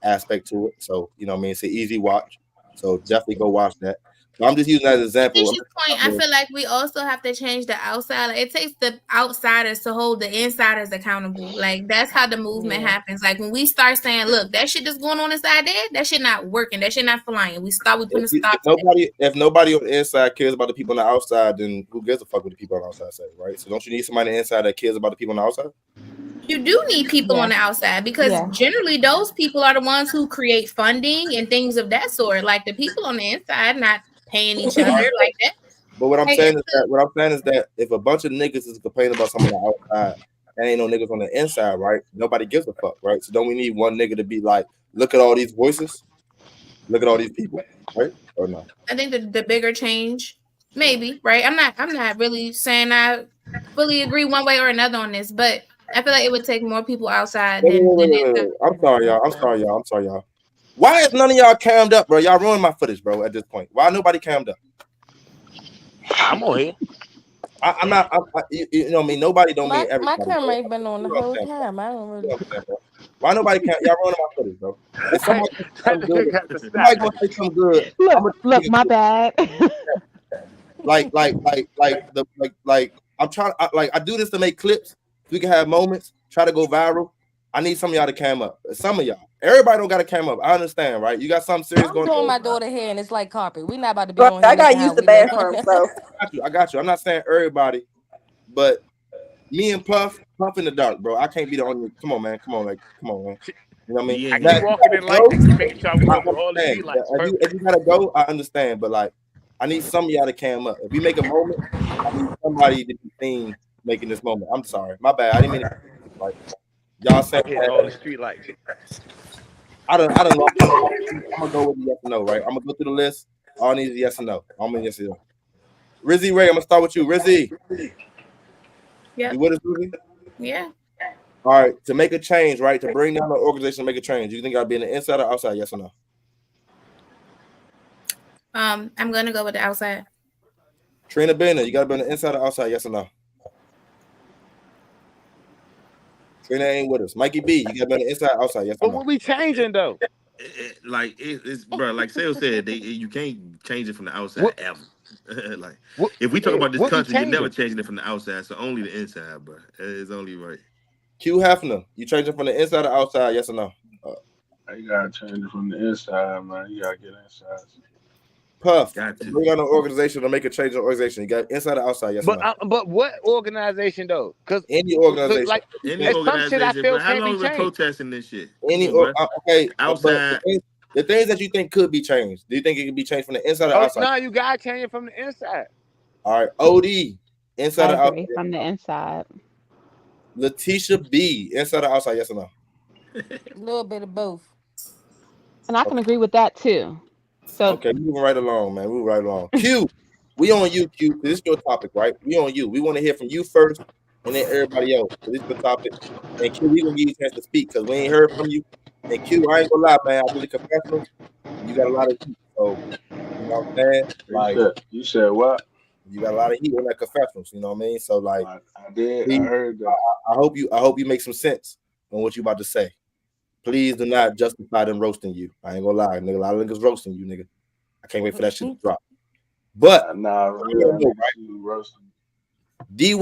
aspect to it. So you know what I mean, it's an easy watch. So definitely go watch that. But I'm just using that as an example. Point, I feel like we also have to change the outside. Like, it takes the outsiders to hold the insiders accountable. Like that's how the movement happens. Like when we start saying, "Look, that shit that's going on inside there, that shit not working. That shit not flying." We putting a stop to that. If nobody on the inside cares about the people on the outside, then who gives a fuck what the people on the outside say, right? So don't you need somebody on the inside that cares about the people on the outside? You do need people on the outside because generally those people are the ones who create funding and things of that sort. Like the people on the inside not paying each other like that. But what I'm saying is that if a bunch of niggas is complaining about something on the outside, and ain't no niggas on the inside, right? Nobody gives a fuck, right? So don't we need one nigga to be like, look at all these voices, look at all these people, right? Or no? I think the bigger change, maybe, right? I'm not really saying I fully agree one way or another on this, but I feel like it would take more people outside than inside. I'm sorry, y'all. Why is none of y'all cammed up, bro? Y'all ruined my footage, bro. At this point, why nobody cammed up? I'm on here. I'm not. You know what I mean? Nobody don't mean everybody. My camera ain't been on the whole time. I don't really. Why nobody can't? Y'all ruining my footage, bro. If somebody gonna say something good, Look, my bad. like I'm trying. I do this to make clips. We can have moments. Try to go viral. I need some of y'all to cam up. Some of y'all. Everybody don't got to cam up. I understand, right? You got something serious going on. I'm doing my daughter hair, and it's like carpet. We not about to be on here. I got used to bathroom, so I got you. I'm not saying everybody, but me and Puff in the dark, bro. I can't be the only. Come on, man. Come on, man. You know what I mean? Yeah, I keep walking in light and making sure I'm going through all the street lights. If you gotta go, I understand, but like, I need some of y'all to cam up. If we make a moment, I need somebody to be seen making this moment. I'm sorry, my bad. I didn't mean to, like y'all saying all the street lights. I don't know. I'm gonna go with yes or no, right? I'm gonna go through the list. All I need is yes or no. I'm gonna yes or no. Rizzy Ray, I'm gonna start with you. Rizzy. Yeah. You with us, Rizzy? Yeah. All right. To make a change, right? To bring down the organization to make a change, you think I'll be in the inside or outside? Yes or no? I'm gonna go with the outside. Trina Bennett, you gotta be on the inside or outside? Yes or no? Trina ain't with us. Mikey B, you gotta be on the inside or outside? Yes or But no? what we changing though? It's bro, like Sale said, you can't change it from the outside ever. Like if we talk about this country, you're never changing it from the outside, so only the inside, bro. It's only right. Q Hefner, you changing from the inside or outside? Yes or no? You gotta change it from the inside, man. You gotta get inside. Puff, to bring on an organization to make a change in the organization, you got inside or outside? Yes or no? But what organization though? Because any organization, like any organization. Some shit I feel how long we protesting this shit? Okay, outside. The things that you think could be changed. Do you think it could be changed from the inside or outside? No, you gotta change it from the inside. All right, OD, inside or outside? From the inside. Letitia B, inside or outside? Yes or no? A little bit of both. And I can agree with that too. So okay, moving right along, man. Moving right along. Q, we on you, Q. This is your topic, right? We on you. We want to hear from you first, and then everybody else. This is the topic. And Q, we gonna give you a chance to speak because we ain't heard from you. And Q, I ain't gonna lie, man. I did a confessional. You got a lot of heat, so you know what I'm saying? Like you said what? You got a lot of heat on that confessionals. You know what I mean? So like, I did. Please, I heard that. I hope you make some sense on what you about to say. Please do not justify them roasting you. I ain't gonna lie, nigga. A lot of niggas roasting you, nigga. I can't wait for that shit to drop. But nah, real nigga, she roasted. D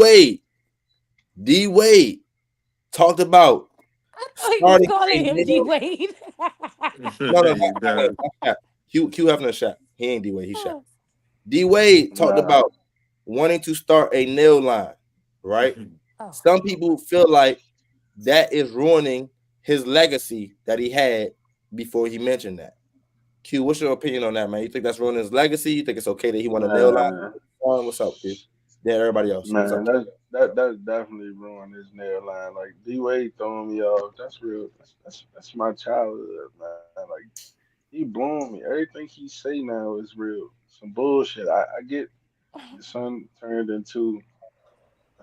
Wade talked about He was starting calling him D Wade. no, Q Hefner shot. He ain't D Wade. He shot. D Wade talked about wanting to start a nail line, right? Some people feel like that is ruining his legacy that he had before he mentioned that. Q, what's your opinion on that, man? You think that's ruining his legacy? You think it's okay that he want a nail line? What's up, Q? Yeah, everybody else. Man, that's definitely ruined his nail line. Like D Wade throwing me off. That's real. That's my childhood, man. Like he blowing me. Everything he say now is real. Some bullshit. I get your son turned into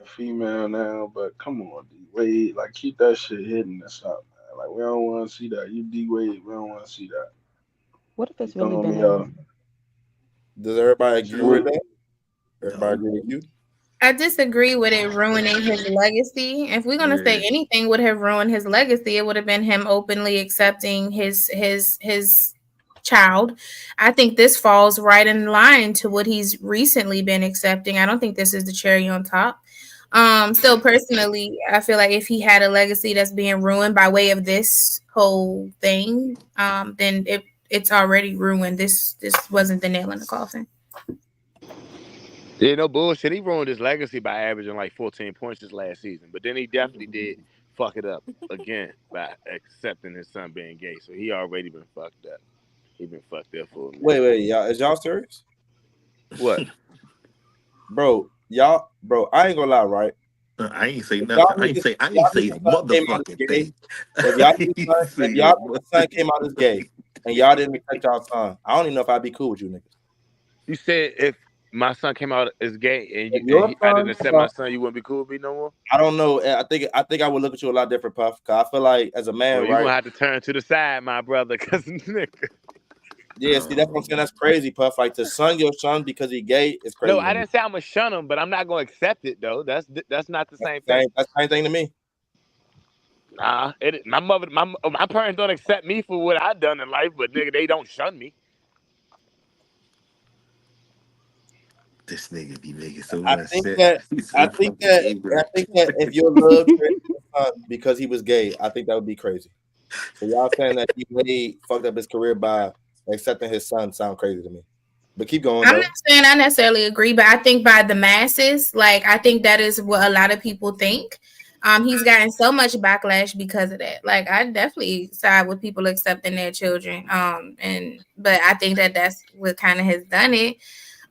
a female now, but come on, D Wade. Like keep that shit hidden or something, man. Like we don't want to see that. You D Wade, we don't want to see that. What if it's He really throwing been me off. Does everybody agree with that? Everybody agree with you? I disagree with it ruining his legacy. If we're gonna say anything would have ruined his legacy, it would have been him openly accepting his child. I think this falls right in line to what he's recently been accepting. I don't think this is the cherry on top. So personally, I feel like if he had a legacy that's being ruined by way of this whole thing, then it's already ruined. This wasn't the nail in the coffin. Yeah, no bullshit. He ruined his legacy by averaging like 14 points this last season. But then he definitely did fuck it up again by accepting his son being gay. So he already been fucked up. He been fucked up for a minute. Wait, y'all, is y'all serious? What? Bro, I ain't gonna lie, right? I ain't say nothing. I ain't say motherfucking thing. If y'all son came out as gay and y'all didn't accept y'all son, I don't even know if I'd be cool with you niggas. You said if my son came out as gay and I didn't accept my son, you wouldn't be cool with me no more? I don't know. I think I would look at you a lot different, Puff. Cause I feel like as a man, you're gonna have to turn to the side, my brother, cause nigga. Yeah, see, that's what I'm saying. That's crazy, Puff. Like to son your son because he gay is crazy. No, I didn't say I'm gonna shun him, but I'm not gonna accept it though. That's not the same thing. That's the same thing to me. Nah, my parents don't accept me for what I done in life, but nigga, they don't shun me. This nigga be making so I much think sense. that if your love turned your son because he was gay, I think that would be crazy. So y'all saying that he fucked up his career by accepting his son sound crazy to me. But keep going. I'm not saying I necessarily agree, but I think by the masses, like I think that is what a lot of people think. He's gotten so much backlash because of that. Like I definitely side with people accepting their children. But I think that that's what kind of has done it.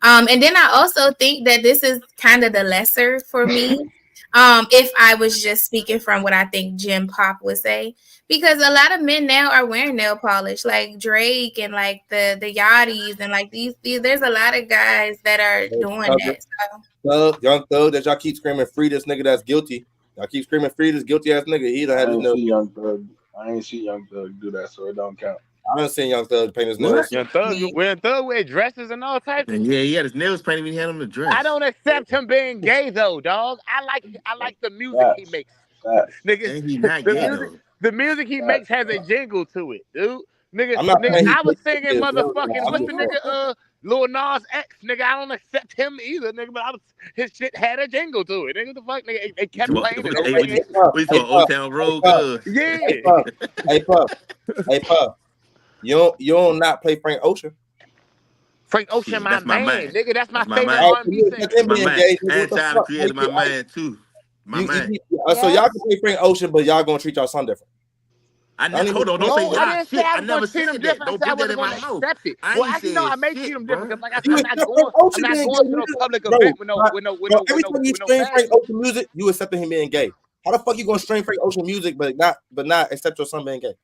And then I also think that this is kind of the lesser for me. If I was just speaking from what I think Jim Pop would say, because a lot of men now are wearing nail polish, like Drake and like the Yachties and like these there's a lot of guys that are doing that. So Young Thug, that y'all keep screaming free this nigga that's guilty. Y'all keep screaming free this guilty ass nigga. He don't have his nose. I ain't see Young Thug do that, so it don't count. I done seen Young Thug paint his nails. Young Thug wear dresses and all types. And yeah, he had his nails painted when he had him the dress. I don't accept him being gay though, dog. I like the music he makes. Nigga, and he not gay though. The music he makes has a jingle to it, dude. Nigga, I was singing motherfucking what's the nigga Lil Nas X, nigga. I don't accept him either, nigga. But his shit had a jingle to it, nigga. What the fuck, nigga? They kept playing it. We saw Old Town Road, yeah. Hey Puff. You don't not play Frank Ocean. Frank Ocean, my man, nigga. That's my favorite R&B singer. My man, and Tyler created my man too. My man. So y'all can play Frank Ocean, but y'all gonna treat y'all son different. Hold on, don't say y'all shit. I never said that. Different. Don't put that in my mouth. Well, actually, no, I may treat them different because, like I said, I'm not going to no public event with no. Every time you stream Frank Ocean music, you accepting him being gay. How the fuck you gonna stream Frank Ocean music, but not accept your son being gay?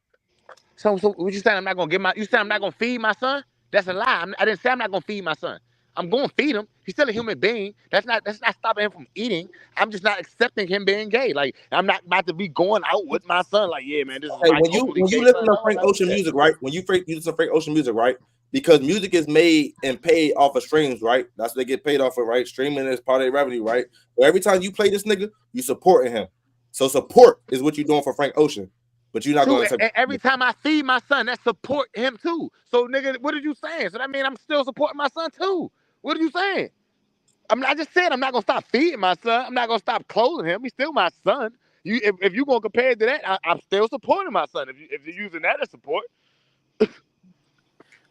So what you saying? I'm not gonna you saying I'm not gonna feed my son? That's a lie. I didn't say I'm not gonna feed my son. I'm going to feed him. He's still a human being. That's not stopping him from eating. I'm just not accepting him being gay. Like I'm not about to be going out with my son. Like, yeah, man, this is when you listen to Frank Ocean music, right? When you listen to Frank Ocean music, right? Because music is made and paid off of streams, right? That's what they get paid off of, right? Streaming is part of their revenue, right? But every time you play this nigga, you supporting him. So support is what you're doing for Frank Ocean. But you're not True. going to And every time I feed my son, that support him too. So nigga, what are you saying? So that means I'm still supporting my son too. What are you saying? I just said I'm not gonna stop feeding my son. I'm not gonna stop clothing him. He's still my son. If you gonna compare it to that, I'm still supporting my son. If you're using that as support. I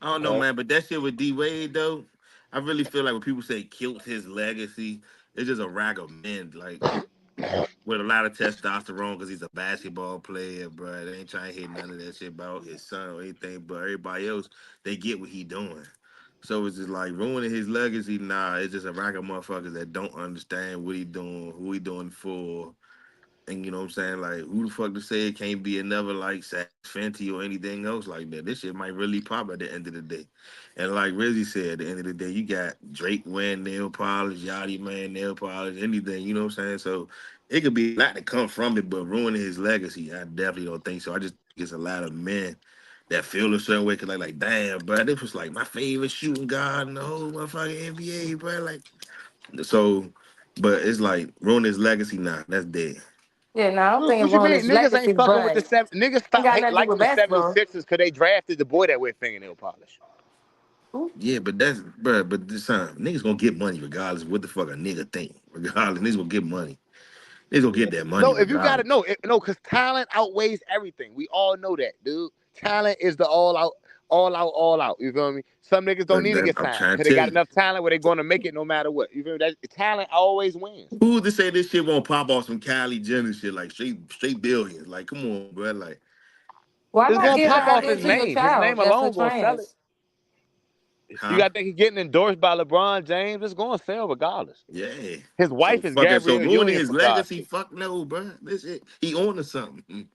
don't know, man, but that shit with D Wade though, I really feel like when people say killed his legacy, it's just a rag of men, like with a lot of testosterone because he's a basketball player, bro. They ain't trying to hear none of that shit about his son or anything, but everybody else, they get what he doing. So it's just like ruining his legacy. Nah, it's just a rack of motherfuckers that don't understand what he doing, who he doing it for. And you know what I'm saying? Like, who the fuck to say it can't be another like Sax Fenty or anything else like that? This shit might really pop at the end of the day. And like Rizzy said, at the end of the day, you got Drake wearing nail polish, Yachty man nail polish, anything, you know what I'm saying? So it could be a lot to come from it, but ruining his legacy, I definitely don't think so. I just think it's a lot of men that feel a certain way because like, damn, bro, this was like my favorite shooting guard in the whole motherfucking NBA, bro. Like, so, but it's like ruining his legacy, nah, that's dead. Yeah, no, I don't think it What you ruined mean? his Niggas ain't legacy, fucking with the but seven. Niggas ain't stopped got nothing to do liking with the basketball. 76ers because they drafted the boy that wear fingernail polish. Yeah, but that's but this time niggas gonna get money regardless of what the fuck a nigga think. Regardless, niggas gonna get money. Niggas gonna get that money No, if you got regardless. it, because talent outweighs everything. We all know that, dude. Talent is the all out, all out, all out. You feel me? Some niggas don't But need to that, get I'm signed trying because to they tell got you, enough talent where they're gonna make it no matter what. You feel me? That talent always wins. who's to say this shit won't pop off some Kylie Jenner shit like straight billions? Like, come on, bro. Like, Why It's not gonna give the pop off idea his to your name. His child name that's a alone gonna sell it. trans? You huh? got to think he's getting endorsed by LeBron James. It's gonna sell regardless. Yeah. His So wife is so Gabrielle ruining Union his for God's legacy, sake. fuck no, bro. This shit, he on to something.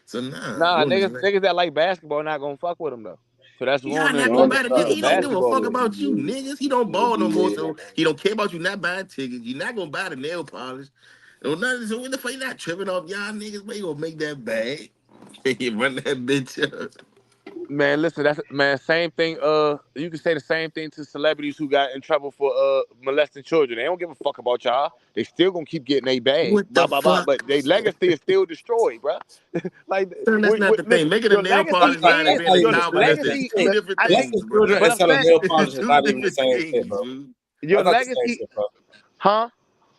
So nah, Nah, ruin his niggas, legacy. niggas that like basketball not gonna fuck with him though. So that's Y'all ruining not the gonna Don't buy the image ticket. stop of He don't playing give a with fuck basketball. about you, D-Wade. niggas. He don't No ball no more, D-Wade so on that. he don't care about you not buying tickets. You're not gonna buy the nail polish. No, nothing. So when the fuck you not tripping off y'all niggas, but you gonna make that bag. You run that bitch up. Man, listen, same thing. You can say the same thing to celebrities who got in trouble for molesting children. They don't give a fuck about y'all. They still gonna keep getting their bag, What the fuck? but their legacy is still destroyed, bro. Like, Son, that's not the thing. nigga, Making a your nail legacy polish line and is being a your child molester is legacy. two different I think, things, molesting bro. children but and I'm selling saying, nail polish It's is two not even the different same shit, things, bro. dude. your That's not the same legacy, shit, bro. huh?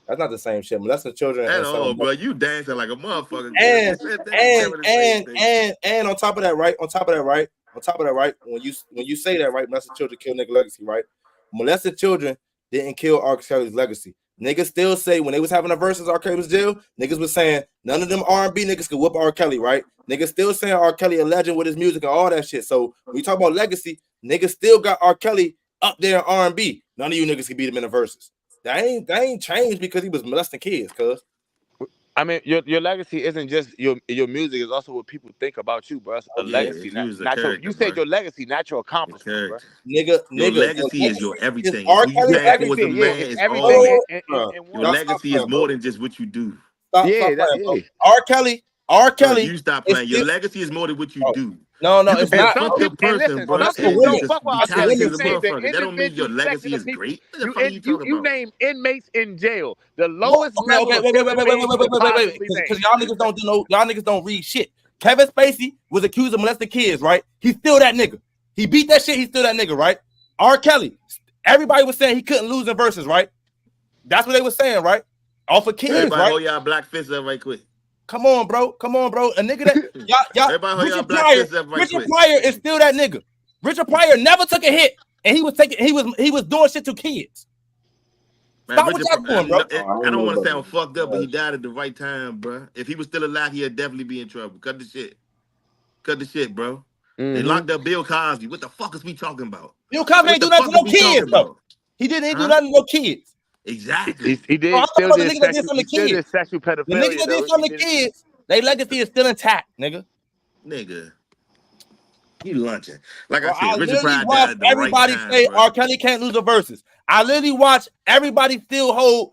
That's not the same shit. Molesting children At and all, selling bro. You dancing like a motherfucker, cuz. and You said that ain't never the same thing. on top of that, right? When you say that, right? Molested children kill nigga legacy, right? Molested children didn't kill R. Kelly's legacy. Niggas still say when they was having a versus R. Kelly was jail, niggas was saying none of them R&B niggas could whoop R. Kelly, right? Niggas still saying R. Kelly a legend with his music and all that shit. So when you talk about legacy, niggas still got R. Kelly up there in R&B. None of you niggas can beat him in the verses. That ain't changed because he was molesting kids, cuz. I mean, your legacy isn't just your music; it's also what people think about you, bro. It's a Yeah, legacy, if you was a not your. character, You said bro. your legacy, not your A accomplishments, bro. character. Nigga, Your your legacy is your legacy is everything. It's R. who you Kelly It's stand for as a everything, yeah. man. It's It's all everything that. Bro, in Your one. y'all stop legacy is playing, more bro. than just what you do. Stop Yeah, playing, bro. yeah. R. Bro, Kelly you stop is playing. Your still. legacy is more than what you Oh, do. no, You can it's be a And not, some fucked bro. up people, and person, listen, Oh, bro, some that's for and people be don't women. just fuck with be R. That's for Kelly. talented You women as a too. name the motherfucker. That don't mean your individual legacy section is of people. great. What the fuck are you talking You about? name inmates in jail. The Well, lowest okay, level of wait, human being you could possibly because name. y'all niggas don't do no, y'all niggas don't read shit. Kevin Spacey was accused of molesting kids, right? He's still that nigga. He beat that shit. He's still that nigga, right? R. Kelly. Everybody was saying he couldn't lose in verses, right? That's what they were saying, right? Off of kids, Everybody right? hold y'all black fists up right quick. Come on, bro. A nigga that y'all Everybody hold y'all Richard black Pryor, fists up right Richard quick. Pryor is still that nigga. Richard Pryor never took a hit, and he was doing shit to kids. Man, Stop what y'all doing, bro. Oh, I I didn't don't know want to about sound Richard fucked up, but he Pryor. died at the right time, bro. If he was still alive, he'd definitely be in trouble. Cut the shit. Cut the shit, bro. They Mm-hmm. locked up Bill Cosby. What the fuck is we talking about? Bill Cosby What ain't the do nothing fuck to is no we talking kids, though. about? He didn't do Huh? nothing to no kids. Exactly. He Bro, I'm did talking still about the did niggas that did sexual. He something to still kids. did sexual The niggas pedophilia that did though. He something to did. kids, their legacy is still intact, nigga. Nigga, you lunching. Like I Bro, I said, Richard literally Pryor died watched at the right everybody time, say bro. R. Kelly can't lose the verses. I literally watched everybody still hold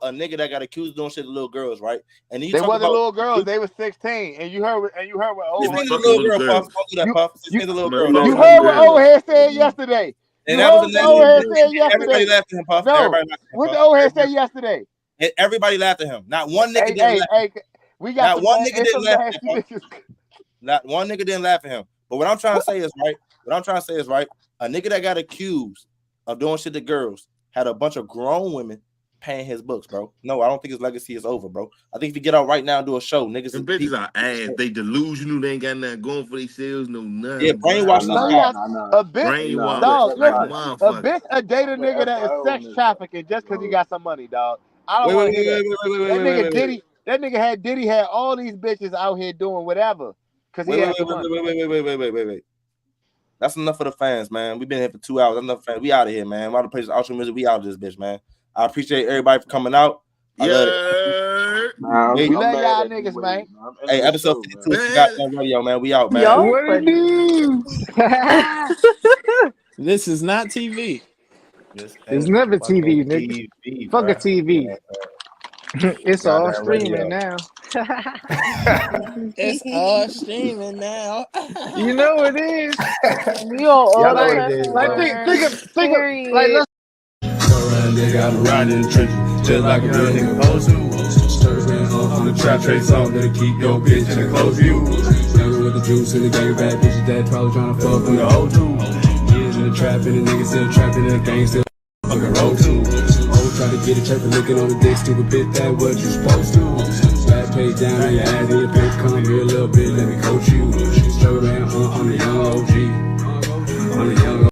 a nigga that got accused of doing shit to little girls, right? And then you They talk wasn't about little girls. They was 16. And you heard what old this head. nigga's a Fucking little little girl, Puff. girls. Don't do that, Puff. This nigga's a little girl. You Fucking That's little heard right. what old girls. head said yesterday. And You that was heard a what the nasty old head shit. said And everybody yesterday. laughed at him, Puff. No. Everybody laughed at him, What Puff. the old head said yesterday. Everybody laughed at him. Not one nigga didn't laugh. Hey, we got Not some one nigga it's didn't some laugh at nasty him. niggas. Not one nigga didn't laugh at him. But what I'm trying to say is right. A nigga that got accused of doing shit to girls had a bunch of grown women paying his books, bro. No, I don't think his legacy is over, bro. I think if you get out right now and do a show, niggas, Them bitches are ass. They delusional. They ain't got nothing going for themselves. No nothing. Yeah, brainwash No, them. a bitch, Brainwash. dog. Like Listen, a bitch a date a nigga that is sex trafficking just because he got some money, dog. I don't want to hear that. That nigga Diddy, that nigga had Diddy had all these bitches out here doing whatever because he had some money. Wait. That's enough for the fans, man. We've been here for 2 hours. That's enough fans. We out of here, man. All the places, outro music. We out of this bitch, man. I appreciate everybody for coming out. I love it. Nah, we love mad y'all at niggas, you, man. Hey, episode 52 of Goddamn Radio, man. We out, man. Y'all What it funny. do? This is not TV. It's never TV, nigga. Fuck a TV. It's all streaming now. It's all streaming now. You know it is. We on all Y'all know the what it is, platforms. think of like let's They got riding in the trenches, just like a real nigga supposed to. Stirring off on the trap trade song that'll keep your bitch in a close view. Younger with the juice and the gang bad bitches that probably tryna fuck with the whole two. Years in the trap and the nigga still trapping and the gang still fucking roll too. Oh, try to get a trapping looking on the dick, stupid bitch, that what you supposed to. Slap page down on your ass and your bitch come here a little bit, let me coach you. Struggle man, I'm the young OG. I'm the young